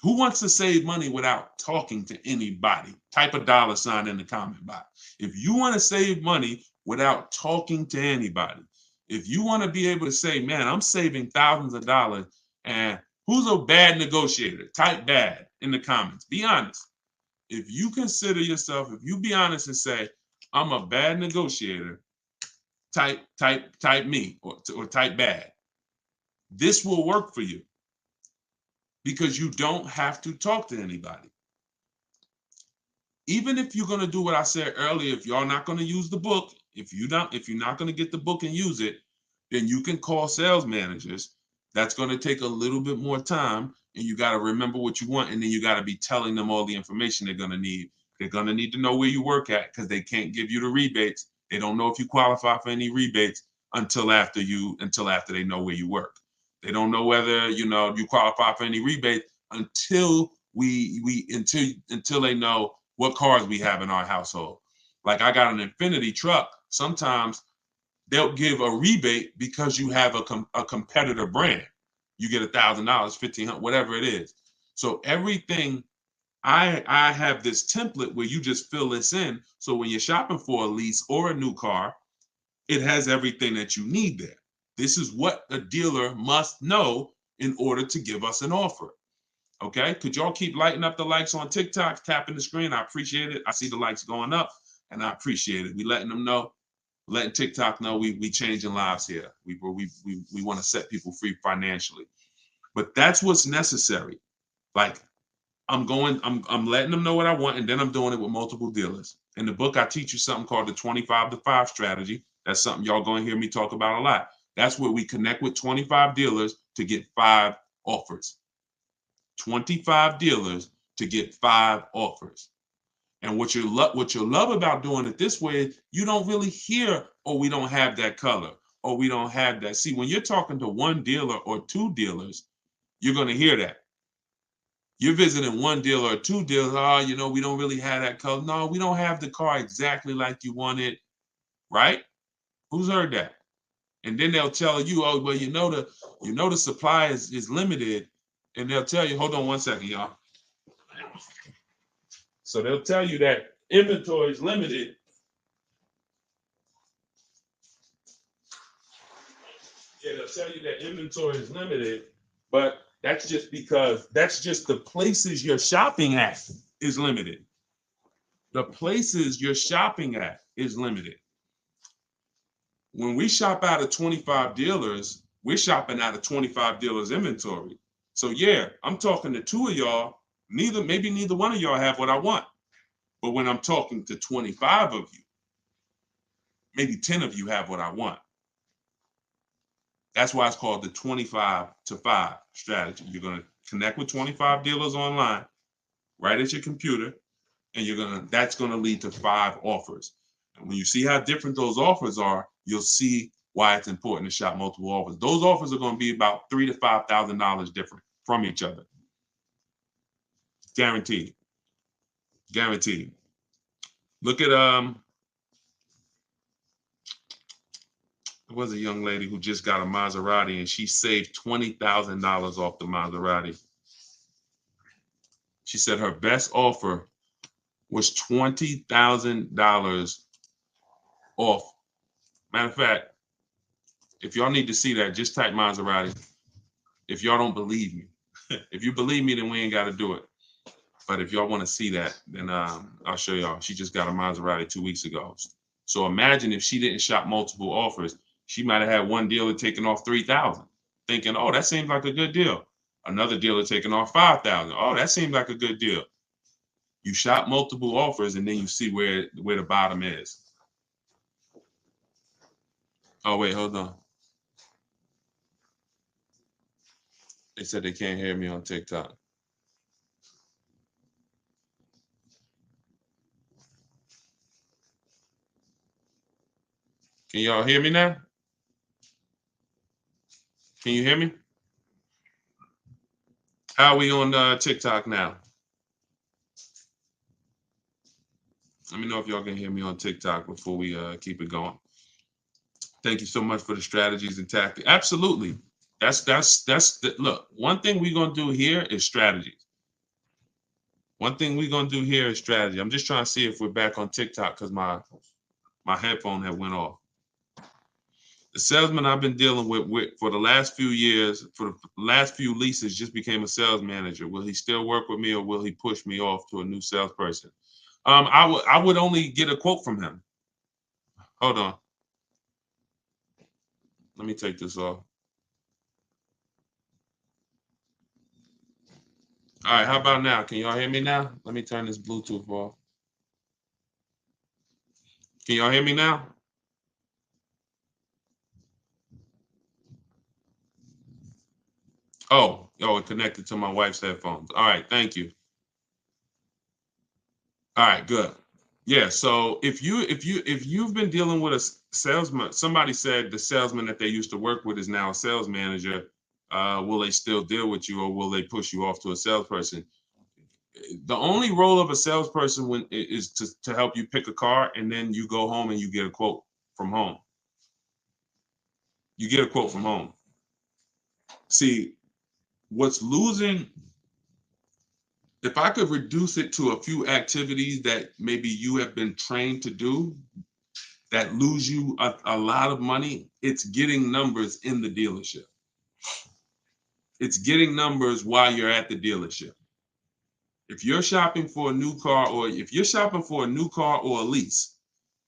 Who wants to save money without talking to anybody? Type a $ in the comment box. If you want to save money without talking to anybody, if you want to be able to say, man, I'm saving thousands of dollars, and who's a bad negotiator? Type bad in the comments. Be honest. If you consider yourself, if you be honest and say, I'm a bad negotiator, type me or type bad. This will work for you because you don't have to talk to anybody. Even if you're going to do what I said earlier, if you're not going to use the book, if you're not going to get the book and use it, then you can call sales managers. That's going to take a little bit more time, and you got to remember what you want, and then you got to be telling them all the information they're going to need. They're going to need to know where you work at because they can't give you the rebates. They don't know if you qualify for any rebates until after they know where you work. They don't know whether you qualify for any rebate until until they know what cars we have in our household. Like I got an Infinity truck. Sometimes they'll give a rebate because you have a competitor brand. You get $1,000, $1,500, whatever it is. So everything, I have this template where you just fill this in. So when you're shopping for a lease or a new car, it has everything that you need there. This is what a dealer must know in order to give us an offer. Okay, could y'all keep lighting up the likes on TikTok, tapping the screen? I appreciate it. I see the likes going up, and I appreciate it. We letting them know, letting TikTok know we changing lives here. We want to set people free financially, but that's what's necessary. Like I'm letting them know what I want, and then I'm doing it with multiple dealers. In the book, I teach you something called the 25-to-5 strategy. That's something y'all going to hear me talk about a lot. That's where we connect with 25 dealers to get 5 offers. 25 dealers to get 5 offers. And what you love about doing it this way, you don't really hear, oh, we don't have that color, or we don't have that. See, when you're talking to 1 dealer or 2 dealers, you're going to hear that. You're visiting 1 dealer or 2 dealers, oh, we don't really have that color. No, we don't have the car exactly like you want it, right? Who's heard that? And then they'll tell you, oh, well, the supply is limited. And they'll tell you, hold on 1 second, y'all. So they'll tell you that inventory is limited. Yeah, they'll tell you that inventory is limited, but that's just the places you're shopping at is limited. The places you're shopping at is limited. When we shop out of 25 dealers, we're shopping out of 25 dealers' inventory. So yeah, I'm talking to 2 of y'all. Maybe neither one of y'all have what I want. But when I'm talking to 25 of you, maybe 10 of you have what I want. That's why it's called the 25-to-5 strategy. You're going to connect with 25 dealers online, right at your computer, and that's going to lead to 5 offers. And when you see how different those offers are, you'll see why it's important to shop multiple offers. Those offers are going to be about $3,000 to $5,000 different from each other. Guaranteed. Guaranteed. Look at there was a young lady who just got a Maserati and she saved $20,000 off the Maserati. She said her best offer was $20,000 off. Matter of fact, if y'all need to see that, just type Maserati. If y'all don't believe me, if you believe me, then we ain't got to do it. But if y'all want to see that, then I'll show y'all. She just got a Maserati 2 weeks ago. So imagine if she didn't shop multiple offers, she might have had one dealer taking off $3,000, thinking, oh, that seems like a good deal. Another dealer taking off $5,000. Oh, that seems like a good deal. You shop multiple offers and then you see where the bottom is. Oh, wait, hold on. They said they can't hear me on TikTok. Can y'all hear me now? Can you hear me? How are we on TikTok now? Let me know if y'all can hear me on TikTok before we keep it going. Thank you so much for the strategies and tactics. Absolutely. That's the look. One thing we're gonna do here is strategies. One thing we're gonna do here is strategy. I'm just trying to see if we're back on TikTok because my headphone had went off. The salesman I've been dealing with for the last few years, for the last few leases, just became a sales manager. Will he still work with me, or will he push me off to a new salesperson? I would only get a quote from him. Hold on. Let me take this off. All right, how about now? Can y'all hear me now? Let me turn this Bluetooth off. Can y'all hear me now? Oh, it connected to my wife's headphones. All right, thank you. All right, good. Yeah, so if you've been dealing with a salesman, somebody said the salesman that they used to work with is now a sales manager. Will they still deal with you, or will they push you off to a salesperson? The only role of a salesperson is to help you pick a car, and then you go home and you get a quote from home. You get a quote from home. See, what's losing, if I could reduce it to a few activities that maybe you have been trained to do that lose you a lot of money, it's getting numbers in the dealership. It's getting numbers while you're at the dealership. If you're shopping for a new car, or if you're shopping for a new car or a lease,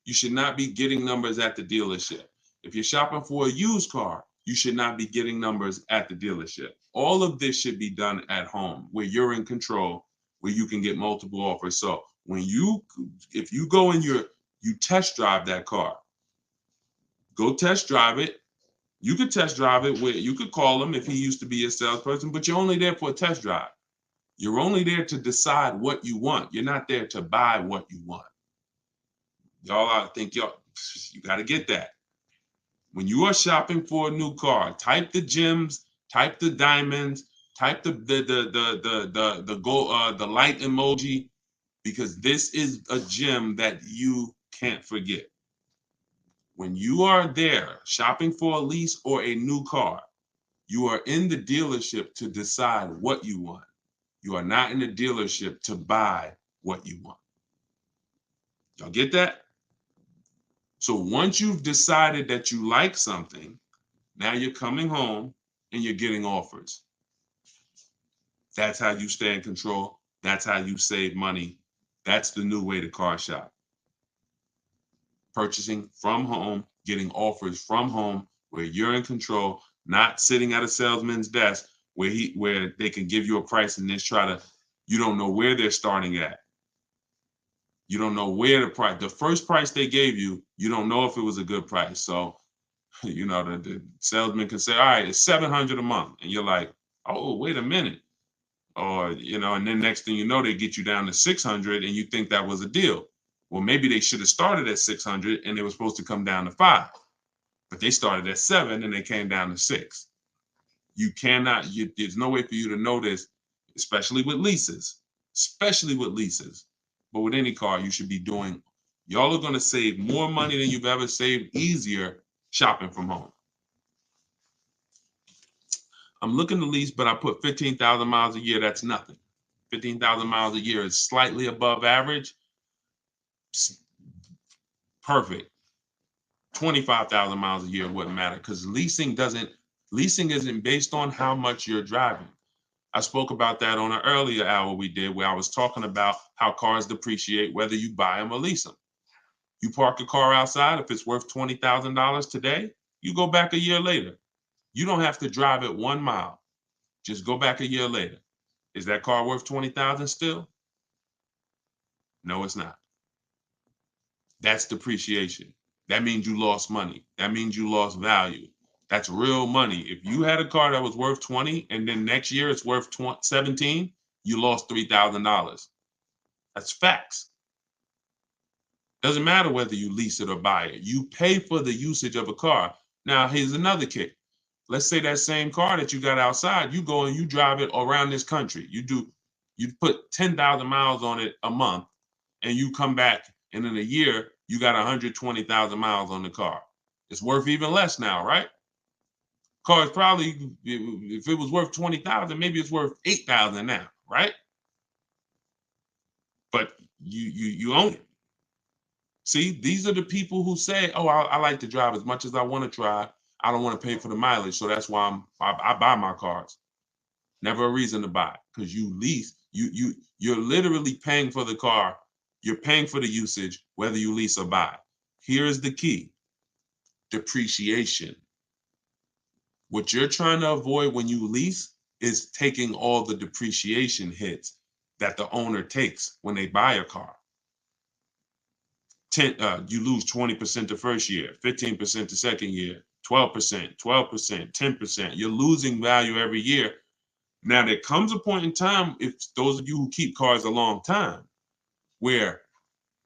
you should not be getting numbers at the dealership. If you're shopping for a used car, you should not be getting numbers at the dealership. All of this should be done at home, where you're in control, where you can get multiple offers. So if you go and you test drive that car, go test drive it. You could test drive it where you could call him if he used to be a salesperson, but you're only there for a test drive. You're only there to decide what you want. You're not there to buy what you want. I think you got to get that. When you are shopping for a new car, type the gems, type the diamonds, type the light emoji, because this is a gem that you can't forget. When you are there shopping for a lease or a new car, you are in the dealership to decide what you want. You are not in the dealership to buy what you want. Y'all get that? So once you've decided that you like something, now you're coming home and you're getting offers. That's how you stay in control. That's how you save money. That's the new way to car shop. Purchasing from home, getting offers from home, where you're in control, not sitting at a salesman's desk where they can give you a price and then you don't know where they're starting at. You don't know where the first price they gave you, you don't know if it was a good price. So, the salesman can say, all right, it's $700 a month. And you're like, oh, wait a minute. Or, and then next thing you know, they get you down to 600 and you think that was a deal. Well, maybe they should have started at 600 and they were supposed to come down to 5, but they started at 7 and they came down to 6. You cannot, there's no way for you to know this, especially with leases, But with any car, you should be doing, y'all are going to save more money than you've ever saved, easier shopping from home. I'm looking to lease, but I put 15,000 miles a year. That's nothing. 15,000 miles a year is slightly above average. Perfect. 25,000 miles a year wouldn't matter, because leasing isn't based on how much you're driving. I spoke about that on an earlier hour we did, where I was talking about how cars depreciate whether you buy them or lease them. You park a car outside, if it's worth $20,000 today, you go back a year later. You don't have to drive it 1 mile. Just go back a year later. Is that car worth $20,000 still? No, it's not. That's depreciation. That means you lost money. That means you lost value. That's real money. If you had a car that was worth 20 and then next year it's worth 17, you lost $3,000. That's facts. Doesn't matter whether you lease it or buy it. You pay for the usage of a car. Now, here's another kick. Let's say that same car that you got outside, you go and you drive it around this country. You put 10,000 miles on it a month, and you come back, and in a year, you got 120,000 miles on the car. It's worth even less now, right? Car is probably, if it was worth 20,000, maybe it's worth 8,000 now, right? But you own it. See, these are the people who say, "Oh, I like to drive as much as I want to drive. I don't want to pay for the mileage, so that's why I buy my cars." Never a reason to buy, because you lease. You're literally paying for the car. You're paying for the usage, whether you lease or buy. Here is the key: depreciation. What you're trying to avoid when you lease is taking all the depreciation hits that the owner takes when they buy a car. You lose 20% the first year, 15% the second year, 12%, 12%, 10%. You're losing value every year. Now, there comes a point in time, if those of you who keep cars a long time, where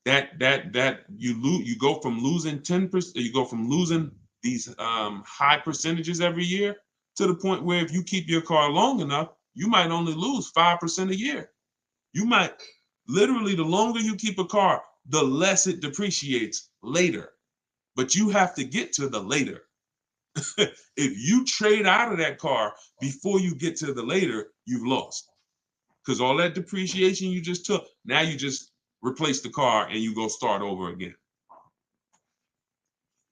you go from losing 10%, you go from losing these high percentages every year to the point where if you keep your car long enough, you might only lose 5% a year. You might literally, the longer you keep a car, the less it depreciates later. But you have to get to the later. If you trade out of that car before you get to the later, you've lost. Because all that depreciation you just took, now you just replace the car and you go start over again.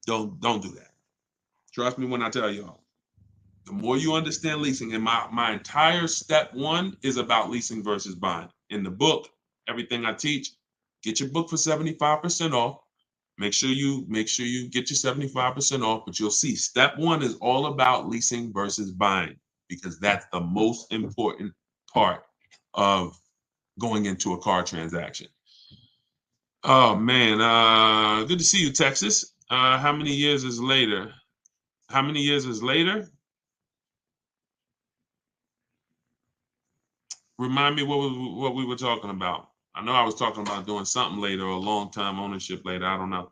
Don't do that. Trust me when I tell y'all. The more you understand leasing, and my entire step one is about leasing versus buying. In the book, everything I teach, get your book for 75% off. Make sure you get your 75% off, but you'll see step one is all about leasing versus buying, because that's the most important part of going into a car transaction. Oh man, good to see you, Texas. How many years is later? How many years is later? Remind me what we were talking about. I know I was talking about doing something later, or a long time ownership later. I don't know.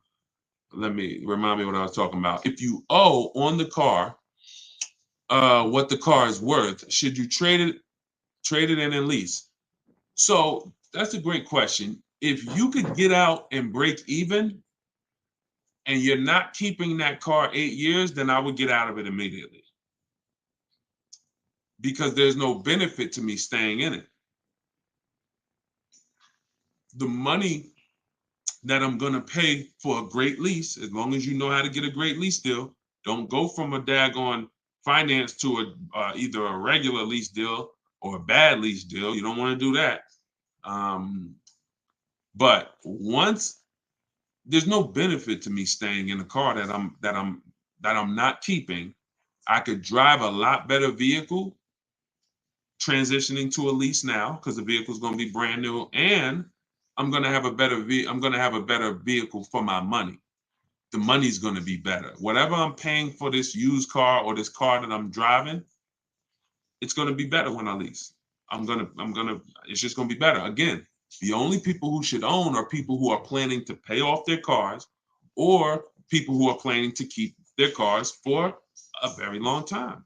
Remind me what I was talking about. If you owe on the car what the car is worth, should you trade it in and lease? So that's a great question. If you could get out and break even and you're not keeping that car 8 years, then I would get out of it immediately, because there's no benefit to me staying in it. The money that I'm going to pay for a great lease, as long as you know how to get a great lease deal, don't go from a daggone finance to either a regular lease deal or a bad lease deal. You don't want to do that. But once, there's no benefit to me staying in a car that I'm not keeping. I could drive a lot better vehicle transitioning to a lease now, because the vehicle is going to be brand new, and I'm going to have a better vehicle for my money. The money's going to be better. Whatever I'm paying for this used car or this car that I'm driving, it's going to be better when I lease. It's just going to be better. Again, the only people who should own are people who are planning to pay off their cars, or people who are planning to keep their cars for a very long time,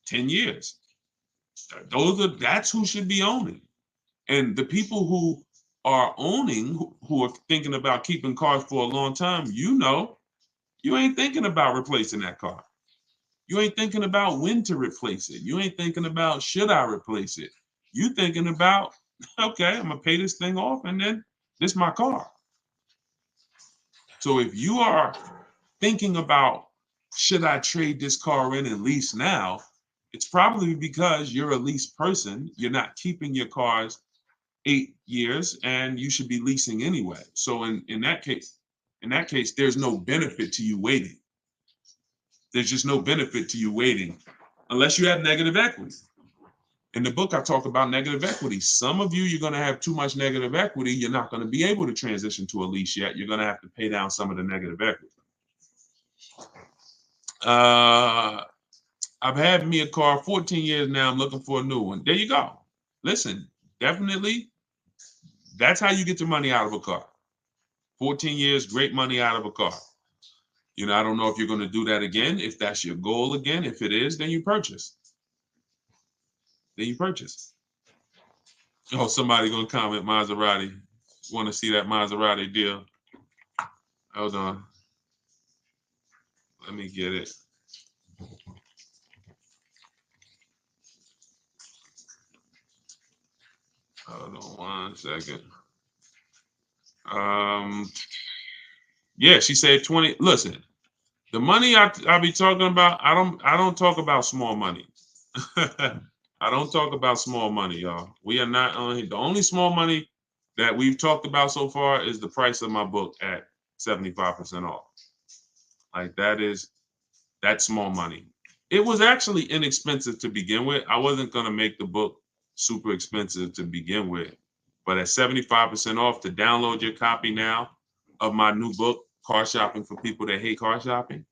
10 years. That's who should be owning. And the people who are owning, who are thinking about keeping cars for a long time, you ain't thinking about replacing that car. You ain't thinking about when to replace it. You ain't thinking about, should I replace it? You thinking about, okay, I'm gonna pay this thing off, and then this is my car. So if you are thinking about, should I trade this car in and lease now, it's probably because you're a lease person. You're not keeping your cars 8 years, and you should be leasing anyway. So in that case, there's no benefit to you waiting. There's just no benefit to you waiting unless you have negative equity. In the book, I talk about negative equity. Some of you, you're going to have too much negative equity. You're not going to be able to transition to a lease yet. You're going to have to pay down some of the negative equity. I've had me a car 14 years now. I'm looking for a new one. There you go. Listen, definitely, that's how you get your money out of a car. 14 years, great money out of a car. You know, I don't know if you're going to do that again. If that's your goal again, if it is, then you purchase. Then you purchase. Oh, somebody going to comment Maserati. Want to see that Maserati deal? Hold on. Let me get it. Hold on 1 second. Yeah, she said 20. Listen, the money I be talking about, I don't talk about small money. I don't talk about small money, y'all. We are not only the only small money that we've talked about so far is the price of my book at 75% off. Like that's small money. It was actually inexpensive to begin with. I wasn't gonna make the book super expensive to begin with, but at 75% off, to download your copy now of my new book, Car Shopping for People That Hate Car Shopping,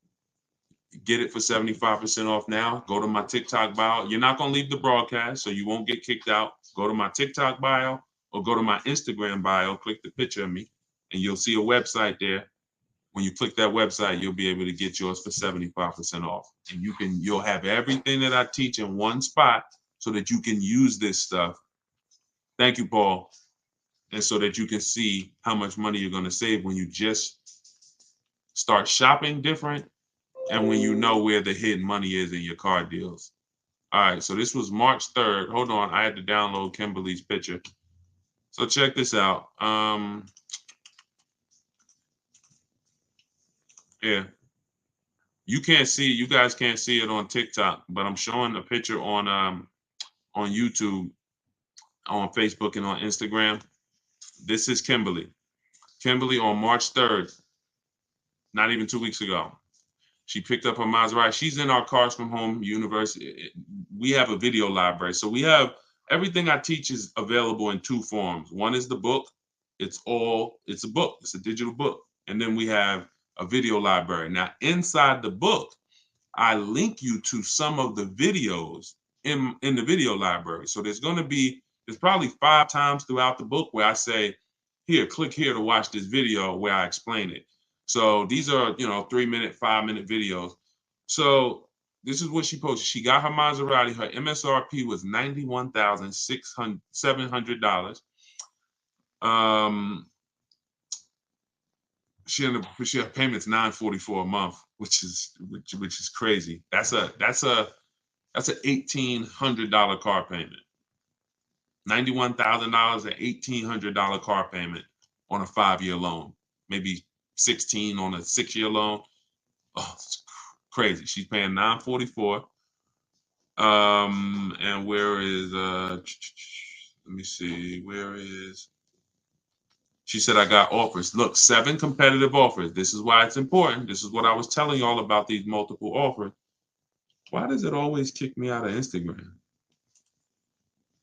get it for 75% off now. Go to my TikTok bio. You're not going to leave the broadcast, so you won't get kicked out. Go to my TikTok bio or go to my Instagram bio, click the picture of me, and you'll see a website there. When you click that website, you'll be able to get yours for 75% off. And you'll have everything that I teach in one spot so that you can use this stuff. Thank you, Paul. And so that you can see how much money you're going to save when you just start shopping different and when you know where the hidden money is in your car deals. All right, so this was March 3rd. Hold on, I had to download Kimberly's picture. So check this out. Yeah, you guys can't see it on TikTok, but I'm showing a picture on YouTube, on Facebook, and on Instagram. This is Kimberly. Kimberly on March 3rd, not even 2 weeks ago. She picked up her Maserati. She's in our Cars from Home University. We have a video library. So we have everything I teach is available in two forms. One is the book. It's a book. It's a digital book. And then we have a video library. Now, inside the book, I link you to some of the videos in the video library. So there's probably 5 times throughout the book where I say, here, click here to watch this video where I explain it. So these are, 3-minute, 5-minute videos. So this is what she posted. She got her Maserati. Her MSRP was $91,700. Her payment's $944 a month, which is crazy. That's a $1,800 car payment. $91,000, an $1,800 car payment on a 5-year loan, maybe 16 on a 6-year loan. Oh, it's crazy. She's paying $944. And where is let me see, where is she said I got offers. Look, 7 competitive offers. This is why it's important. This is what I was telling y'all about these multiple offers. Why does it always kick me out of Instagram?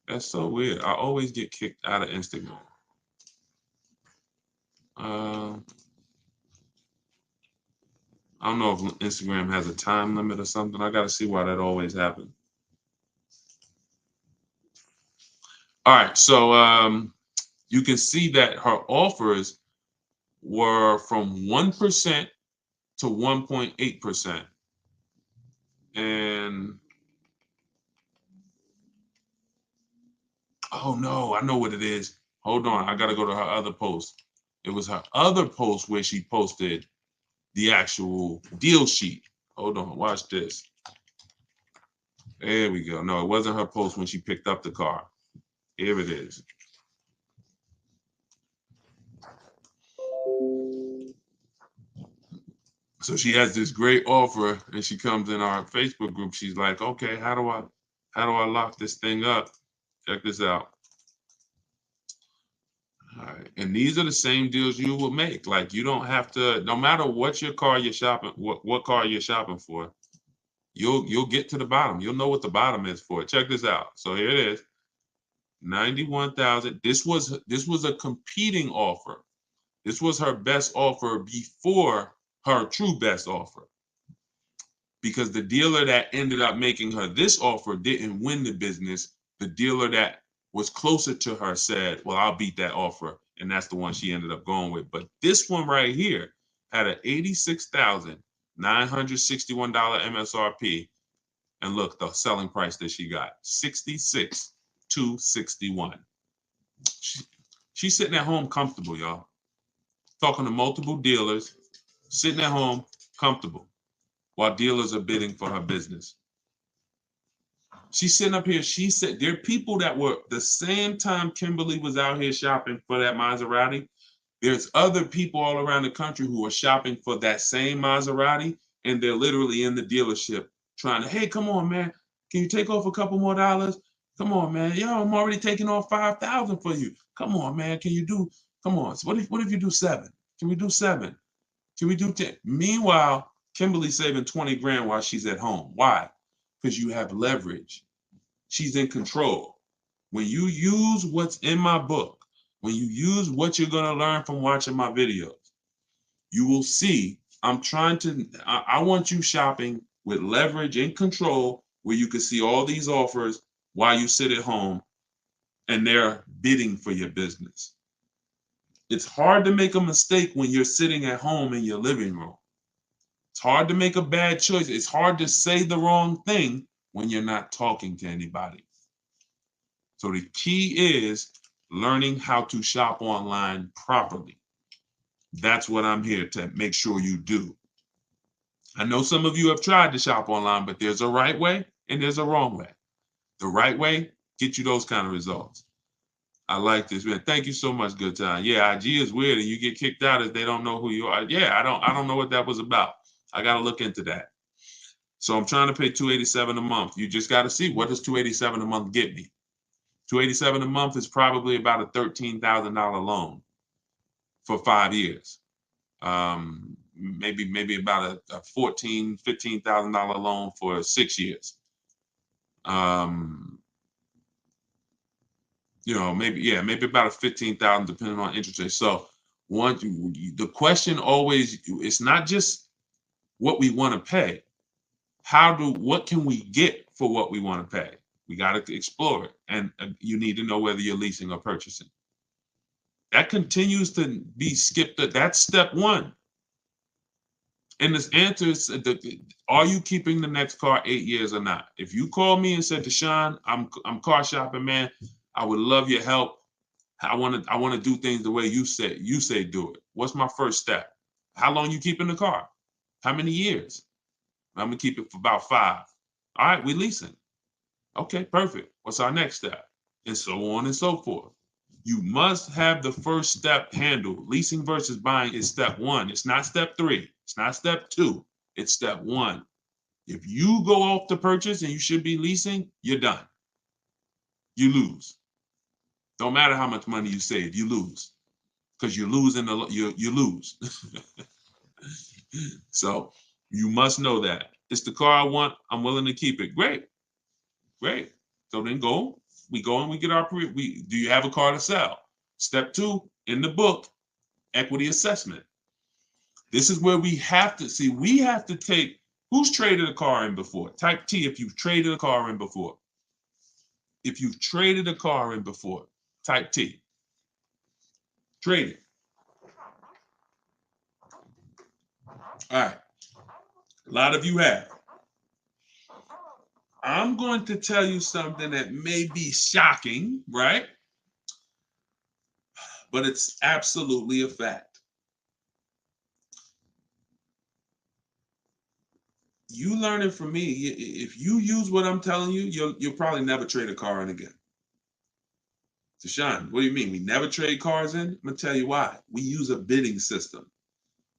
That's so weird. I always get kicked out of Instagram. I don't know if Instagram has a time limit or something. I got to see why that always happens. All right, so you can see that her offers were from 1% to 1.8%. And oh no, I know what it is. Hold on, I got to go to her other post. It was her other post where she posted the actual deal sheet. Hold on, watch this. There we go. No, it wasn't her post when she picked up the car. Here it is. So she has this great offer and she comes in our Facebook group. She's like, okay, how do I lock this thing up? Check this out. All right. And these are the same deals you will make. Like, you don't have to, no matter what car you're shopping, what car you're shopping for, You'll get to the bottom. You'll know what the bottom is for it. Check this out. So here it is. 91,000. This was a competing offer. This was her best offer before her true best offer. Because the dealer that ended up making her this offer didn't win the business. The dealer that was closer to her said, well, I'll beat that offer. And that's the one she ended up going with. But this one right here had an $86,961 MSRP. And look, the selling price that she got, $66,261. She's sitting at home comfortable, y'all. Talking to multiple dealers, sitting at home comfortable while dealers are bidding for her business. She's sitting up here. She said there are people that were the same time Kimberly was out here shopping for that Maserati. There's other people all around the country who are shopping for that same Maserati, and they're literally in the dealership trying to, hey, come on, man. Can you take off a couple more dollars? Come on, man. Yo, I'm already taking off 5,000 for you. Come on, man. Can you do, come on. So what if you do 7? Can we do 7? Can we do 10? Meanwhile, Kimberly's saving 20 grand while she's at home. Why? Because you have leverage. She's in control. When you use what's in my book, when you use what you're going to learn from watching my videos, you will see I want you shopping with leverage and control where you can see all these offers while you sit at home and they're bidding for your business. It's hard to make a mistake when you're sitting at home in your living room. It's hard to make a bad choice. It's hard to say the wrong thing when you're not talking to anybody. So the key is learning how to shop online properly. That's what I'm here to make sure you do. I know some of you have tried to shop online, but there's a right way and there's a wrong way. The right way gets you those kind of results. I like this, man. Thank you so much, Good Time. Yeah, IG is weird, and you get kicked out if they don't know who you are. Yeah, I don't know what that was about. I got to look into that. So I'm trying to pay $287 a month. You just got to see, what does $287 a month get me? $287 a month is probably about a $13,000 loan for 5 years. Maybe about a $14,000, $15,000 loan for 6 years. Maybe about a 15,000 depending on interest rate. So the question always, it's not just what we want to pay. What can we get for what we want to pay? We got to explore it. And you need to know whether you're leasing or purchasing. That continues to be skipped. That's step one. And this answer is, are you keeping the next car 8 years or not? If you call me and said, Deshone, I'm car shopping, man, I would love your help. I want to do things the way you say do it. What's my first step? How long you keeping the car? How many years? I'm gonna keep it for about 5. All right, we leasing. Okay, perfect. What's our next step? And so on and so forth. You must have the first step handled. Leasing versus buying is step 1. It's not step 3. It's not step 2. It's step 1. If you go off the purchase and you should be leasing, you're done. You lose. Don't matter how much money you save, you lose. Because you're losing, you lose. So you must know that. It's the car I want. I'm willing to keep it. Great. So then we go and we get do you have a car to sell? Step 2 in the book, equity assessment. This is where we have to take, who's traded a car in before? Type T if you've traded a car in before. If you've traded a car in before, type T. Trade it. All right. A lot of you have. I'm going to tell you something that may be shocking, right? But it's absolutely a fact. You learning from me, if you use what I'm telling you, you'll probably never trade a car in again. Deshone, what do you mean? We never trade cars in? I'm going to tell you why. We use a bidding system.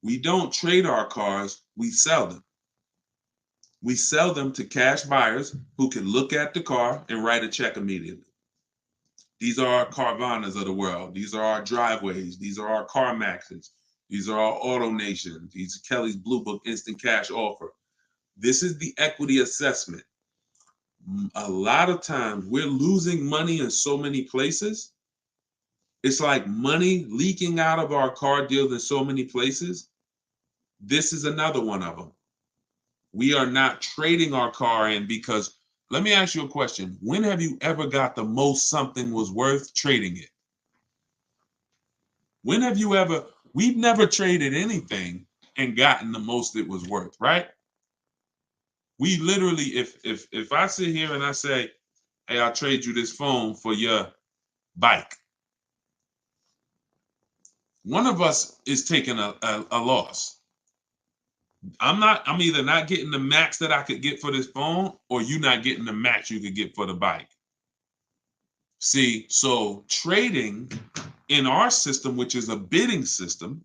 We don't trade our cars, we sell them. We sell them to cash buyers who can look at the car and write a check immediately. These are our Carvanas of the world. These are our Driveways. These are our CarMaxes. These are our Auto Nations. These are Kelly's Blue Book Instant Cash Offer. This is the equity assessment. A lot of times we're losing money in so many places. It's like money leaking out of our car deals in so many places. This is another one of them. We are not trading our car in because, let me ask you a question. When have you ever got the most something was worth trading it? When have you ever, we've never traded anything and gotten the most it was worth, right? We literally, if I sit here and I say, hey, I'll trade you this phone for your bike, one of us is taking a loss. I'm either not getting the max that I could get for this phone, or you not getting the max you could get for the bike. See, so trading in our system, which is a bidding system,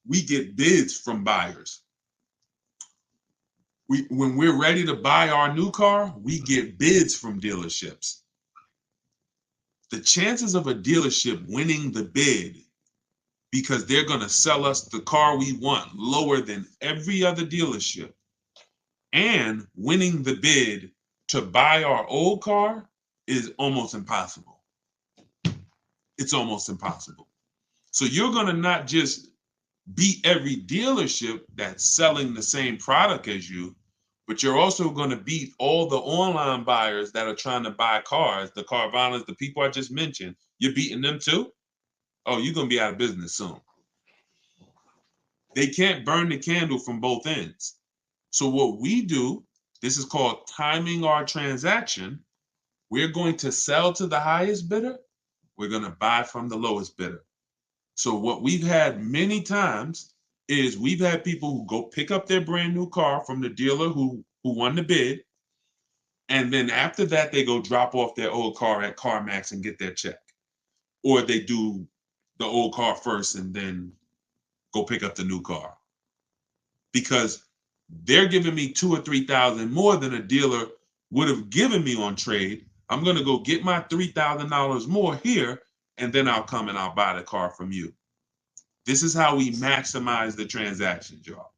we get bids from buyers. When we're ready to buy our new car, we get bids from dealerships. The chances of a dealership winning the bid because they're going to sell us the car we want lower than every other dealership, and winning the bid to buy our old car is almost impossible. It's almost impossible. So you're going to not just beat every dealership that's selling the same product as you, but you're also going to beat all the online buyers that are trying to buy cars, the Carvanas, the people I just mentioned. You're beating them too? Oh, you're going to be out of business soon. They can't burn the candle from both ends. So what we do, this is called timing our transaction. We're going to sell to the highest bidder. We're going to buy from the lowest bidder. So what we've had many times is we've had people who go pick up their brand new car from the dealer who won the bid. And then after that, they go drop off their old car at CarMax and get their check. Or they do the old car first and then go pick up the new car. Because they're giving me $2,000 or $3,000 more than a dealer would have given me on trade. I'm going to go get my $3,000 more here, and then I'll come and I'll buy the car from you. This is how we maximize the transactions, y'all.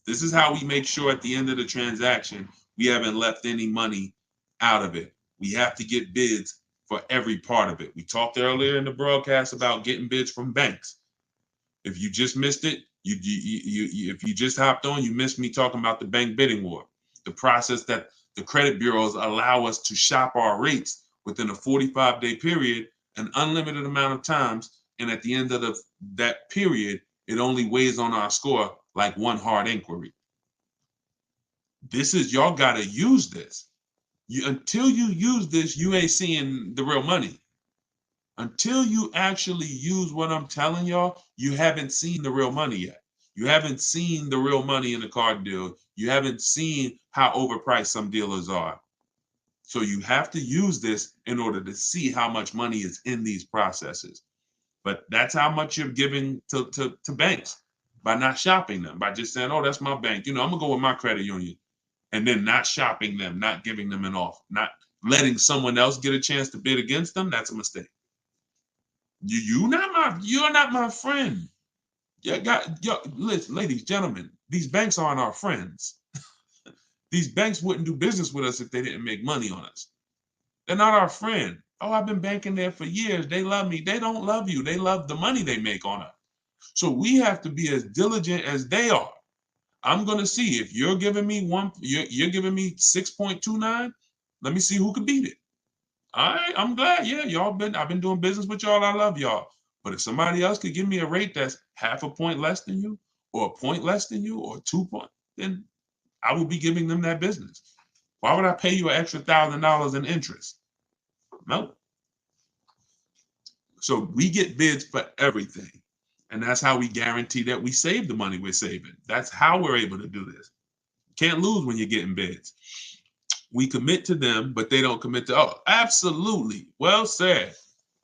This is how we make sure at the end of the transaction, we haven't left any money out of it. We have to get bids for every part of it. We talked earlier in the broadcast about getting bids from banks. If you just missed it, if you just hopped on, you missed me talking about the bank bidding war, the process that the credit bureaus allow us to shop our rates within a 45-day period, an unlimited amount of times, and at the end of that period, it only weighs on our score like one hard inquiry. This is, y'all got to use this. Until you use this, you ain't seeing the real money. Until you actually use what I'm telling y'all, you haven't seen the real money yet. You haven't seen the real money in the car deal. You haven't seen how overpriced some dealers are. So you have to use this in order to see how much money is in these processes. But that's how much you're giving to banks by not shopping them, by just saying, oh, that's my bank. I'm going to go with my credit union. And then not shopping them, not giving them an offer, not letting someone else get a chance to bid against them. That's a mistake. You're not my friend. Listen, ladies, gentlemen, these banks aren't our friends. These banks wouldn't do business with us if they didn't make money on us. They're not our friend. Oh, I've been banking there for years. They love me. They don't love you. They love the money they make on us. So we have to be as diligent as they are. I'm going to see if you're giving me you're giving me 6.29. Let me see who can beat it. All right, I'm glad. Yeah, I've been doing business with y'all. I love y'all. But if somebody else could give me a rate that's half a point less than you, or a point less than you, or 2 points, then I will be giving them that business. Why would I pay you an extra $1,000 in interest? No. So we get bids for everything. And that's how we guarantee that we save the money we're saving. That's how we're able to do this. Can't lose when you're getting bids. We commit to them, but they don't commit to us. Oh, absolutely. Well said.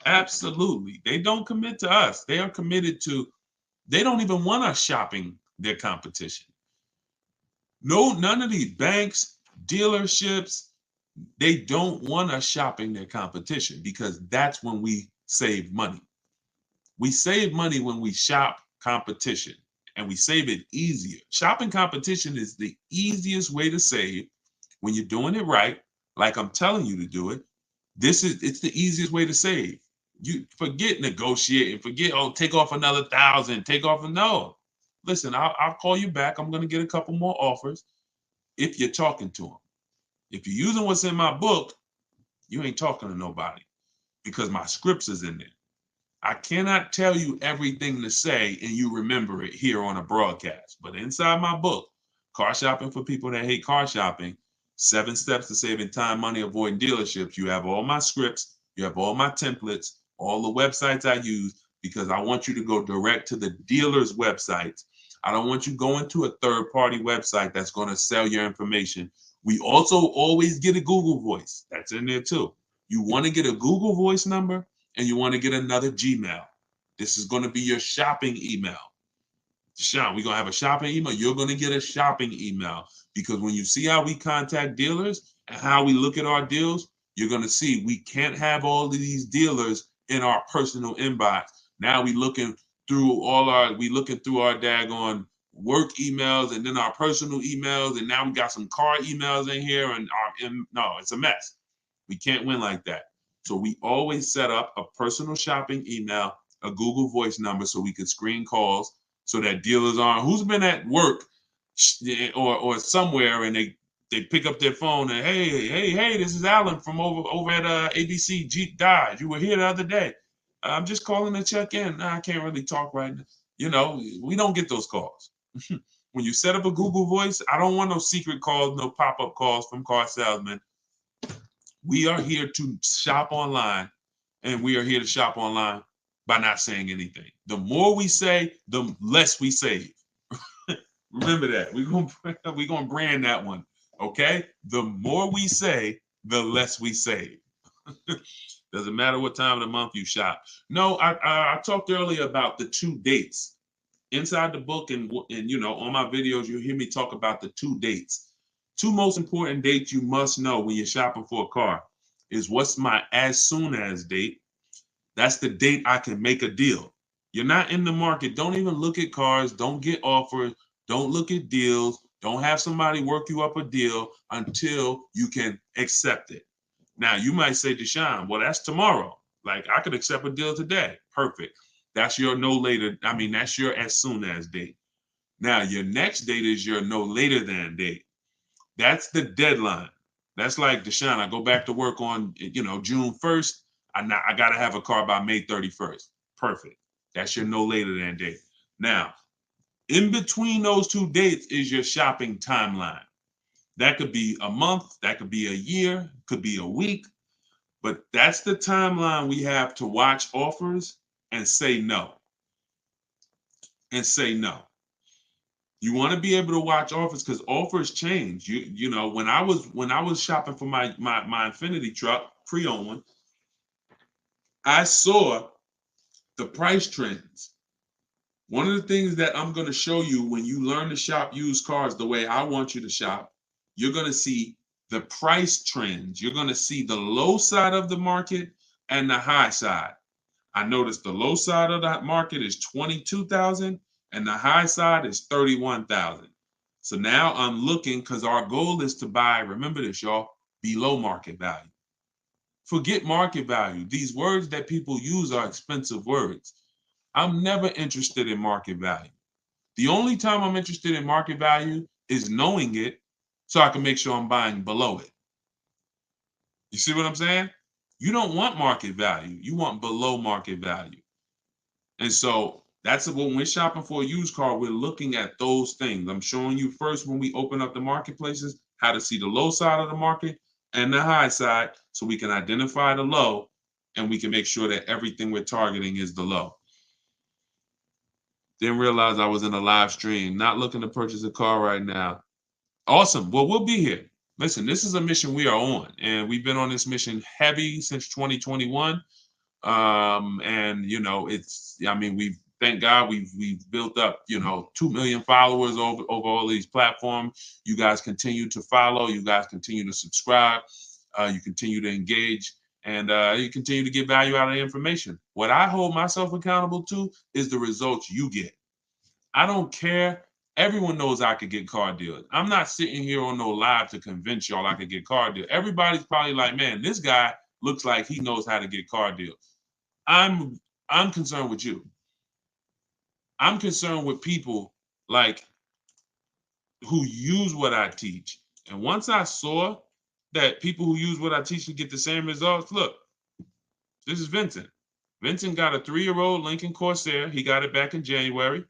Absolutely. They don't commit to us. They are committed to, they don't even want us shopping their competition. No, none of these banks, dealerships, they don't want us shopping their competition, because that's when we save money. We save money when we shop competition. and we save it easier. Shopping competition is the easiest way to save when you're doing it right, like I'm telling you to do it. It's the easiest way to save. You forget negotiating, forget, oh, take off another 1,000, take off, no. Listen, I'll call you back. I'm going to get a couple more offers if you're talking to them. If you're using what's in my book, you ain't talking to nobody because my scripts is in there. I cannot tell you everything to say and you remember it here on a broadcast. But inside my book, Car Shopping for People That Hate Car Shopping, 7 Steps to Saving Time, Money, Avoiding Dealerships, you have all my scripts, you have all my templates, all the websites I use, because I want you to go direct to the dealer's websites. I don't want you going to a third-party website that's going to sell your information. We also always get a Google Voice. That's in there too. You want to get a Google Voice number, and you want to get another Gmail. This is going to be your shopping email. Deshaun, we're going to have a shopping email. You're going to get a shopping email because when you see how we contact dealers and how we look at our deals, you're going to see we can't have all of these dealers in our personal inbox. Now we looking through our daggone work emails and then our personal emails, and now we got some car emails in here, and no, it's a mess. We can't win like that. So we always set up a personal shopping email, a Google Voice number, so we could screen calls so that dealers aren't, who's been at work or somewhere, and they pick up their phone and, hey, this is Alan from over at ABC Jeep Dodge. You were here the other day. I'm just calling to check in. I can't really talk right now. You know, we don't get those calls. When you set up a Google Voice, I don't want no secret calls, no pop-up calls from car salesmen. We are here to shop online, and we are here to shop online by not saying anything. The more we say, the less we save. Remember that. We're gonna brand that one. Okay? The more we say, the less we save. Doesn't matter what time of the month you shop. No, I talked earlier about the 2 dates. Inside the book and you know, on my videos, you'll hear me talk about the 2 dates. 2 most important dates you must know when you're shopping for a car is what's my as soon as date. That's the date I can make a deal. You're not in the market. Don't even look at cars. Don't get offers. Don't look at deals. Don't have somebody work you up a deal until you can accept it. Now, you might say, Deshaun, well, that's tomorrow. Like, I could accept a deal today. Perfect. That's your no later. I mean, that's your as soon as date. Now, your next date is your no later than date. That's the deadline. That's like, Deshaun, I go back to work on, June 1st. I got to have a car by May 31st. Perfect. That's your no later than date. Now, in between those 2 dates is your shopping timeline. That could be a month, that could be a year, could be a week, but that's the timeline we have to watch offers and say no. And say no. You want to be able to watch offers because offers change. You know, when I was shopping for my Infiniti truck, pre-owned one, I saw the price trends. One of the things that I'm going to show you when you learn to shop used cars the way I want you to shop, you're going to see the price trends. You're going to see the low side of the market and the high side. I noticed the low side of that market is 22,000 and the high side is 31,000. So now I'm looking because our goal is to buy, remember this, y'all, below market value. Forget market value. These words that people use are expensive words. I'm never interested in market value. The only time I'm interested in market value is knowing it so I can make sure I'm buying below it. You see what I'm saying? You don't want market value. You want below market value. And so that's when we're shopping for a used car, we're looking at those things. I'm showing you first when we open up the marketplaces, how to see the low side of the market and the high side so we can identify the low and we can make sure that everything we're targeting is the low. Didn't realize I was in a live stream. Not looking to purchase a car right now. Awesome. Well, we'll be here. Listen, this is a mission we are on, and we've been on this mission heavy since 2021. And thank God we've built up, 2 million followers over all these platforms. You guys continue to follow. You guys continue to subscribe. You continue to engage. And you continue to get value out of the information. What I hold myself accountable to is the results you get. I don't care. Everyone knows I could get car deals. I'm not sitting here on no live to convince y'all I could get car deals. Everybody's probably like, man, this guy looks like he knows how to get car deals. I'm concerned with you. I'm concerned with people like who use what I teach. And once I saw that people who use what I teach can get the same results, look, this is Vincent. Vincent got a 3-year-old Lincoln Corsair. He got it back in January.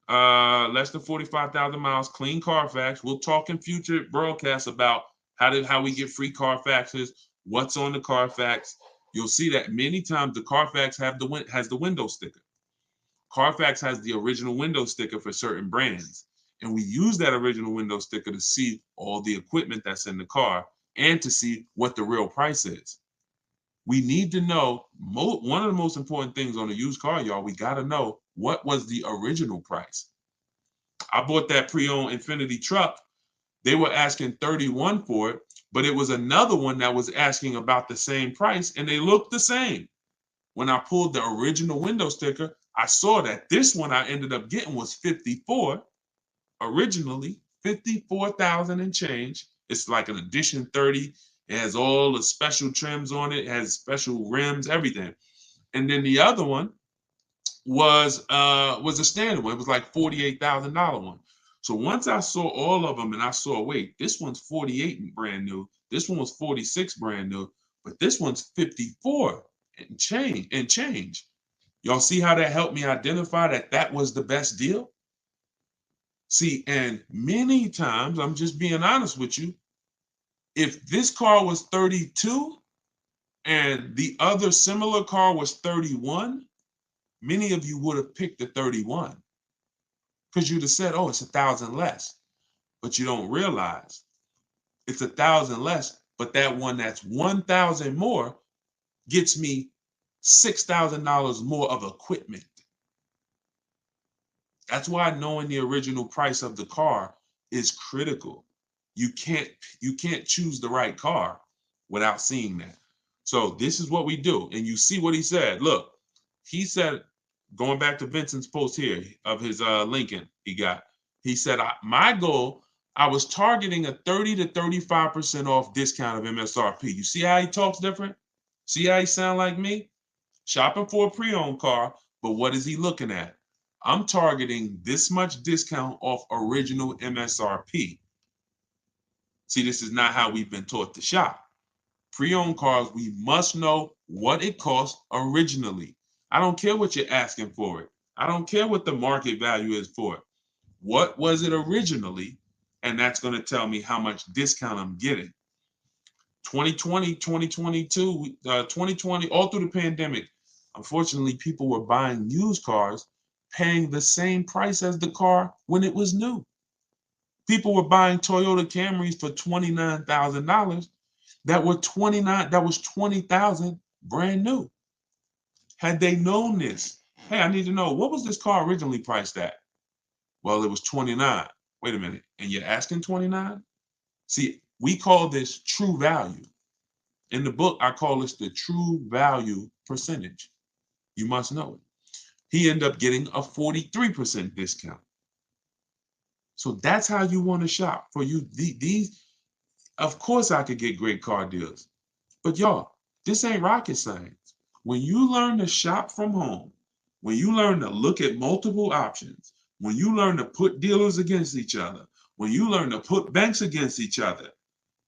Less than 45,000 miles, clean Carfax. We'll talk in future broadcasts about how we get free Carfaxes, what's on the Carfax. You'll see that many times the Carfax has the window sticker. Carfax has the original window sticker for certain brands. And we use that original window sticker to see all the equipment that's in the car and to see what the real price is. We need to know, one of the most important things on a used car, y'all, we got to know what was the original price. I bought that pre-owned Infiniti truck. They were asking 31 for it, but it was another one that was asking about the same price, and they looked the same. When I pulled the original window sticker, I saw that this one I ended up getting was 54 originally, 54,000 and change. It's like an edition 30. It has all the special trims on it. It has special rims, everything. And then the other one was a standard one. It was like $48,000 one. So once I saw all of them and I saw, wait, this one's 48 brand new. This one was 46 brand new, but this one's 54 and change. Y'all see how that helped me identify that was the best deal? See, and many times, I'm just being honest with you, if this car was 32 and the other similar car was 31, many of you would have picked the 31 because you'd have said, oh, it's 1,000 less. But you don't realize it's 1,000 less, but that one that's 1,000 more gets me $6,000 more of equipment. That's why knowing the original price of the car is critical. You can't choose the right car without seeing that. So this is what we do. And you see what he said. Look, he said, going back to Vincent's post here of his Lincoln he got, he said, my goal, I was targeting a 30 to 35% off discount of MSRP. You see how he talks different? See how he sound like me? Shopping for a pre-owned car, but what is he looking at? I'm targeting this much discount off original MSRP. See, this is not how we've been taught to shop. Pre-owned cars, we must know what it costs originally. I don't care what you're asking for it. I don't care what the market value is for it. What was it originally? And that's going to tell me how much discount I'm getting. 2020, 2022, 2020, all through the pandemic, unfortunately, people were buying used cars, paying the same price as the car when it was new. People were buying Toyota Camrys for $29,000 that was $20,000 brand new. Had they known this, hey, I need to know, what was this car originally priced at? Well, it was 29. Wait a minute, and you're asking 29? See, we call this true value. In the book, I call this the true value percentage. You must know it. He ended up getting a 43% discount. So that's how you want to shop. For you, these, of course I could get great car deals. But y'all, this ain't rocket science. When you learn to shop from home, when you learn to look at multiple options, when you learn to put dealers against each other, when you learn to put banks against each other,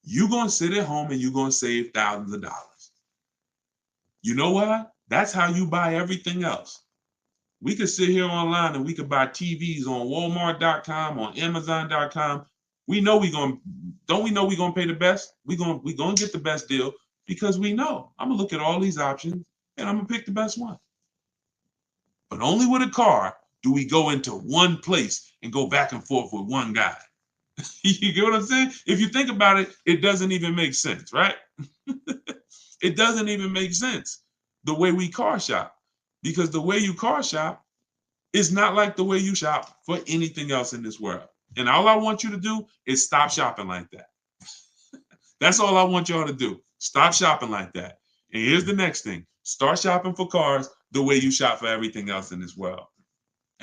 you're going to sit at home and you're going to save thousands of dollars. You know what? That's how you buy everything else. We could sit here online and we could buy TVs on Walmart.com, on Amazon.com. We know don't we know we're going to pay the best? We're going to get the best deal because we know I'm going to look at all these options and I'm going to pick the best one. But only with a car do we go into one place and go back and forth with one guy. You get what I'm saying? If you think about it, it doesn't even make sense, right? It doesn't even make sense the way we car shop, because the way you car shop is not like the way you shop for anything else in this world. And all I want you to do is stop shopping like that. That's all I want y'all to do. Stop shopping like that. And here's the next thing. Start shopping for cars the way you shop for everything else in this world.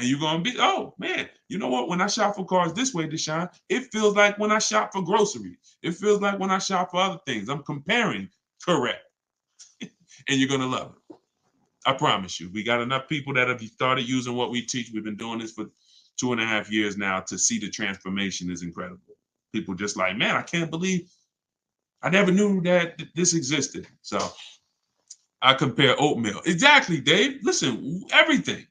And you're going to be, oh, man, you know what? When I shop for cars this way, Deshone, it feels like when I shop for groceries. It feels like when I shop for other things. I'm comparing correct. And you're going to love it. I promise you. We got enough people that have started using what we teach. We've been doing this for 2.5 years now to see the transformation is incredible. People just like, man, I can't believe I never knew that this existed. So I compare oatmeal. Exactly, Dave. Listen, everything.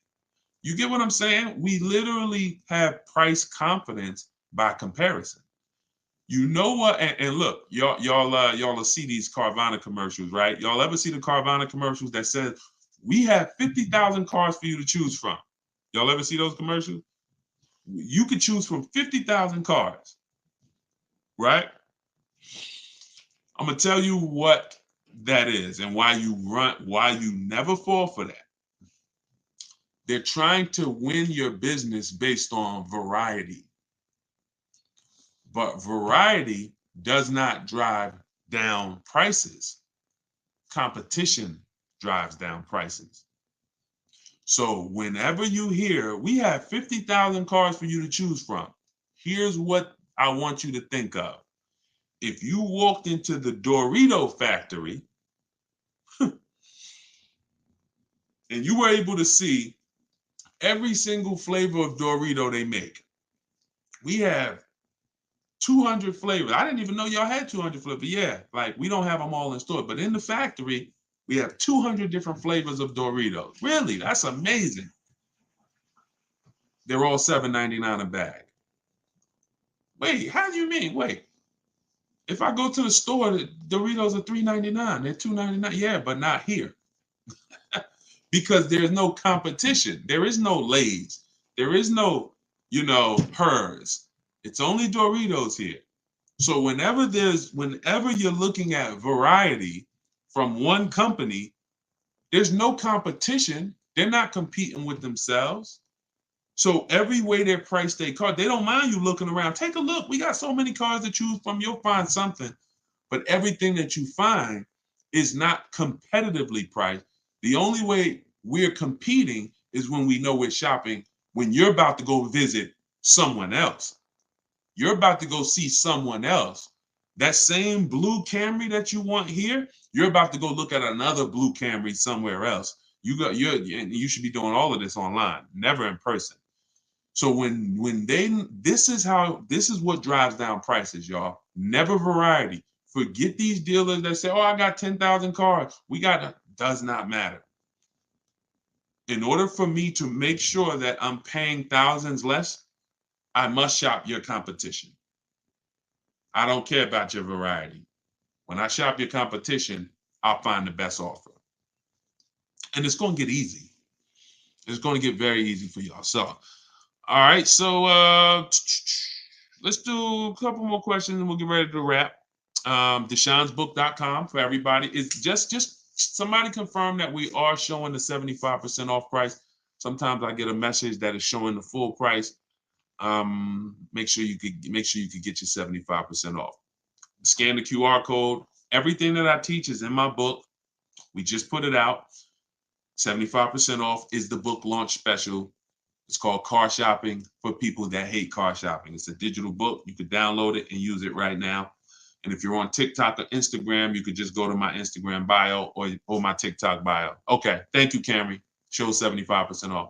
You get what I'm saying? We literally have price confidence by comparison. You know what? And look, y'all will see these Carvana commercials, right? Y'all ever see the Carvana commercials that says we have 50,000 cars for you to choose from? Y'all ever see those commercials? You could choose from 50,000 cars, right? I'm gonna tell you what that is and why you never fall for that. They're trying to win your business based on variety. But variety does not drive down prices. Competition drives down prices. So whenever you hear, we have 50,000 cars for you to choose from, here's what I want you to think of. If you walked into the Dorito factory and you were able to see every single flavor of Dorito they make, we have 200 flavors. I didn't even know y'all had 200 flavors. Yeah, like we don't have them all in store, but in the factory, we have 200 different flavors of Doritos. Really, that's amazing. They're all $7.99 a bag. Wait, how do you mean? Wait, if I go to the store, the Doritos are $3.99. They're $2.99. Yeah, but not here because there's no competition. There is no Lay's. There is no, Hers. It's only Doritos here. So whenever you're looking at variety from one company, there's no competition. They're not competing with themselves. So every way they price their car, they don't mind you looking around. Take a look. We got so many cars to choose from. You'll find something. But everything that you find is not competitively priced. The only way we're competing is when we know we're shopping, when you're about to go visit someone else. You're about to go see someone else. That same blue Camry that you want here, you're about to go look at another blue Camry somewhere else. You should be doing all of this online, never in person. So this is what drives down prices, y'all. Never variety. Forget these dealers that say, "Oh, I got 10,000 cars." Does not matter. In order for me to make sure that I'm paying thousands less, I must shop your competition. I don't care about your variety. When I shop your competition, I'll find the best offer. And it's going to get easy. It's going to get very easy for y'all. So, all right. So let's do a couple more questions and we'll get ready to wrap. Deshonsbook.com for everybody. It's just somebody confirm that we are showing the 75% off price. Sometimes I get a message that is showing the full price. Make sure you could get your 75% off. Scan the QR code. Everything that I teach is in my book. We just put it out. 75% off is the book launch special. It's called Car Shopping for People That Hate Car Shopping. It's a digital book. You could download it and use it right now. And if you're on TikTok or Instagram, you could just go to my Instagram bio or my TikTok bio. Okay, thank you, Camry. Shows 75% off.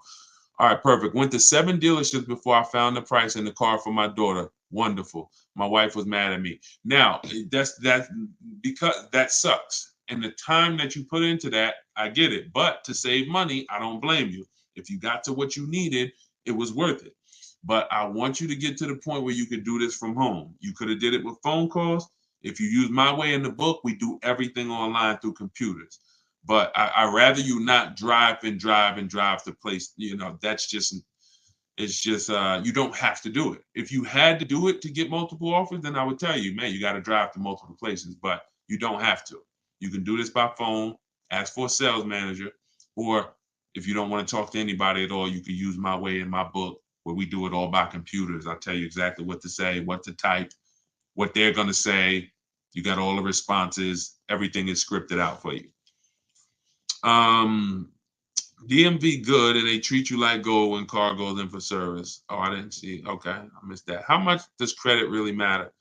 All right, perfect. Went to 7 dealerships before I found the price in the car for my daughter. Wonderful. My wife was mad at me. Now, that's because that sucks. And the time that you put into that, I get it. But to save money, I don't blame you. If you got to what you needed, it was worth it. But I want you to get to the point where you could do this from home. You could have did it with phone calls. If you use my way in the book, we do everything online through computers. But I rather you not drive to place. That's just, it's just, you don't have to do it. If you had to do it to get multiple offers, then I would tell you, man, you got to drive to multiple places, but you don't have to. You can do this by phone, ask for a sales manager, or if you don't want to talk to anybody at all, you can use my way in my book where we do it all by computers. I tell you exactly what to say, what to type, what they're going to say. You got all the responses. Everything is scripted out for you. DMV good, and they treat you like gold when car goes in for service. Oh, I didn't see. Okay, I missed that. How much does credit really matter?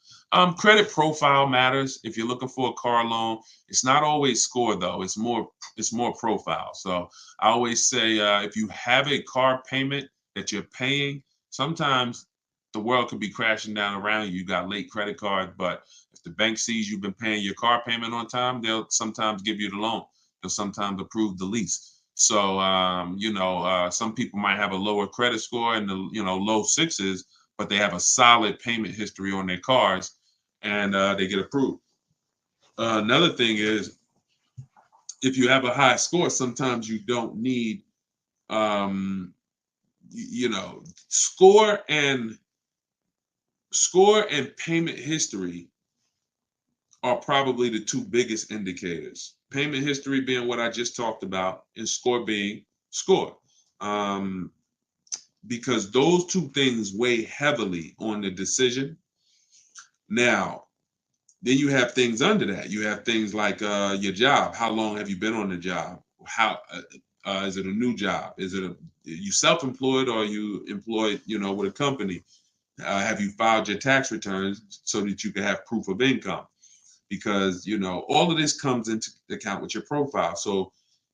Credit profile matters. If you're looking for a car loan, it's not always score though. It's more profile. So I always say if you have a car payment that you're paying, sometimes the world could be crashing down around you. You got late credit cards, but if the bank sees you've been paying your car payment on time, they'll sometimes give you the loan. They'll sometimes approve the lease. So, some people might have a lower credit score and low sixes, but they have a solid payment history on their cars, and they get approved. Another thing is, if you have a high score, sometimes you don't need, um, score and payment history are probably the two biggest indicators. Payment history being what I just talked about, and score being score. Um, because those two things weigh heavily on the decision. Now, then you have things under that. You have things like your job. How long have you been on the job? How is it a new job? Is it you self-employed or are you employed, with a company? Have you filed your tax returns so that you can have proof of income? Because all of this comes into account with your profile. So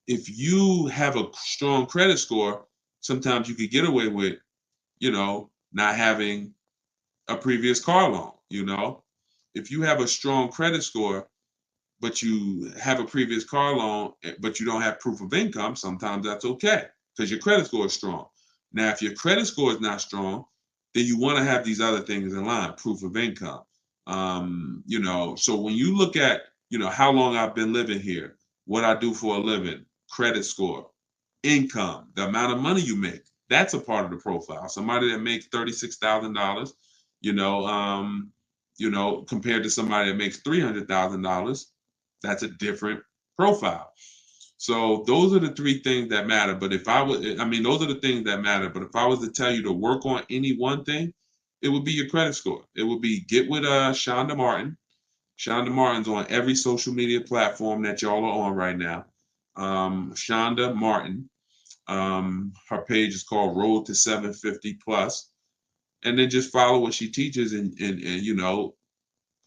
if you have a strong credit score, sometimes you could get away with not having a previous car loan. If you have a strong credit score, but you have a previous car loan, but you don't have proof of income, sometimes that's okay because your credit score is strong. Now, if your credit score is not strong, then you want to have these other things in line, proof of income. So when you look at, how long I've been living here, what I do for a living, credit score, income, the amount of money you make. That's a part of the profile. Somebody that makes $36,000, compared to somebody that makes $300,000, that's a different profile. So those are the three things that matter. But if I would, I mean, those are the things that matter. But if I was to tell you to work on any one thing, it would be your credit score. It would be get with Shonda Martin. Shonda Martin's on every social media platform that y'all are on right now. Shonda Martin. Her page is called Road to 750 Plus, and then just follow what she teaches. And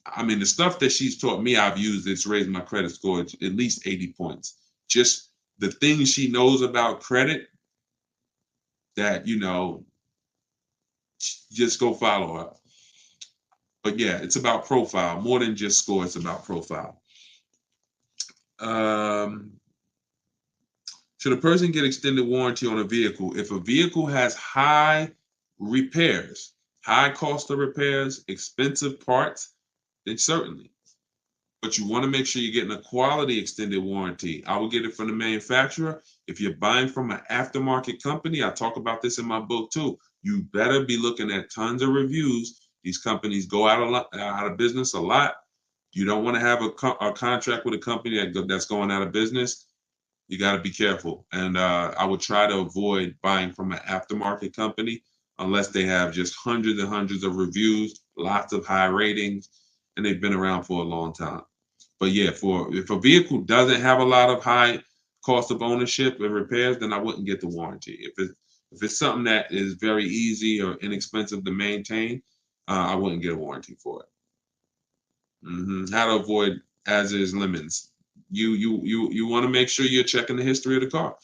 I mean, the stuff that she's taught me, I've used. It's raised my credit score at least 80 points. Just the things she knows about credit that just go follow her. But yeah, it's about profile more than just score. It's about profile. Um, should a person get extended warranty on a vehicle if a vehicle has high repairs, high cost of repairs, expensive parts? Then certainly. But you want to make sure you're getting a quality extended warranty. I will get it from the manufacturer. If you're buying from an aftermarket company, I talk about this in my book too. You better be looking at tons of reviews. These companies go out of business a lot. You don't want to have a contract with a company that's going out of business. You got to be careful. And I would try to avoid buying from an aftermarket company unless they have just hundreds and hundreds of reviews, lots of high ratings, and they've been around for a long time. But yeah, if a vehicle doesn't have a lot of high cost of ownership and repairs, then I wouldn't get the warranty. If it's something that is very easy or inexpensive to maintain, I wouldn't get a warranty for it. How to avoid as is lemons. You want to make sure you're checking the history of the car.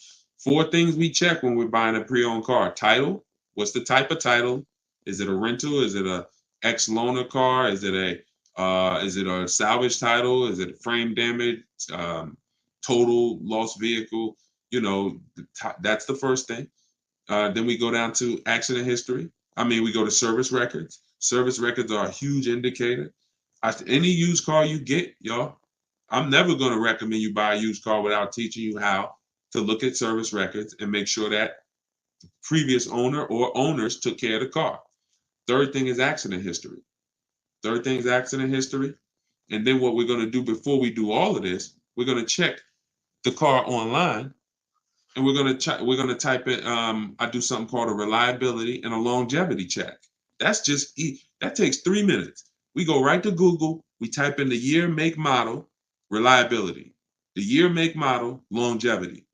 4 things we check when we're buying a pre-owned car: title. What's the type of title? Is it a rental? Is it a ex-loaner car? Is it a salvage title? Is it frame damage? Total lost vehicle? That's the first thing. Then we go down to accident history. We go to service records. Service records are a huge indicator. Any used car you get, y'all, I'm never going to recommend you buy a used car without teaching you how to look at service records and make sure that the previous owner or owners took care of the car. Third thing is accident history. Third thing is accident history. And then what we're going to do before we do all of this, we're going to check the car online, and we're going to type in. I do something called a reliability and a longevity check. That takes 3 minutes. We go right to Google. We type in the year, make, model, reliability, the year, make, model, longevity,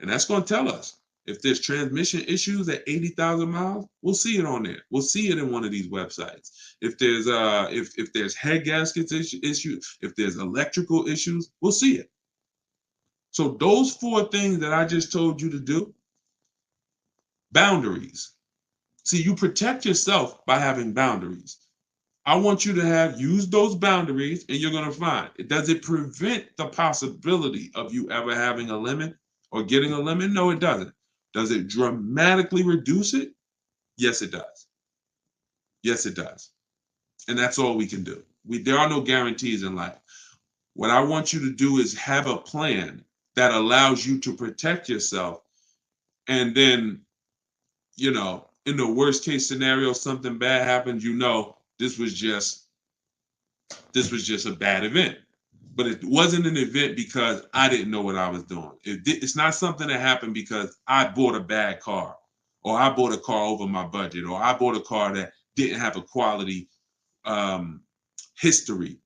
and that's going to tell us If there's transmission issues at 80,000 miles, we'll see it on there. We'll see it in one of these websites. If there's head gaskets issues, if there's electrical issues, we'll see it. So those 4 things that I just told you to do, boundaries. See, you protect yourself by having boundaries. I want you to use those boundaries, and you're going to find, does it prevent the possibility of you ever having a limit or getting a limit? No, it doesn't. Does it dramatically reduce it? Yes, it does. Yes, it does. And that's all we can do. There are no guarantees in life. What I want you to do is have a plan that allows you to protect yourself. And then, in the worst case scenario, something bad happens, this was just a bad event. But it wasn't an event because I didn't know what I was doing. It's not something that happened because I bought a bad car, or I bought a car over my budget, or I bought a car that didn't have a quality history.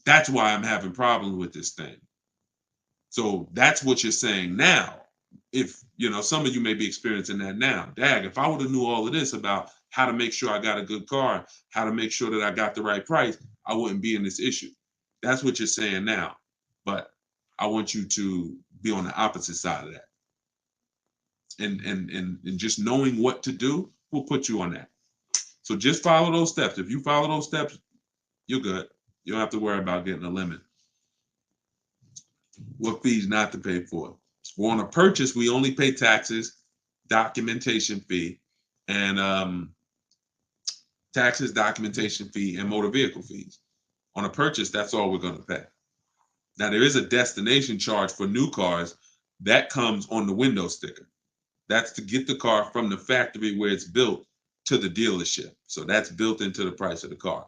That's why I'm having problems with this thing. So that's what you're saying now. If, some of you may be experiencing that now. Dag, if I would have knew all of this about how to make sure I got a good car, how to make sure that I got the right price, I wouldn't be in this issue. That's what you're saying now. But I want you to be on the opposite side of that. And just knowing what to do will put you on that. So just follow those steps. If you follow those steps, you're good. You don't have to worry about getting a limit. What fees not to pay for? Well, on a purchase, we only pay taxes, documentation fee, and taxes, documentation fee, and motor vehicle fees. On a purchase, that's all we're going to pay. Now, there is a destination charge for new cars that comes on the window sticker. That's to get the car from the factory where it's built to the dealership. So that's built into the price of the car.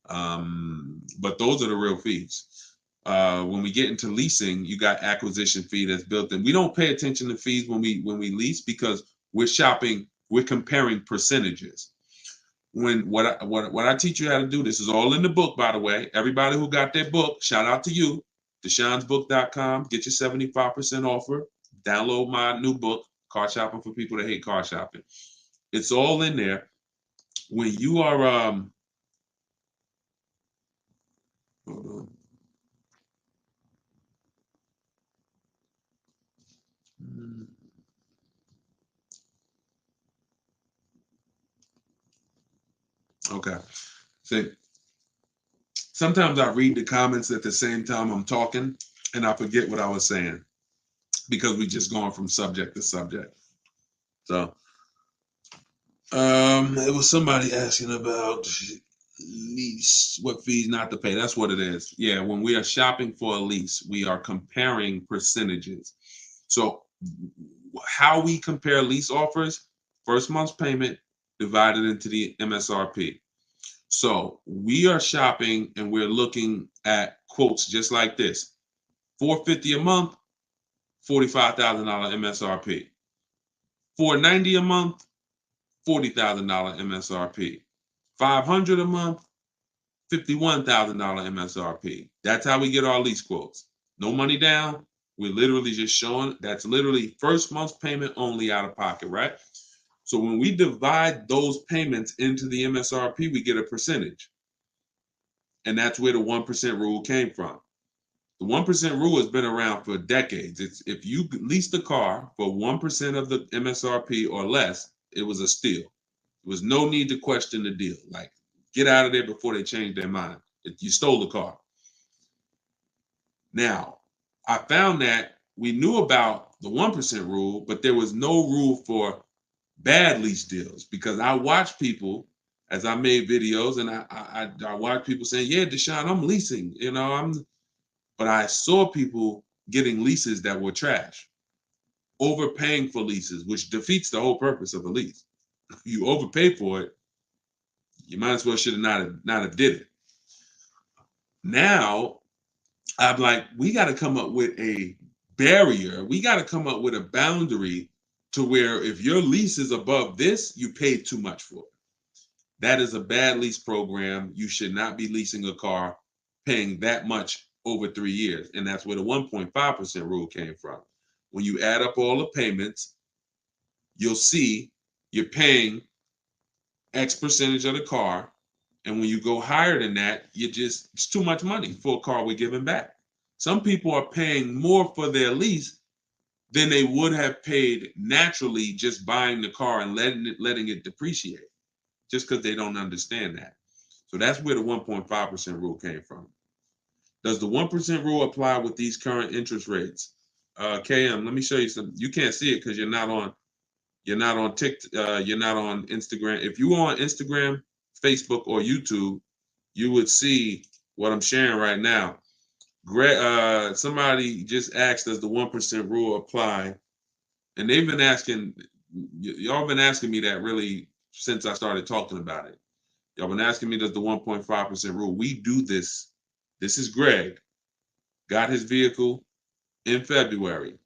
But those are the real fees. When we get into leasing, you got acquisition fee that's built in. We don't pay attention to fees when we lease because we're comparing percentages. What I teach you how to do, this is all in the book, by the way. Everybody who got their book, shout out to you. DeshonesBook.com, get your 75% offer. Download my new book, Car Shopping for People That Hate Car Shopping. It's all in there. When you are hold on. Okay. So sometimes I read the comments at the same time I'm talking and I forget what I was saying because we just going from subject to subject. So it was somebody asking about lease, what fees not to pay. That's what it is. Yeah, when we are shopping for a lease, we are comparing percentages. So how we compare lease offers, first month's payment divided into the MSRP. So we are shopping and we're looking at quotes just like this. $450 a month, $45,000 MSRP. $490 a month, $40,000 MSRP. $500 a month, $51,000 MSRP. That's how we get our lease quotes. No money down. We're literally just showing that's literally first month's payment only out of pocket, right? So when we divide those payments into the MSRP, we get a percentage. And that's where the 1% rule came from. The 1% rule has been around for decades. It's if you leased a car for 1% of the MSRP or less, it was a steal. There was no need to question the deal. Like, get out of there before they change their mind. You stole the car. Now, I found that we knew about the 1% rule, but there was no rule for bad lease deals because I watched people as I made videos and I watched people saying, yeah, Deshone, I'm leasing, but I saw people getting leases that were trash, overpaying for leases, which defeats the whole purpose of a lease. You overpay for it, you might as well should have not have did it. Now, I'm like, we got to come up with a barrier. We got to come up with a boundary to where if your lease is above this, you paid too much for it. That is a bad lease program. You should not be leasing a car paying that much over 3 years. And that's where the 1.5% rule came from. When you add up all the payments, you'll see you're paying X percentage of the car. And when you go higher than that, it's too much money for a car we're giving back. Some people are paying more for their lease than they would have paid naturally just buying the car and letting it depreciate, just because they don't understand that. So that's where the 1.5% rule came from. Does the 1% rule apply with these current interest rates? KM, let me show you some. You can't see it because you're not on TikTok, you're not on Instagram. If you were on Instagram, Facebook, or YouTube, you would see what I'm sharing right now. Somebody just asked, does the 1% rule apply? And they've been asking, y'all been asking me that really since I started talking about it. Y'all been asking me, does the 1.5% rule? We do this. This is Greg. Got his vehicle in February.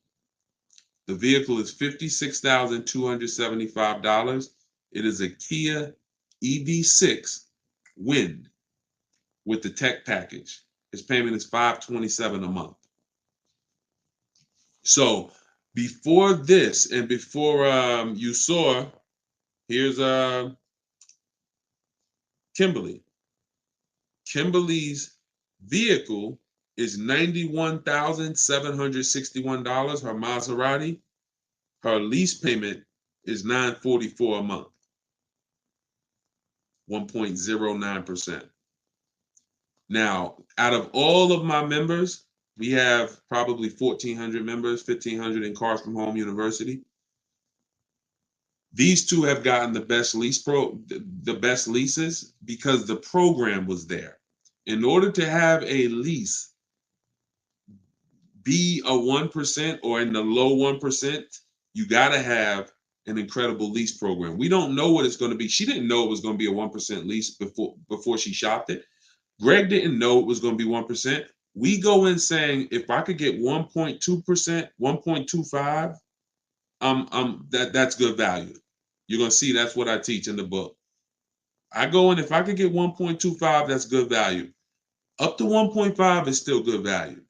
The vehicle is $56,275. It is a Kia EV6 Wind with the tech package. His payment is $527 a month. So before this and before you saw, here's Kimberly. Kimberly's vehicle is $91,761. Her Maserati. Her lease payment is $944 a month. 1.09%. Now, out of all of my members, we have probably 1,400 members, 1,500 in Cars from Home University. These two have gotten the best leases because the program was there. In order to have a lease be a 1% or in the low 1%, you got to have an incredible lease program. We don't know what it's going to be. She didn't know it was going to be a 1% lease before she shopped it. Greg didn't know it was going to be 1%. We go in saying, if I could get 1.2%, 1.25, that's good value. You're going to see that's what I teach in the book. I go in, if I could get 1.25, that's good value. Up to 1.5 is still good value.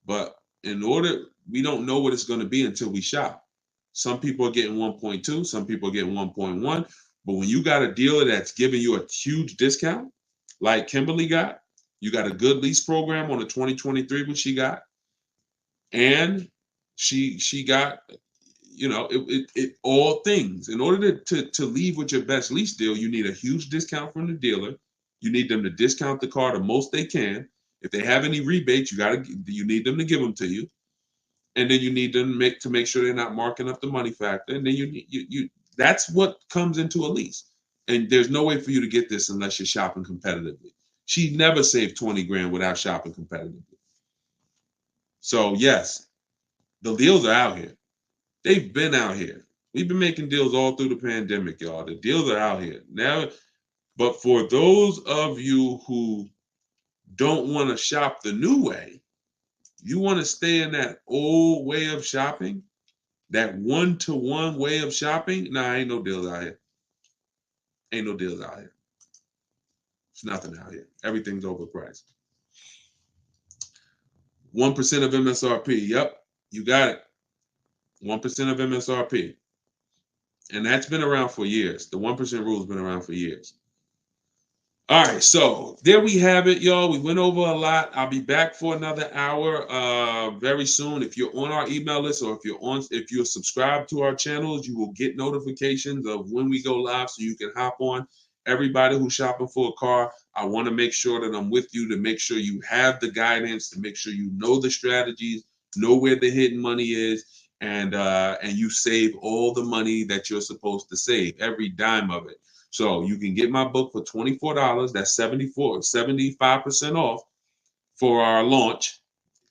But we don't know what it's going to be until we shop. Some people are getting 1.2, some people are getting 1.1. But when you got a dealer that's giving you a huge discount, like Kimberly got, you got a good lease program on the 2023, which she got, and she got, it all things. In order to leave with your best lease deal, you need a huge discount from the dealer. You need them to discount the car the most they can. If they have any rebates, you need them to give them to you, and then you need them to make sure they're not marking up the money factor. And then you that's what comes into a lease. And there's no way for you to get this unless you're shopping competitively. She never saved 20 grand without shopping competitively. So yes, the deals are out here. They've been out here. We've been making deals all through the pandemic, y'all. The deals are out here now. But for those of you who don't want to shop the new way, you want to stay in that old way of shopping, that one-to-one way of shopping. Nah, ain't no deals out here. Ain't no deals out here. It's nothing out here. Everything's overpriced. 1% of MSRP. Yep, you got it. 1% of MSRP. And that's been around for years. The 1% rule has been around for years. All right, so there we have it, y'all. We went over a lot. I'll be back for another hour very soon. If you're on our email list or if you're subscribed to our channels, you will get notifications of when we go live so you can hop on. Everybody who's shopping for a car, I want to make sure that I'm with you to make sure you have the guidance, to make sure you know the strategies, know where the hidden money is, and you save all the money that you're supposed to save, every dime of it. So you can get my book for $24. That's 75% off for our launch.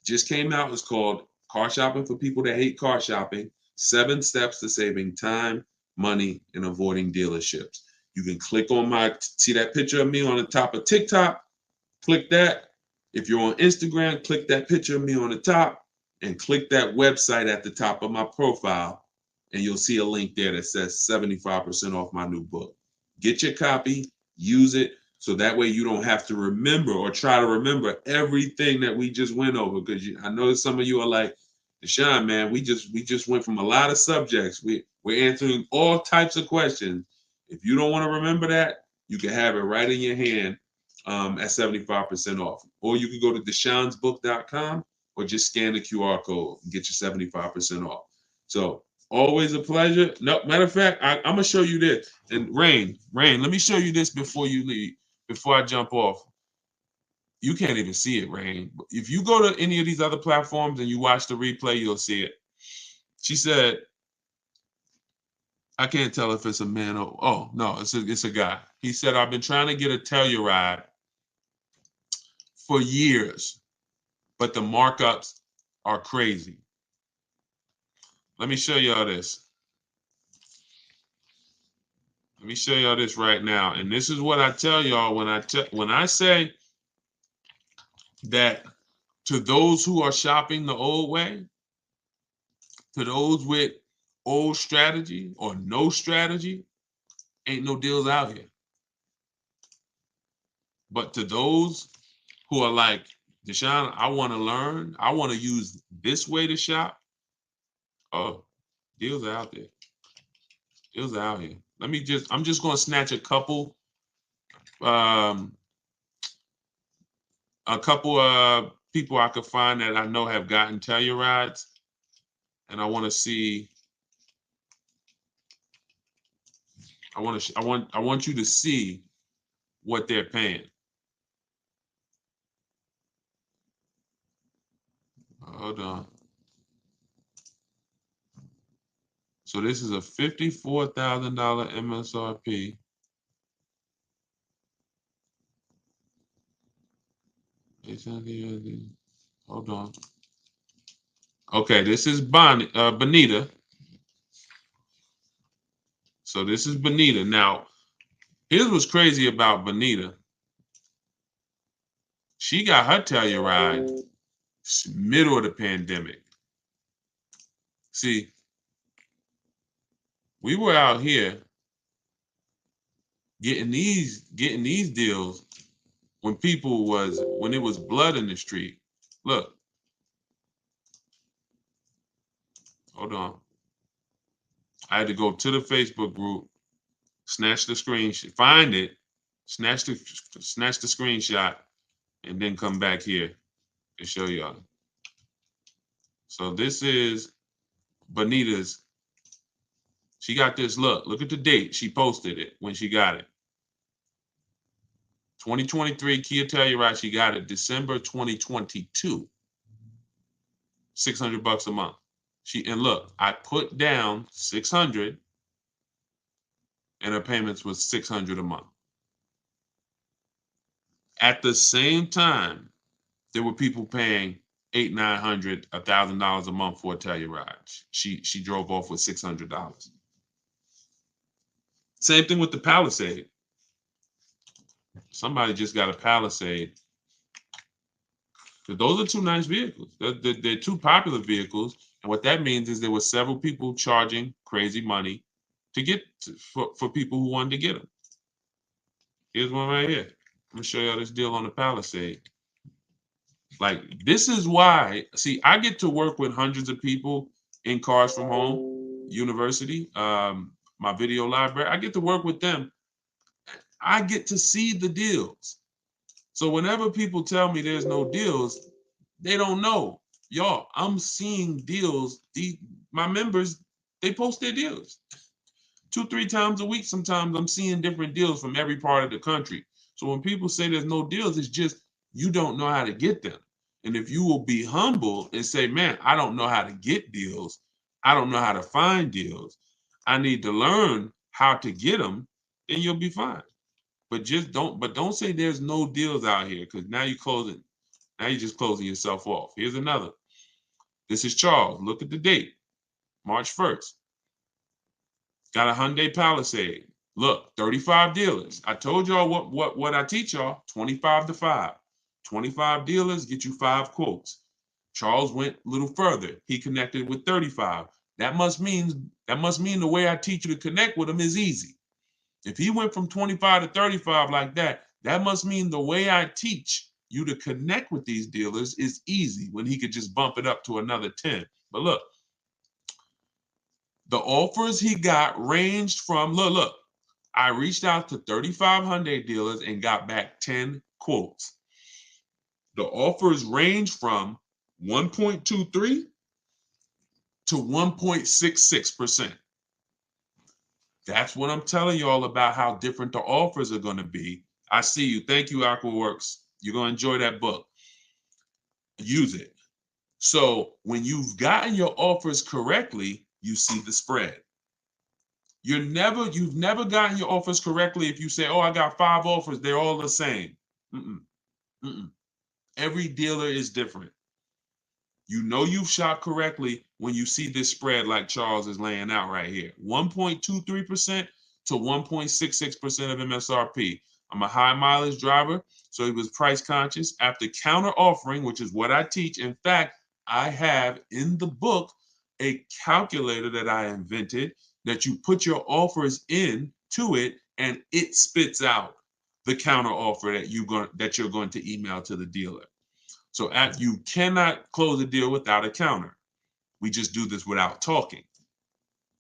Just came out. It's called Car Shopping for People That Hate Car Shopping. 7 Steps to Saving Time, Money, and Avoiding Dealerships. You can click on see that picture of me on the top of TikTok. Click that. If you're on Instagram, click that picture of me on the top and click that website at the top of my profile. And you'll see a link there that says 75% off my new book. Get your copy, use it, so that way you don't have to remember or try to remember everything that we just went over. Because I know some of you are like, Deshone, man, we just went from a lot of subjects. We're answering all types of questions. If you don't want to remember that, you can have it right in your hand at 75% off. Or you can go to deshonesbook.com or just scan the QR code and get your 75% off. So always a pleasure. No, matter of fact, I'm gonna show you this. And Rain, let me show you this before you leave, before I jump off. You can't even see it, Rain. If you go to any of these other platforms and you watch the replay, you'll see it. She said, I can't tell if it's a man or, oh, no, it's a guy. He said, I've been trying to get a Telluride for years, but the markups are crazy. Let me show y'all this. Let me show y'all this right now. And this is what I tell y'all when I say that to those who are shopping the old way, to those with old strategy or no strategy, ain't no deals out here. But to those who are like, Deshone, I want to learn, I want to use this way to shop, oh, deals are out there. Deals are out here. I'm just going to snatch um, a couple people I could find that I know have gotten Tellurides, and I want to see. I want you to see what they're paying. Hold on. So this is a $54,000 MSRP. Hold on. Okay, this is Bonita. So this is Bonita. Now, here's what's crazy about Bonita. She got her Telluride middle of the pandemic. See, we were out here getting these deals when it was blood in the street. Look. Hold on. I had to go to the Facebook group, snatch the screenshot, find it, snatch the screenshot, and then come back here and show y'all. So this is Bonita's. She got this. Look at the date. She posted it when she got it. 2023 Kia Telluride. She got it December 2022. $600 a month. And look, I put down 600, and her payments was 600 a month. At the same time, there were people paying $800, $900, $1,000 a month for a Telluride. She drove off with $600. Same thing with the Palisade. Somebody just got a Palisade. Those are two nice vehicles. They're two popular vehicles, and what that means is there were several people charging crazy money for people who wanted to get them. Here's one right here. I'm gonna show y'all this deal on the Palisade. Like, this is why, see, I get to work with hundreds of people in Cars from Home University, my video library. I get to work with them. I get to see the deals. So whenever people tell me there's no deals, they don't know. Y'all, I'm seeing deals. My members, they post their deals 2-3 times a week. Sometimes I'm seeing different deals from every part of the country. So when people say there's no deals, it's just you don't know how to get them. And if you will be humble and say, man, I don't know how to get deals, I don't know how to find deals, I need to learn how to get them, then you'll be fine. But don't say there's no deals out here, because now you're just closing yourself off. Here's another. This is Charles. Look at the date, March 1st. Got a Hyundai Palisade. Look, 35 dealers. I told y'all what I teach y'all, 25 to 5. 25 dealers get you 5 quotes. Charles went a little further. He connected with 35. That must mean the way I teach you to connect with them is easy. If he went from 25 to 35 like that, that must mean the way I teach you to connect with these dealers is easy, when he could just bump it up to another 10. But look, the offers he got ranged from, look, I reached out to 35 Hyundai dealers and got back 10 quotes. The offers range from 1.23 to 1.66%. That's what I'm telling you all about, how different the offers are going to be. I see you. Thank you, AquaWorks. You're going to enjoy that book. Use it. So when you've gotten your offers correctly, you see the spread. You've never gotten your offers correctly if you say, oh, I got 5 offers, they're all the same. Mm-mm, mm-mm. Every dealer is different. You know you've shot correctly when you see this spread like Charles is laying out right here. 1.23% to 1.66% of MSRP. I'm a high mileage driver, so he was price conscious. After counter offering, which is what I teach. In fact, I have in the book a calculator that I invented that you put your offers in to it and it spits out the counter offer that you're going to email to the dealer. So you cannot close a deal without a counter. We just do this without talking.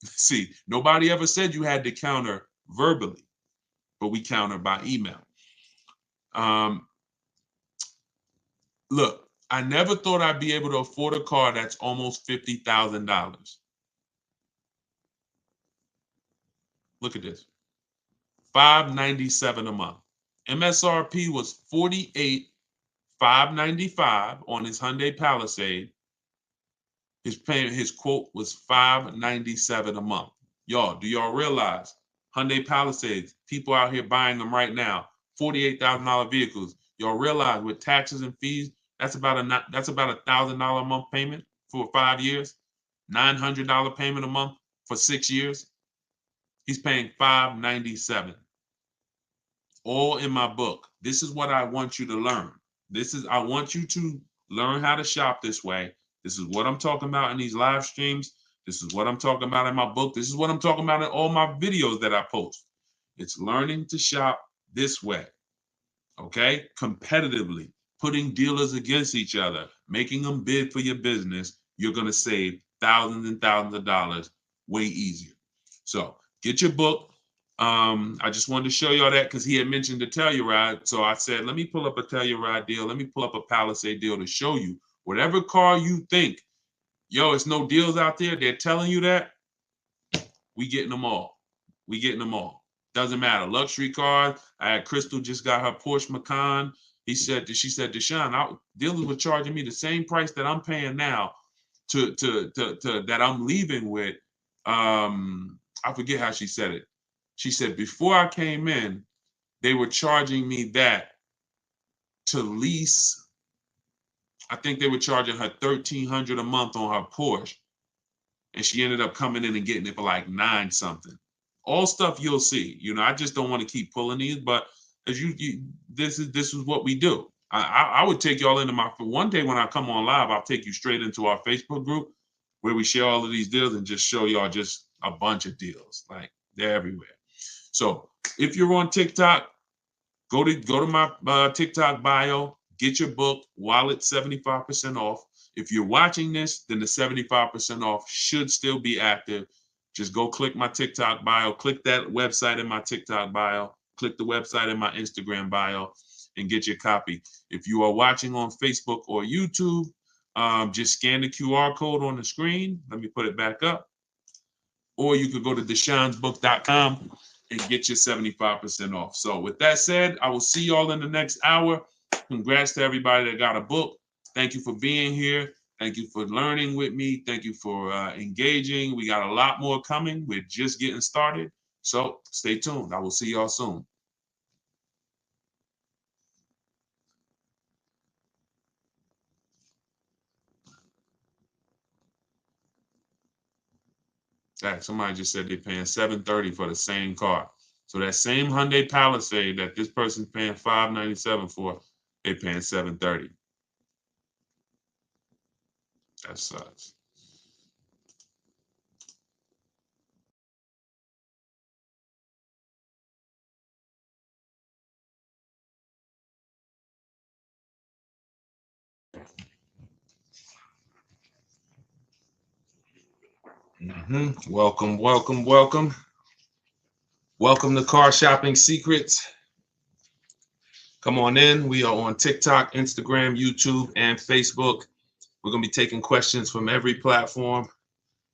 See, nobody ever said you had to counter verbally, but we counter by email. Look, I never thought I'd be able to afford a car that's almost $50,000. Look at this, $597 a month. MSRP was $48,595 on his Hyundai Palisade. His quote was $597 a month. Y'all, do y'all realize Hyundai Palisades, people out here buying them right now, $48,000 vehicles. Y'all realize with taxes and fees, that's about $1,000 a month payment for 5 years, $900 payment a month for 6 years. He's paying $597. All in my book. This is what I want you to learn. I want you to learn how to shop this way. This is what I'm talking about in these live streams. This is what I'm talking about in my book. This is what I'm talking about in all my videos that I post. It's learning to shop this way, okay? Competitively, putting dealers against each other, making them bid for your business. You're going to save thousands and thousands of dollars way easier. So get your book. I just wanted to show y'all that because he had mentioned the Telluride. So I said, let me pull up a Telluride deal. Let me pull up a Palisade deal to show you. Whatever car you think, yo, it's no deals out there, they're telling you that, we getting them all. We getting them all. Doesn't matter. Luxury cars. I had Crystal just got her Porsche Macan. She said, Deshone, dealers were charging me the same price that I'm paying now to that I'm leaving with. I forget how she said it. She said, before I came in, they were charging me that to lease. I think they were charging her $1,300 a month on her Porsche. And she ended up coming in and getting it for like 9 something. All stuff you'll see. You know, I just don't want to keep pulling these, but as this is what we do. I would take y'all into one day when I come on live, I'll take you straight into our Facebook group where we share all of these deals and just show y'all just a bunch of deals. Like they're everywhere. So if you're on TikTok, go to my TikTok bio, get your book while it's 75% off. If you're watching this, then the 75% off should still be active. Just go click my TikTok bio, click that website in my TikTok bio, click the website in my Instagram bio, and get your copy. If you are watching on Facebook or YouTube, just scan the QR code on the screen. Let me put it back up. Or you could go to deshonesbook.com and get your 75% off. So with that said, I will see y'all in the next hour. Congrats to everybody that got a book. Thank you for being here. Thank you for learning with me. Thank you for engaging. We got a lot more coming. We're just getting started. So stay tuned. I will see y'all soon. Somebody just said they're paying $730 for the same car. So that same Hyundai Palisade that this person's paying $597 for, they're paying $730. That sucks. Welcome, welcome, welcome. Welcome to Car Shopping Secrets. Come on in. We are on TikTok, Instagram, YouTube, and Facebook. We're going to be taking questions from every platform.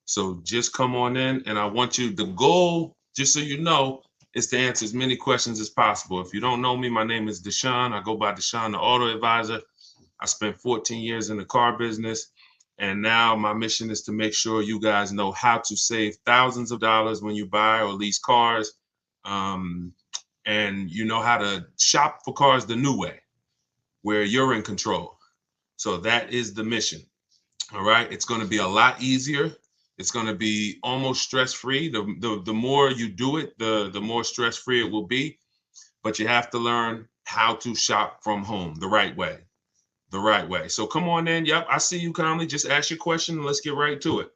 So just come on in, and I want you, the goal, just so you know, is to answer as many questions as possible. If you don't know me, my name is Deshone. I go by Deshone the Auto Advisor. I spent 14 years in the car business, and now my mission is to make sure you guys know how to save thousands of dollars when you buy or lease cars, and you know how to shop for cars the new way, where you're in control. So that is the mission. All right, it's going to be a lot easier. It's going to be almost stress-free. The more you do it, the more stress-free it will be. But you have to learn how to shop from home the right way. The right way. So come on in. Yep, I see you kindly. Just ask your question and let's get right to it.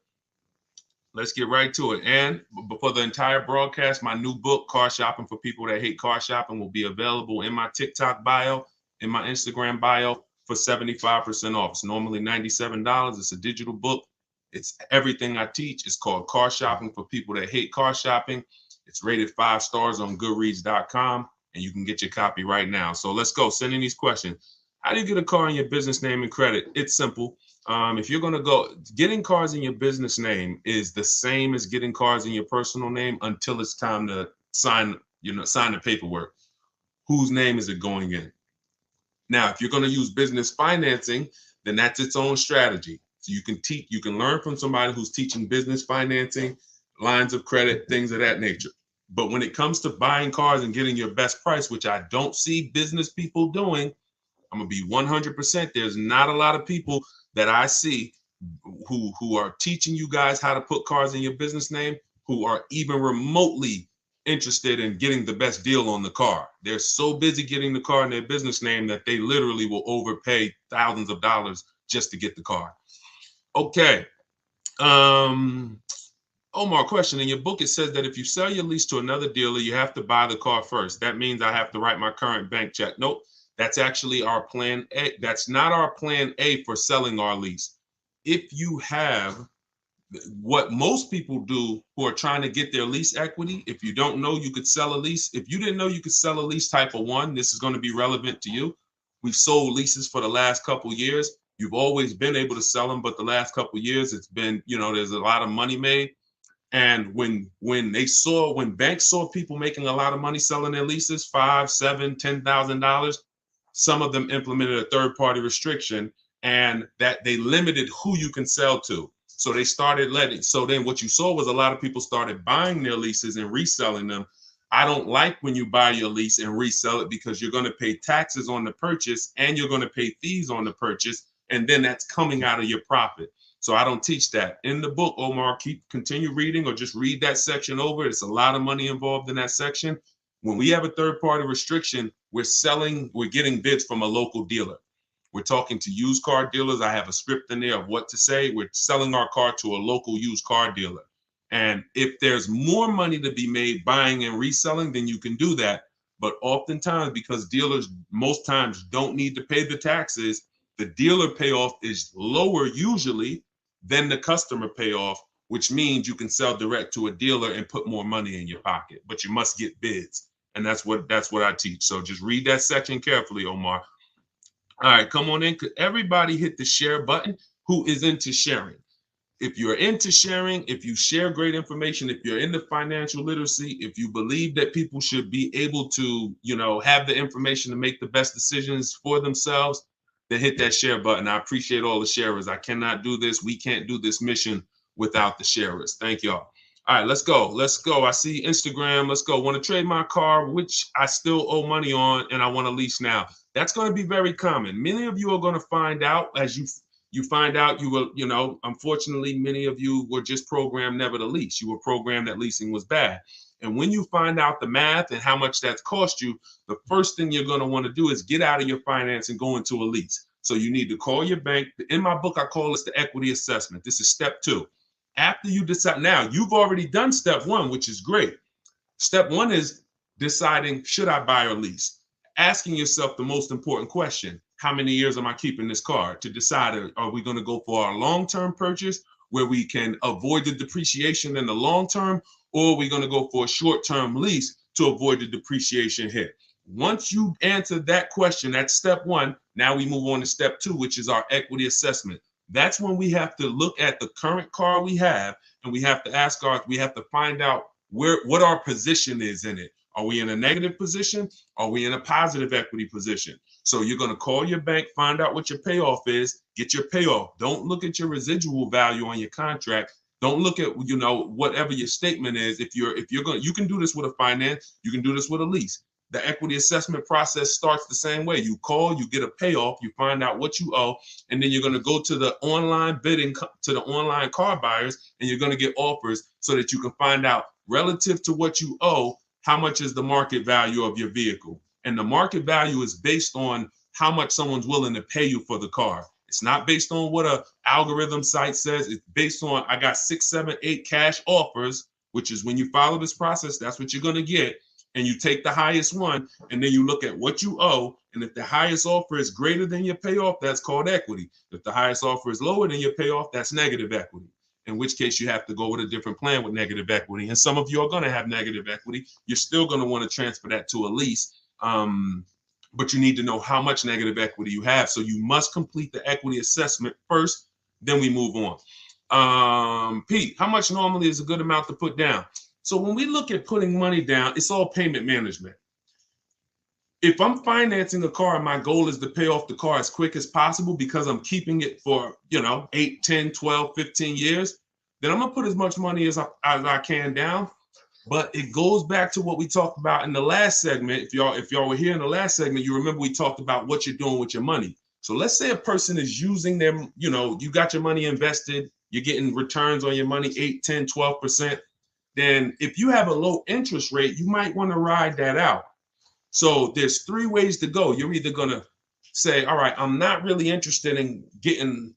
Let's get right to it. And before the entire broadcast, my new book, Car Shopping for People That Hate Car Shopping, will be available in my TikTok bio, in my Instagram bio for 75% off. It's normally $97. It's a digital book. It's everything I teach. It's called Car Shopping for People That Hate Car Shopping. It's rated 5 stars on Goodreads.com, and you can get your copy right now. So let's go. Send in these questions. How do you get a car in your business name and credit? It's simple. If you're going to go, getting cars in your business name is the same as getting cars in your personal name until it's time to sign the paperwork. Whose name is it going in? Now, if you're going to use business financing, then that's its own strategy. So you can learn from somebody who's teaching business financing, lines of credit, things of that nature. But when it comes to buying cars and getting your best price, which I don't see business people doing, I'm gonna be 100%. There's not a lot of people that I see who are teaching you guys how to put cars in your business name, who are even remotely interested in getting the best deal on the car. They're so busy getting the car in their business name that they literally will overpay thousands of dollars just to get the car. Okay. Omar, question. In your book, it says that if you sell your lease to another dealer, you have to buy the car first. That means I have to write my current bank check. Nope. That's actually our plan A. That's not our plan A for selling our lease. If you have what most people do who are trying to get their lease equity, if you don't know you could sell a lease, if you didn't know you could sell a lease type of one, this is going to be relevant to you. We've sold leases for the last couple of years. You've always been able to sell them, but the last couple of years, it's been, there's a lot of money made. And when banks saw people making a lot of money selling their leases, $5,000, $7,000, $10,000, some of them implemented a third-party restriction, and that they limited who you can sell to. So they started letting. So then what you saw was a lot of people started buying their leases and reselling them. I don't like when you buy your lease and resell it because you're going to pay taxes on the purchase and you're going to pay fees on the purchase, and then that's coming out of your profit. So I don't teach that. In the book, Omar, continue reading or just read that section over. It's a lot of money involved in that section. When we have a third-party restriction, we're getting bids from a local dealer. We're talking to used car dealers. I have a script in there of what to say. We're selling our car to a local used car dealer. And if there's more money to be made buying and reselling, then you can do that. But oftentimes, because dealers most times don't need to pay the taxes, the dealer payoff is lower usually than the customer payoff, which means you can sell direct to a dealer and put more money in your pocket, but you must get bids. And that's what I teach. So just read that section carefully, Omar. All right, come on in. Could everybody hit the share button who is into sharing? If you're into sharing, if you share great information, if you're into financial literacy, if you believe that people should be able to, have the information to make the best decisions for themselves, then hit that share button. I appreciate all the sharers. I cannot do this. We can't do this mission without the sharers. Thank y'all. All right, let's go. Let's go. I see Instagram. Let's go. Want to trade my car, which I still owe money on, and I want to lease now. That's going to be very common. Many of you are going to find out as you find out you will, unfortunately, many of you were just programmed never to lease. You were programmed that leasing was bad. And when you find out the math and how much that's cost you, the first thing you're going to want to do is get out of your finance and go into a lease. So you need to call your bank. In my book, I call this the equity assessment. This is step 2. After you decide, now you've already done step 1, which is great. Step 1 is deciding, should I buy or lease? Asking yourself the most important question: how many years am I keeping this car? To decide, are we going to go for a long-term purchase, where we can avoid the depreciation in the long term, or we're going to go for a short-term lease to avoid the depreciation hit. Once you answer that question, that's step one. Now we move on to step two, which is our equity assessment. That's when we have to look at the current car we have, and we have to find out what our position is in it. Are we in a negative position? Are we in a positive equity position? So you're going to call your bank, find out what your payoff is, get your payoff. Don't look at your residual value on your contract. Don't look at, whatever your statement is. If you're going, you can do this with a finance, you can do this with a lease. The equity assessment process starts the same way. You call, you get a payoff, you find out what you owe, and then you're going to go to the online bidding, to the online car buyers, and you're going to get offers so that you can find out relative to what you owe, how much is the market value of your vehicle. And the market value is based on how much someone's willing to pay you for the car. It's not based on what a algorithm site says. It's based on, I got 6, 7, 8 cash offers, which is when you follow this process, that's what you're going to get. And you take the highest one, and then you look at what you owe. And if the highest offer is greater than your payoff, that's called equity. If the highest offer is lower than your payoff, that's negative equity. In which case you have to go with a different plan with negative equity. And some of you are going to have negative equity. You're still going to want to transfer that to a lease. But you need to know how much negative equity you have. So you must complete the equity assessment first, then we move on. Pete, how much normally is a good amount to put down? So when we look at putting money down, it's all payment management. If I'm financing a car and my goal is to pay off the car as quick as possible because I'm keeping it for, 8, 10, 12, 15 years, then I'm going to put as much money as I can down. But it goes back to what we talked about in the last segment. If y'all were here in the last segment, you remember we talked about what you're doing with your money. So let's say a person is using them, you got your money invested, you're getting returns on your money, 8, 10, 12%. Then if you have a low interest rate, you might want to ride that out. So there's 3 ways to go. You're either going to say, all right, I'm not really interested in getting,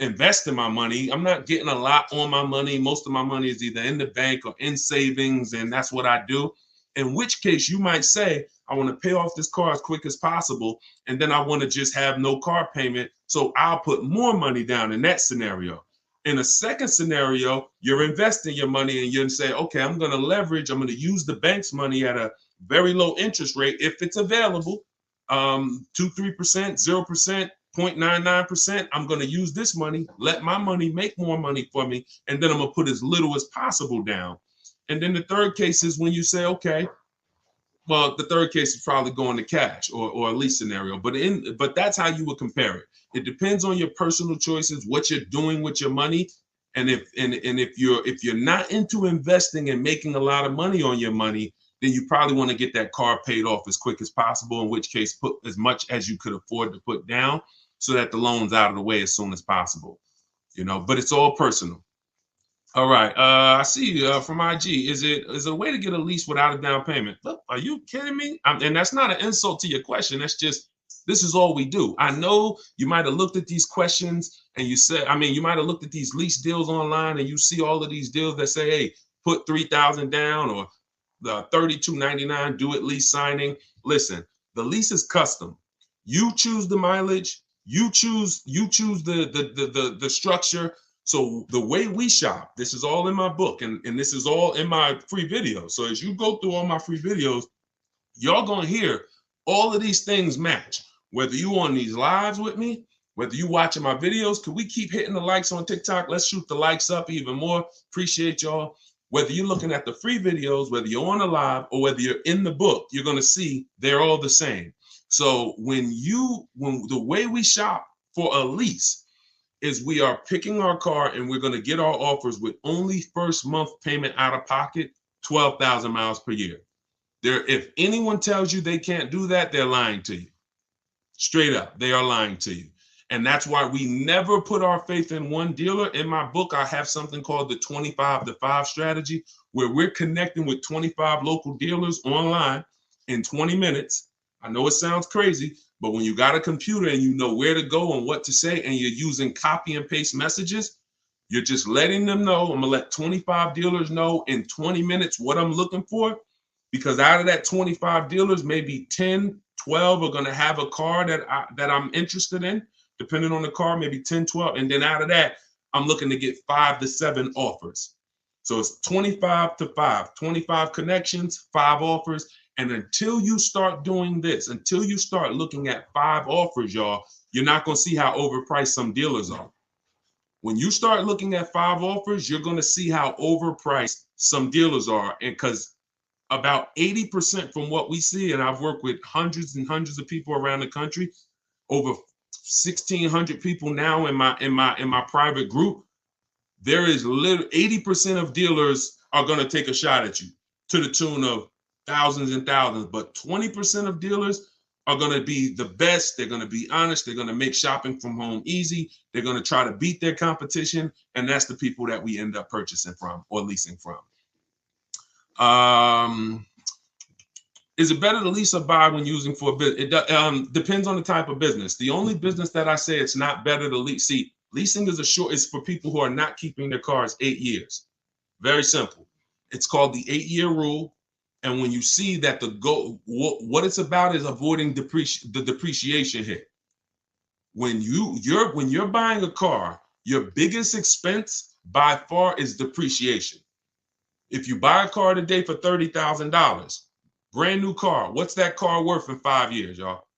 investing my money. I'm not getting a lot on my money. Most of my money is either in the bank or in savings, and that's what I do. In which case you might say, I want to pay off this car as quick as possible, and then I want to just have no car payment. So I'll put more money down in that scenario. In a second scenario, you're investing your money and you're say, okay, I'm going to use the bank's money at a very low interest rate if it's available, 2, 3%, 0%, 0.99%. I'm going to use this money, let my money make more money for me, and then I'm going to put as little as possible down. And then the third case is when you say, okay, well, the third case is probably going to cash or a lease scenario, but that's how you would compare it. It depends on your personal choices, what you're doing with your money, and if you're not into investing and making a lot of money on your money, then you probably want to get that car paid off as quick as possible. In which case, put as much as you could afford to put down so that the loan's out of the way as soon as possible. But it's all personal. All right. I see from IG. Is it a way to get a lease without a down payment? Look, are you kidding me? And that's not an insult to your question. That's just, this is all we do. I know you might have looked at these questions and you said, you might have looked at these lease deals online and you see all of these deals that say, hey, put $3,000 down or the $32.99 do it lease signing. Listen, the lease is custom. You choose the mileage. You choose the structure. So the way we shop, this is all in my book and this is all in my free videos. So as you go through all my free videos, y'all gonna hear all of these things match. Whether you on these lives with me, whether you watching my videos, could we keep hitting the likes on TikTok? Let's shoot the likes up even more. Appreciate y'all. Whether you're looking at the free videos, whether you're on a live or whether you're in the book, you're gonna see they're all the same. So when the way we shop for a lease is we are picking our car and we're going to get our offers with only first month payment out of pocket, 12,000 miles per year. If anyone tells you they can't do that, they're lying to you. Straight up, they are lying to you. And that's why we never put our faith in one dealer. In my book, I have something called the 25-to-5 strategy, where we're connecting with 25 local dealers online in 20 minutes. I know it sounds crazy, but when you got a computer and you know where to go and what to say, and you're using copy and paste messages, you're just letting them know. I'm gonna let 25 dealers know in 20 minutes what I'm looking for, because out of that 25 dealers, maybe 10, 12 are gonna have a car that I'm interested in, depending on the car, maybe 10, 12. And then out of that, I'm looking to get 5 to 7 offers. So it's 25 to 5, 25 connections, 5 offers. And until you start doing this, until you start looking at 5 offers, y'all, you're not going to see how overpriced some dealers are. When you start looking at 5 offers, you're going to see how overpriced some dealers are. And because about 80% from what we see, and I've worked with hundreds and hundreds of people around the country, over 1,600 people now in my private group, there is literally 80% of dealers are going to take a shot at you to the tune of thousands and thousands, but 20% of dealers are going to be the best. They're going to be honest. They're going to make shopping from home easy. They're going to try to beat their competition, and that's the people that we end up purchasing from or leasing from. Is it better to lease or buy when using for a business? It depends on the type of business. The only business that I say it's not better to lease. See, leasing is for people who are not keeping their cars 8 years. Very simple. It's called the 8-year rule. And when you see that what it's about is avoiding the depreciation hit. When you're buying a car, your biggest expense by far is depreciation. If you buy a car today for $30,000, brand new car, what's that car worth in 5 years, y'all?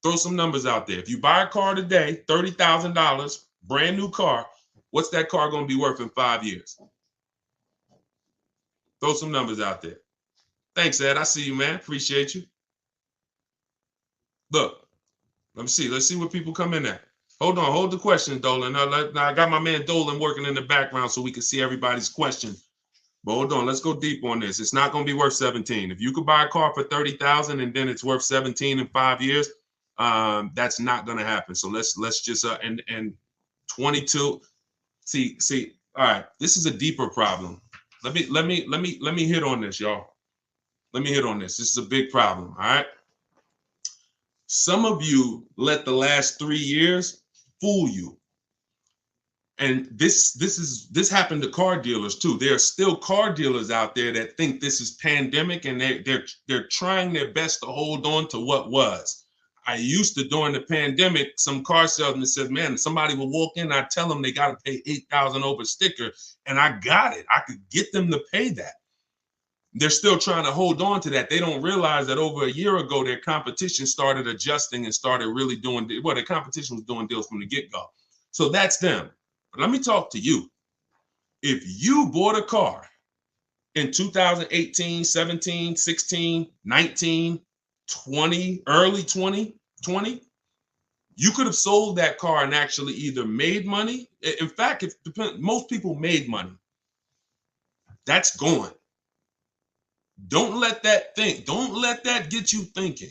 Throw some numbers out there. If you buy a car today, $30,000, brand new car, what's that car going to be worth in 5 years? Throw some numbers out there. Thanks, Ed. I see you, man. Appreciate you. Look, let me see. Let's see what people come in at. Hold on. Hold the question, Dolan. Now, I got my man Dolan working in the background so we can see everybody's question. But hold on. Let's go deep on this. It's not going to be worth 17. If you could buy a car for 30,000 and then it's worth 17 in 5 years, that's not going to happen. So let's just and 22. See. All right. This is a deeper problem. Let me hit on this, y'all. Let me hit on this. This is a big problem. All right. Some of you let the last 3 years fool you. And this happened to car dealers too. There are still car dealers out there that think this is pandemic and they're trying their best to hold on to what was. I used to, during the pandemic, some car salesman said, man, somebody will walk in, I tell them they got to pay $8,000 over sticker, and I got it. I could get them to pay that. They're still trying to hold on to that. They don't realize that over a year ago, their competition started adjusting and started really doing, well, their competition was doing deals from the get-go. So that's them. But let me talk to you. If you bought a car in 2018, 17, 16, 19, 20, early 2020, you could have sold that car and actually either made money. In fact, most people made money. That's gone. Don't let that get you thinking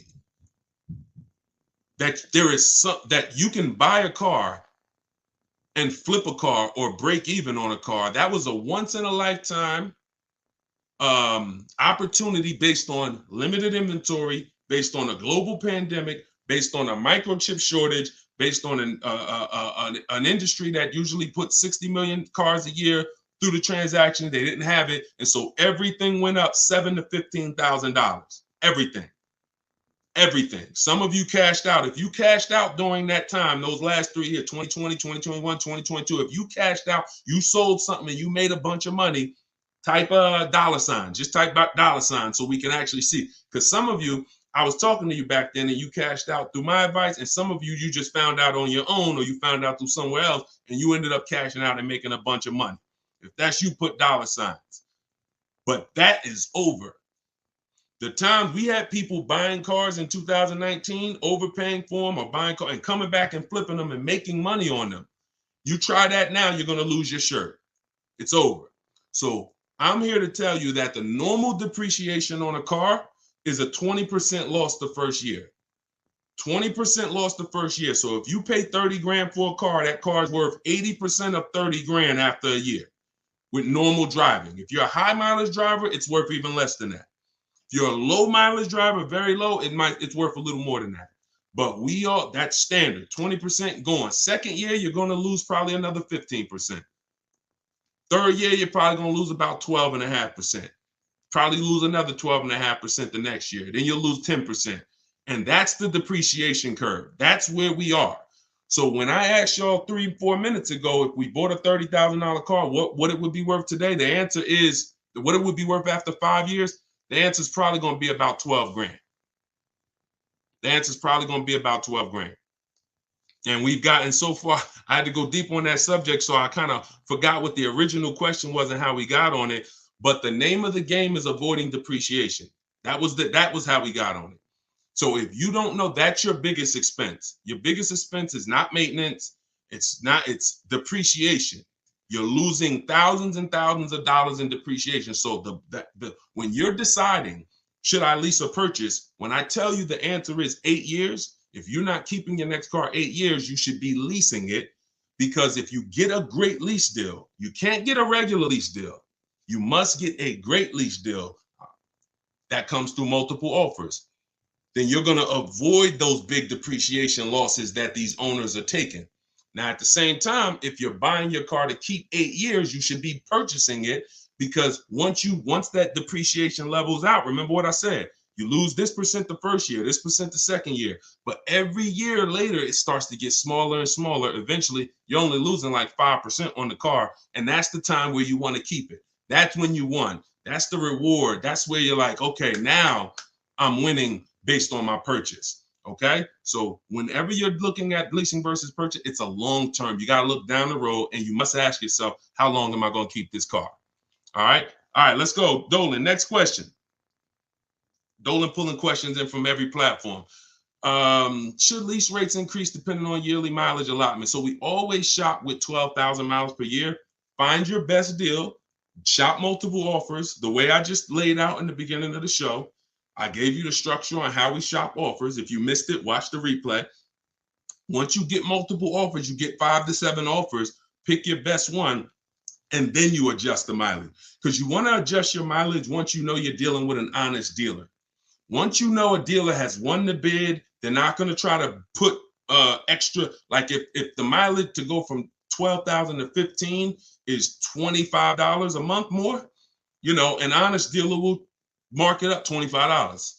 that that you can buy a car and flip a car or break even on a car. That was a once in a lifetime opportunity based on limited inventory, based on a global pandemic, based on a microchip shortage, based on an industry that usually puts 60 million cars a year through the transaction. They didn't have it, and so everything went up $7,000 to $15,000. Everything. Some of you cashed out. If you cashed out during that time, those last 3 years, 2020, 2021, 2022, if you cashed out, you sold something and you made a bunch of money, type a $sign. Just type $sign so we can actually see. Because some of you, I was talking to you back then and you cashed out through my advice, and some of you just found out on your own or you found out through somewhere else and you ended up cashing out and making a bunch of money. If that's you, put $signs. But that is over. The times we had people buying cars in 2019, overpaying for them or buying cars and coming back and flipping them and making money on them. You try that now, you're going to lose your shirt. It's over. So I'm here to tell you that the normal depreciation on a car is a 20% loss the first year. 20% loss the first year. So if you pay 30 grand for a car, that car is worth 80% of 30 grand after a year with normal driving. If you're a high mileage driver, it's worth even less than that. If you're a low mileage driver, very low, it's worth a little more than that. But that's standard, 20% going. Second year, you're going to lose probably another 15%. Third year, you're probably going to lose about 12.5%. Probably lose another 12.5% the next year. Then you'll lose 10%. And that's the depreciation curve. That's where we are. So when I asked y'all 3-4 minutes ago, if we bought a $30,000 car, what it would be worth today? The answer is what it would be worth after 5 years. The answer is probably going to be about 12 grand. The answer is probably going to be about 12 grand. And we've gotten so far, I had to go deep on that subject, so I kind of forgot what the original question was and how we got on it. But the name of the game is avoiding depreciation. That was how we got on it. So if you don't know, that's your biggest expense. Your biggest expense is not maintenance. It's depreciation. You're losing thousands and thousands of dollars in depreciation. So when you're deciding, should I lease or purchase? When I tell you the answer is 8 years, if you're not keeping your next car 8 years, you should be leasing it, because if you get a great lease deal, you can't get a regular lease deal. You must get a great lease deal that comes through multiple offers. Then you're going to avoid those big depreciation losses that these owners are taking. Now, at the same time, if you're buying your car to keep 8 years, you should be purchasing it, because once that depreciation levels out, remember what I said, you lose this percent the first year, this percent the second year, but every year later, it starts to get smaller and smaller. Eventually, you're only losing like 5% on the car, and that's the time where you want to keep it. That's when you won. That's the reward. That's where you're like, okay, now I'm winning based on my purchase. Okay. So whenever you're looking at leasing versus purchase, it's a long term. You got to look down the road, and you must ask yourself, how long am I going to keep this car? All right. All right. Let's go. Dolan, next question. Dolan pulling questions in from every platform. Should lease rates increase depending on yearly mileage allotment? So we always shop with 12,000 miles per year. Find your best deal. Shop multiple offers. The way I just laid out in the beginning of the show, I gave you the structure on how we shop offers. If you missed it, watch the replay. Once you get multiple offers, you get 5 to 7 offers, pick your best one, and then you adjust the mileage. Because you want to adjust your mileage once you know you're dealing with an honest dealer. Once you know a dealer has won the bid, they're not going to try to put extra, like if the mileage to go from 12,000 to 15 is $25 a month more, an honest dealer will mark it up $25.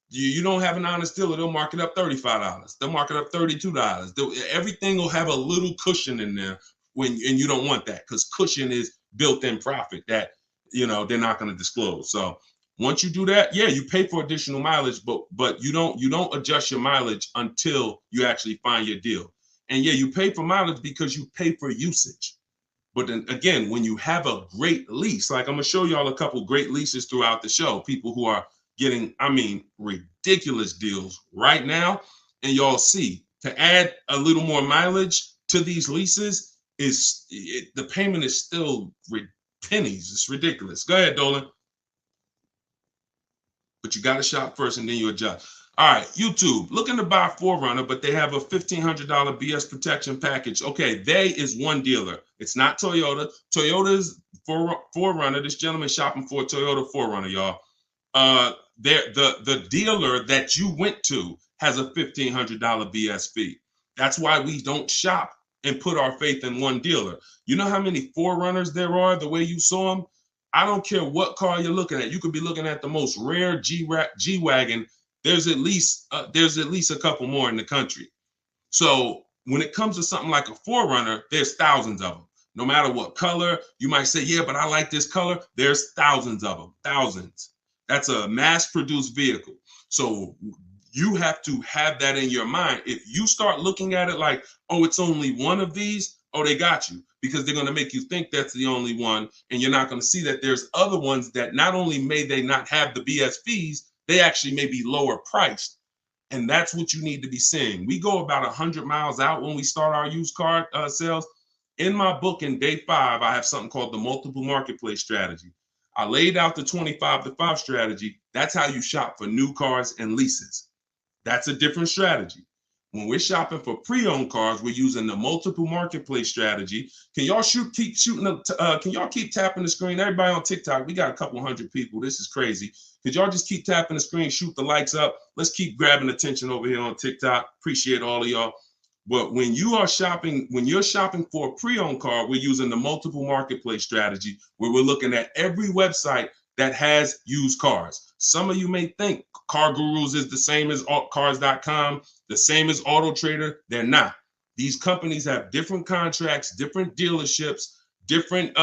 You don't have an honest dealer, they'll mark it up $35. They'll mark it up $32. Everything will have a little cushion in there and you don't want that, because cushion is built-in profit that they're not going to disclose. So once you do that, yeah, you pay for additional mileage, but you don't adjust your mileage until you actually find your deal. And yeah, you pay for mileage because you pay for usage. But then again, when you have a great lease, like I'm gonna show y'all a couple great leases throughout the show, people who are getting, ridiculous deals right now, and y'all see, to add a little more mileage to these leases the payment is still pennies. It's ridiculous. Go ahead, Dolan. But you got to shop first and then you adjust. All right, YouTube, looking to buy 4Runner, but they have a $1,500 BS protection package. Okay, they is one dealer. It's not Toyota. Toyota's 4Runner. This gentleman shopping for a Toyota 4Runner, y'all. The dealer that you went to has a $1,500 BS fee. That's why we don't shop and put our faith in one dealer. You know how many 4Runners there are the way you saw them? I don't care what car you're looking at. You could be looking at the most rare G-Wagon. There's at least a couple more in the country. So when it comes to something like a 4Runner, there's thousands of them. No matter what color, you might say, yeah, but I like this color. There's thousands of them, thousands. That's a mass-produced vehicle. So you have to have that in your mind. If you start looking at it like, oh, it's only one of these, oh, they got you, because they're going to make you think that's the only one, and you're not going to see that there's other ones that not only may they not have the BS fees, they actually may be lower priced. And that's what you need to be seeing. We go about 100 miles out when we start our used car sales. In my book, in day 5, I have something called the multiple marketplace strategy. I laid out the 25 to 5 strategy. That's how you shop for new cars and leases. That's a different strategy. When we're shopping for pre-owned cars, we're using the multiple marketplace strategy. Can y'all keep shooting? Can y'all keep tapping the screen? Everybody on TikTok, we got a couple hundred people. This is crazy. Could y'all just keep tapping the screen, shoot the likes up? Let's keep grabbing attention over here on TikTok. Appreciate all of y'all. But when you're shopping for a pre-owned car, we're using the multiple marketplace strategy, where we're looking at every website that has used cars. Some of you may think Car Gurus is the same as cars.com, the same as Auto Trader. They're not. These companies have different contracts, different dealerships, different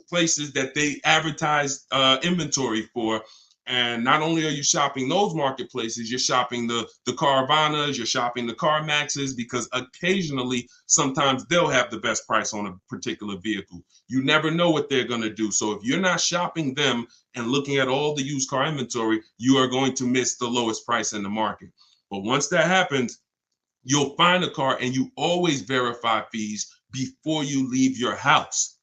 places that they advertise inventory for. And not only are you shopping those marketplaces, you're shopping the Carvanas, you're shopping the CarMaxes, because occasionally, sometimes they'll have the best price on a particular vehicle. You never know what they're going to do. So if you're not shopping them and looking at all the used car inventory, you are going to miss the lowest price in the market. But once that happens, you'll find a car, and you always verify fees before you leave your house.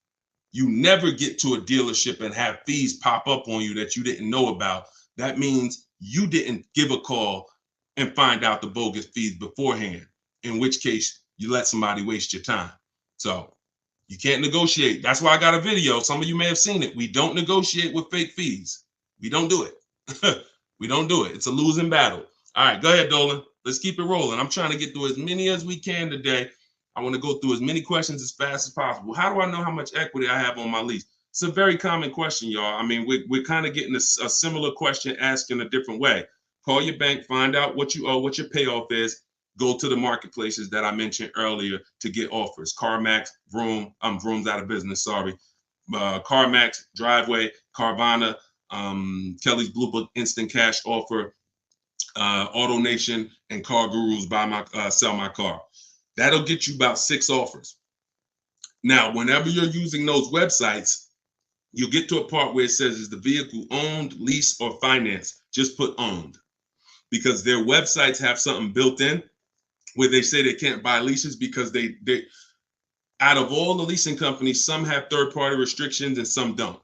You never get to a dealership and have fees pop up on you that you didn't know about. That means you didn't give a call and find out the bogus fees beforehand, in which case you let somebody waste your time. So you can't negotiate. That's why I got a video. Some of you may have seen it. We don't negotiate with fake fees. We don't do it. We don't do it. It's a losing battle. All right, go ahead, Dolan. Let's keep it rolling. I'm trying to get through as many as we can today. I want to go through as many questions as fast as possible. How do I know how much equity I have on my lease? It's a very common question, y'all. I mean, we're kind of getting a similar question asked in a different way. Call your bank, find out what you owe, what your payoff is. Go to the marketplaces that I mentioned earlier to get offers. CarMax, Vroom, Vroom's out of business, sorry. CarMax, Driveway, Carvana, Kelly's Blue Book Instant Cash Offer, AutoNation, and Car Gurus, Sell My Car. That'll get you about 6 offers. Now, whenever you're using those websites, you'll get to a part where it says, is the vehicle owned, leased, or financed? Just put owned, because their websites have something built in where they say they can't buy leases, because they out of all the leasing companies, some have third-party restrictions and some don't.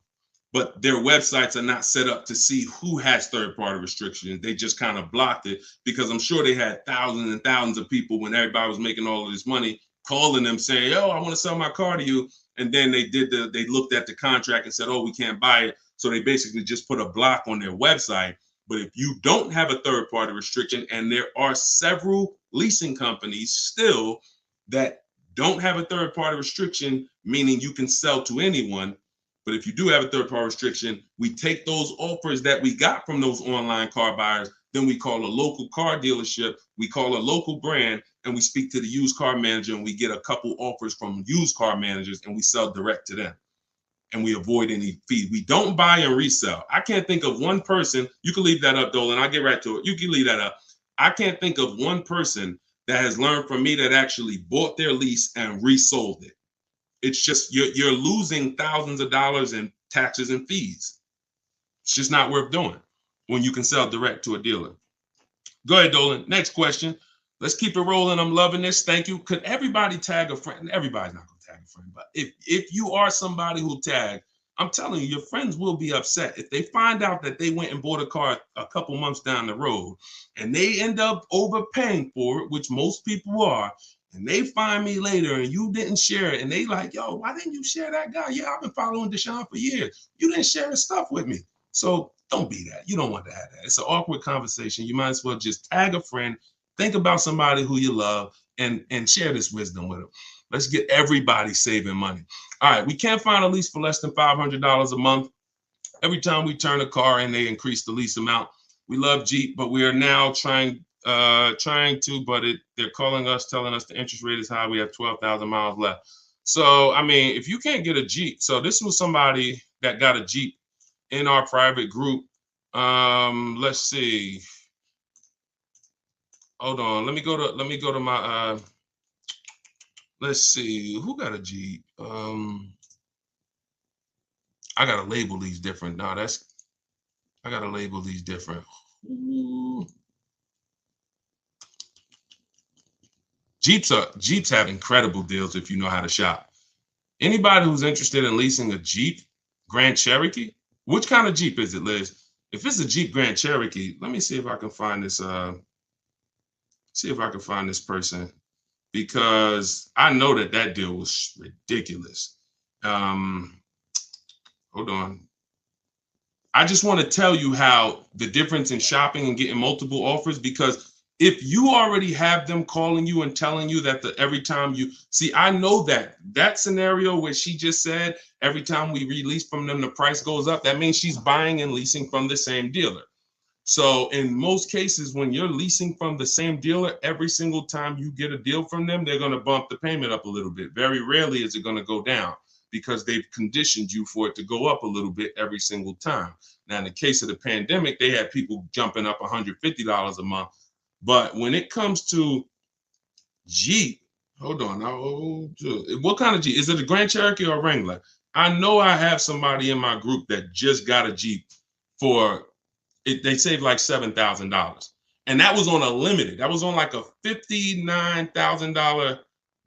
But their websites are not set up to see who has third-party restrictions. They just kind of blocked it, because I'm sure they had thousands and thousands of people, when everybody was making all of this money, calling them saying, "Yo, I want to sell my car to you." And then they looked at the contract and said, "Oh, we can't buy it." So they basically just put a block on their website. But if you don't have a third-party restriction, and there are several leasing companies still that don't have a third-party restriction, meaning you can sell to anyone. But if you do have a third-party restriction, we take those offers that we got from those online car buyers, then we call a local car dealership, we call a local brand, and we speak to the used car manager, and we get a couple offers from used car managers, and we sell direct to them. And we avoid any fee. We don't buy and resell. I can't think of one person. You can leave that up, Dolan. I'll get right to it. You can leave that up. I can't think of one person that has learned from me that actually bought their lease and resold it. It's just you're losing thousands of dollars in taxes and fees. It's just not worth doing when you can sell direct to a dealer. Go ahead, Dolan. Next question. Let's keep it rolling. I'm loving this. Thank you. Could everybody tag a friend? Everybody's not going to tag a friend, but if you are somebody who tagged, I'm telling you, your friends will be upset if they find out that they went and bought a car a couple months down the road, and they end up overpaying for it, which most people are. And they find me later and you didn't share it. And they like, "Yo, why didn't you share that guy? Yeah, I've been following Deshone for years. You didn't share his stuff with me." So don't be that. You don't want to have that. It's an awkward conversation. You might as well just tag a friend, think about somebody who you love, and share this wisdom with them. Let's get everybody saving money. All right, we can't find a lease for less than $500 a month. Every time we turn a car in, they increase the lease amount. We love Jeep, but we are now trying to, but they're calling us, telling us the interest rate is high. We have 12,000 miles left. So, I mean, if you can't get a Jeep, so this was somebody that got a Jeep in our private group. Let's see. Hold on. Let me go to my, let's see, who got a Jeep? I got to label these different. No, I got to label these different. Ooh. Jeeps have incredible deals if you know how to shop. Anybody who's interested in leasing a Jeep Grand Cherokee, which kind of Jeep is it, Liz? If it's a Jeep Grand Cherokee, let me see if I can find this. See if I can find this person, because I know that deal was ridiculous. Hold on. I just want to tell you how the difference in shopping and getting multiple offers, because If you already have them calling you and telling you that every time you see, I know that scenario where she just said every time we release from them, the price goes up. That means she's buying and leasing from the same dealer. So in most cases, when you're leasing from the same dealer, every single time you get a deal from them, they're going to bump the payment up a little bit. Very rarely is it going to go down because they've conditioned you for it to go up a little bit every single time. Now, in the case of the pandemic, they had people jumping up $150 a month. But when it comes to Jeep, hold on. What kind of Jeep? Is it a Grand Cherokee or a Wrangler? I know I have somebody in my group that just got a Jeep for it. They saved like $7,000. And that was on a limited. That was on like a $59,000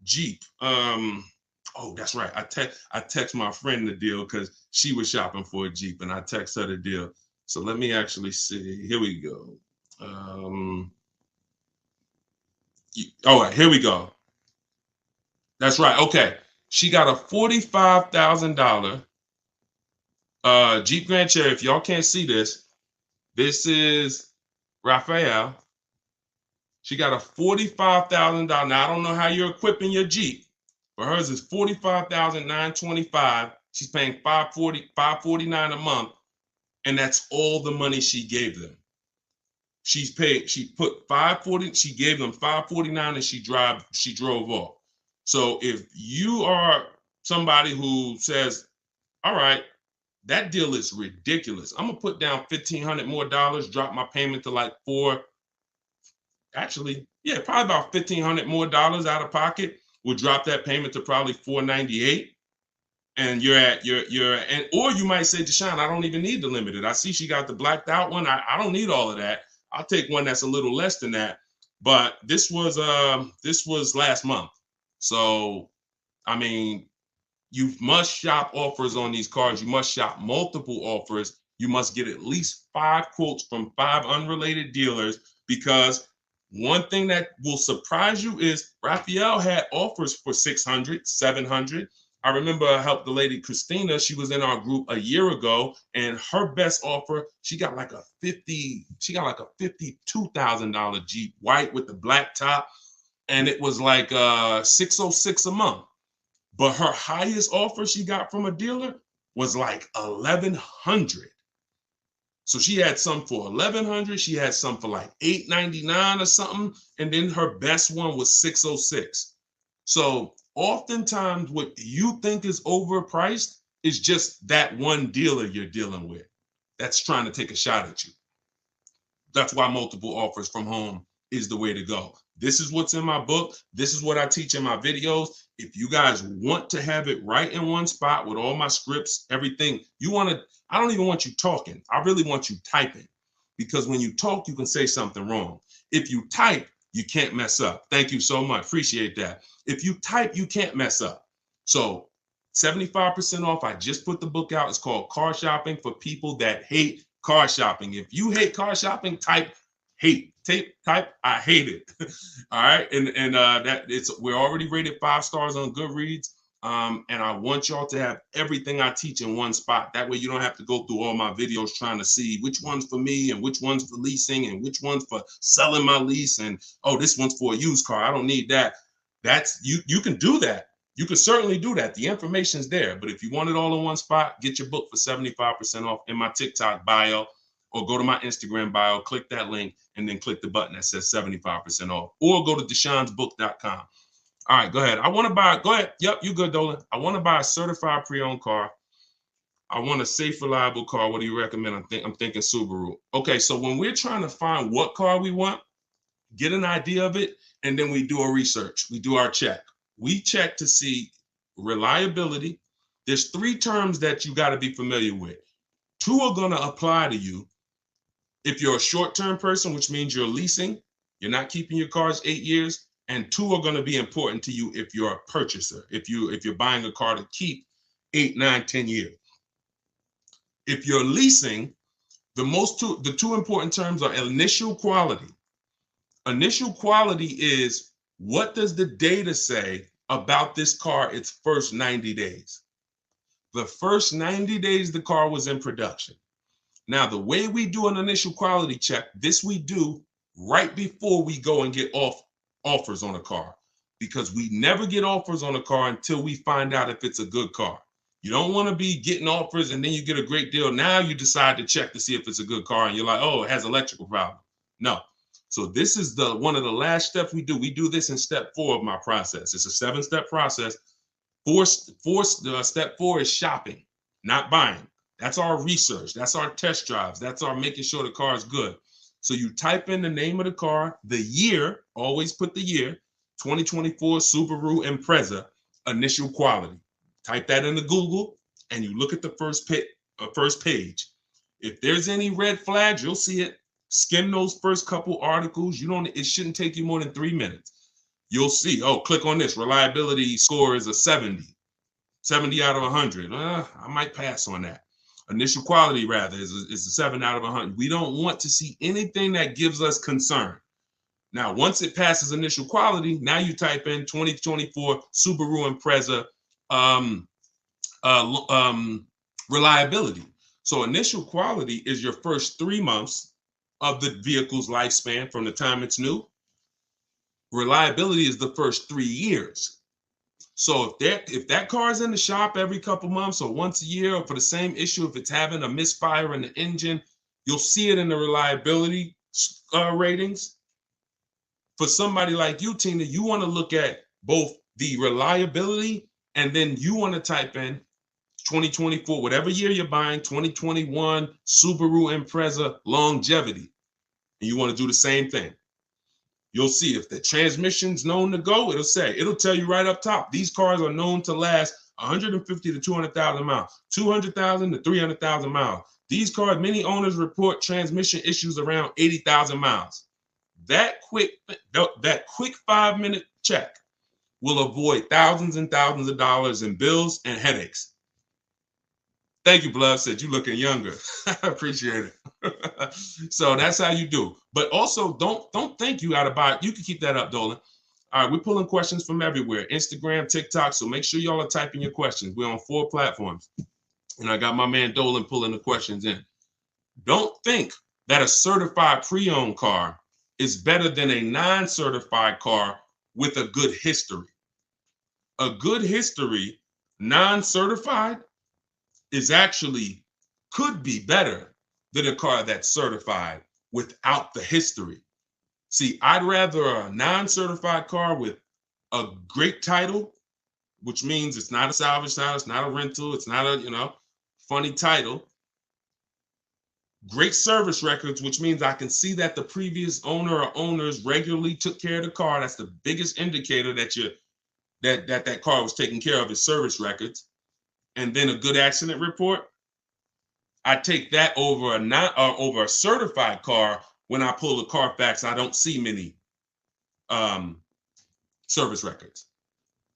Jeep. Oh, that's right. I text my friend the deal because she was shopping for a Jeep and I text her the deal. So let me actually see. Here we go. All right, here we go. That's right. Okay. She got a $45,000 Jeep Grand Cherokee. If y'all can't see this, this is Raphael. She got a $45,000. Now, I don't know how you're equipping your Jeep, but hers is $45,925. She's paying $549 a month, and that's all the money she gave them. She put $540, she gave them $549, and she drove off. So if you are somebody who says, all right, that deal is ridiculous, I'm gonna put down $1,500 more, drop my payment to like probably about $1,500 more out of pocket, will drop that payment to probably $498. And or you might say, Deshone, I don't even need the limited. I see she got the blacked out one. I don't need all of that. I'll take one that's a little less than that. But this was last month. So, I mean, you must shop offers on these cars. You must shop multiple offers. You must get at least 5 quotes from 5 unrelated dealers, because one thing that will surprise you is Raphael had offers for 600, 700. I remember I helped the lady Christina. She was in our group a year ago, and her best offer, she got like a $52,000 Jeep, white with the black top, and it was like $606 a month. But her highest offer she got from a dealer was like $1,100. So she had some for $1,100. She had some for like $899 or something, and then her best one was $606. So oftentimes, what you think is overpriced is just that one dealer you're dealing with that's trying to take a shot at you. That's why multiple offers from home is the way to go. This is what's in my book. This is what I teach in my videos. If you guys want to have it right in one spot with all my scripts, everything, I don't even want you talking. I really want you typing, because when you talk, you can say something wrong. If you type, you can't mess up. Thank you so much. Appreciate that. If you type, you can't mess up. So 75% off. I just put the book out. It's called Car Shopping for People That Hate Car Shopping. If you hate car shopping, type hate. Type I hate it. All right. And we're already rated 5 stars on Goodreads. And I want y'all to have everything I teach in one spot. That way you don't have to go through all my videos trying to see which one's for me and which one's for leasing and which one's for selling my lease. And, oh, this one's for a used car. I don't need that. You can do that. You can certainly do that. The information's there. But if you want it all in one spot, get your book for 75% off in my TikTok bio, or go to my Instagram bio, click that link, and then click the button that says 75% off. Or go to deshonsbook.com. All right, go ahead. Go ahead. Yep, you good, Dolan. I want to buy a certified pre-owned car. I want a safe, reliable car. What do you recommend? I'm thinking Subaru. Okay, so when we're trying to find what car we want, get an idea of it, and then we do a research. We do our check. We check to see reliability. There's 3 terms that you got to be familiar with. 2 are going to apply to you if you're a short-term person, which means you're leasing, you're not keeping your cars 8 years, and 2 are going to be important to you if you're a purchaser, if you're buying a car to keep 8, 9, 10 years. If you're leasing, the 2 important terms are initial quality. Initial quality is, what does the data say about this car its first 90 days? The first 90 days the car was in production. Now, the way we do an initial quality check, this we do right before we go and get offers on a car, because we never get offers on a car until we find out if it's a good car. You don't want to be getting offers and then you get a great deal. Now you decide to check to see if it's a good car and you're like, oh, it has electrical problem. No. So this is the one of the last steps we do. We do this in step 4 of my process. It's a 7-step process. Step 4 is shopping, not buying. That's our research. That's our test drives. That's our making sure the car is good. So you type in the name of the car, the year, always put the year, 2024 Subaru Impreza, initial quality. Type that into Google and you look at the first page. If there's any red flags, you'll see it. Skim those first couple articles. It shouldn't take you more than 3 minutes. You'll see, oh, click on this. Reliability score is a 70 out of 100. I might pass on that. Initial quality, rather, is a 7 out of 100. We don't want to see anything that gives us concern. Now, once it passes initial quality, now you type in 2024 Subaru Impreza reliability. So initial quality is your first 3 months of the vehicle's lifespan from the time it's new. Reliability is the first 3 years. So if that car is in the shop every couple months or once a year, or for the same issue, if it's having a misfire in the engine, you'll see it in the reliability ratings. For somebody like you, Tina, you want to look at both the reliability and then you want to type in 2024, whatever year you're buying, 2021 Subaru Impreza longevity. And you want to do the same thing. You'll see if the transmission's known to go, it'll tell you right up top. These cars are known to last 150 to 200,000 miles, 200,000 to 300,000 miles. These cars, many owners report transmission issues around 80,000 miles. That quick 5-minute check will avoid thousands and thousands of dollars in bills and headaches. Thank you, Blood. Said you looking younger. I appreciate it. So that's how you do. But also, don't think you got to buy it. You can keep that up, Dolan. All right, we're pulling questions from everywhere. Instagram, TikTok. So make sure y'all are typing your questions. We're on 4 platforms. And I got my man Dolan pulling the questions in. Don't think that a certified pre-owned car is better than a non-certified car with a good history. A good history, non-certified, could be better than a car that's certified without the history. See, I'd rather a non-certified car with a great title, which means it's not a salvage title, it's not a rental, it's not a, funny title. Great service records, which means I can see that the previous owner or owners regularly took care of the car. That's the biggest indicator that car was taken care of, is service records. And then a good accident report. I take that over a certified car. When I pull the Carfax, I don't see many service records.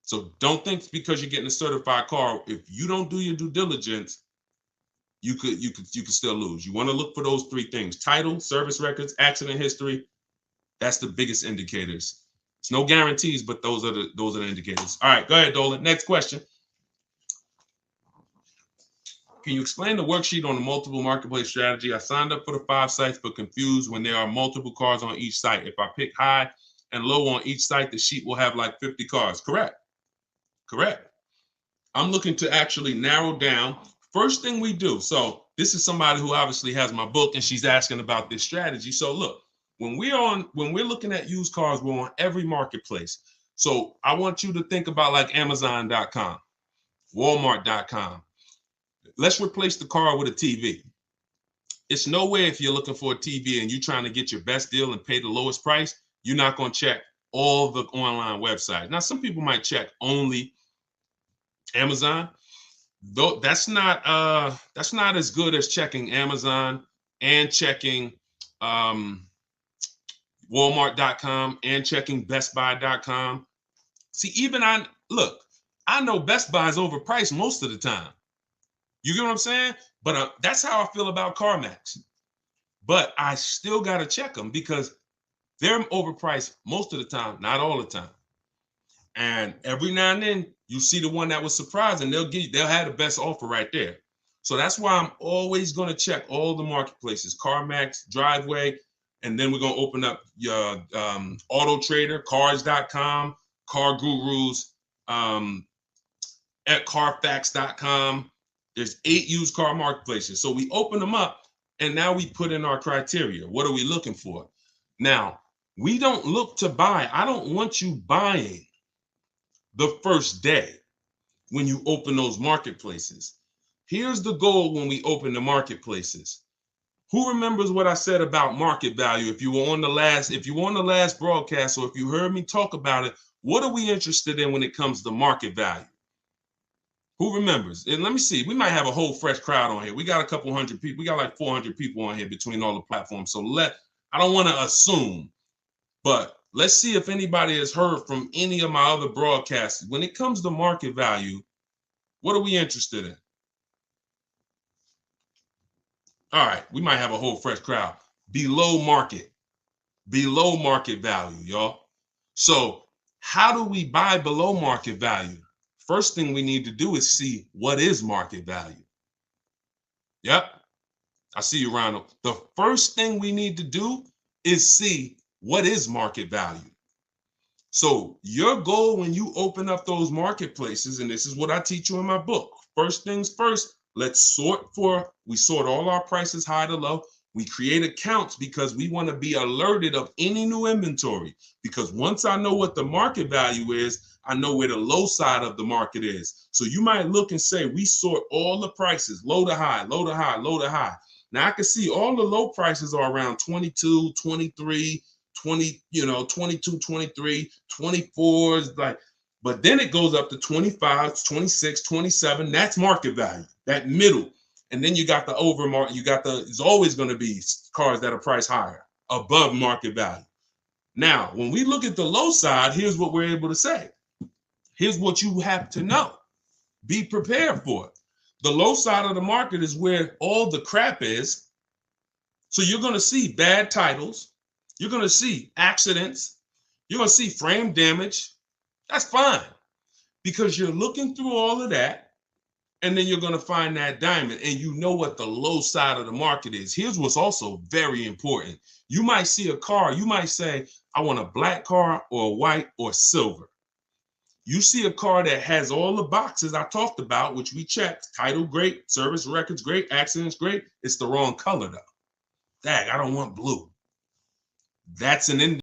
So don't think because you're getting a certified car, if you don't do your due diligence, you could still lose. You want to look for those 3 things: title, service records, accident history. That's the biggest indicators. It's no guarantees, but those are the indicators. All right, go ahead, Dolan. Next question. Can you explain the worksheet on the multiple marketplace strategy? I signed up for the 5 sites, but confused when there are multiple cars on each site. If I pick high and low on each site, the sheet will have like 50 cars. Correct. I'm looking to actually narrow down. First thing we do. So this is somebody who obviously has my book and she's asking about this strategy. So look, when we're looking at used cars, we're on every marketplace. So I want you to think about like Amazon.com, Walmart.com. Let's replace the car with a TV. It's no way if you're looking for a TV and you're trying to get your best deal and pay the lowest price, you're not going to check all the online websites. Now, some people might check only Amazon. Though that's not as good as checking Amazon and checking Walmart.com and checking BestBuy.com. See, I know Best Buy is overpriced most of the time. You get what I'm saying? But that's how I feel about CarMax. But I still got to check them because they're overpriced most of the time, not all the time. And every now and then you see the one that was surprising, they'll have the best offer right there. So that's why I'm always going to check all the marketplaces: CarMax, Driveway. And then we're going to open up your Auto Trader, cars.com, Car Gurus, at Carfax.com. There's 8 used car marketplaces. So we open them up, and now we put in our criteria. What are we looking for? Now, we don't look to buy. I don't want you buying the first day when you open those marketplaces. Here's the goal when we open the marketplaces. Who remembers what I said about market value? If you were on the last broadcast, or if you heard me talk about it, what are we interested in when it comes to market value? Who remembers? And let me see, we might have a whole fresh crowd on here. We got a couple hundred people. We got like 400 people on here between all the platforms. So I don't want to assume, but let's see if anybody has heard from any of my other broadcasts. When it comes to market value, what are we interested in? All right, we might have a whole fresh crowd. Below market value, y'all. So how do we buy below market value? First thing we need to do is see what is market value. Yep, I see you, Ronald. The first thing we need to do is see what is market value. So your goal when you open up those marketplaces, and this is what I teach you in my book. First things first, we sort all our prices high to low. We create accounts because we want to be alerted of any new inventory. Because once I know what the market value is, I know where the low side of the market is. So you might look and say, we sort all the prices, low to high, low to high, low to high. Now I can see all the low prices are around 22, 23, 20, 22, 23, 24 is like, but then it goes up to 25, 26, 27. That's market value, that middle. And then you got the overmarket, it's always going to be cars that are priced higher, above market value. Now, when we look at the low side, here's what we're able to say. Here's what you have to know. Be prepared for it. The low side of the market is where all the crap is. So you're going to see bad titles. You're going to see accidents. You're going to see frame damage. That's fine because you're looking through all of that. And then you're going to find that diamond, and you know what the low side of the market is. Here's what's also very important. You might see a car. You might say, I want a black car or a white or silver. You see a car that has all the boxes I talked about, which we checked. Title great, service records great, accidents great. It's the wrong color though. Dang, I don't want blue. That's an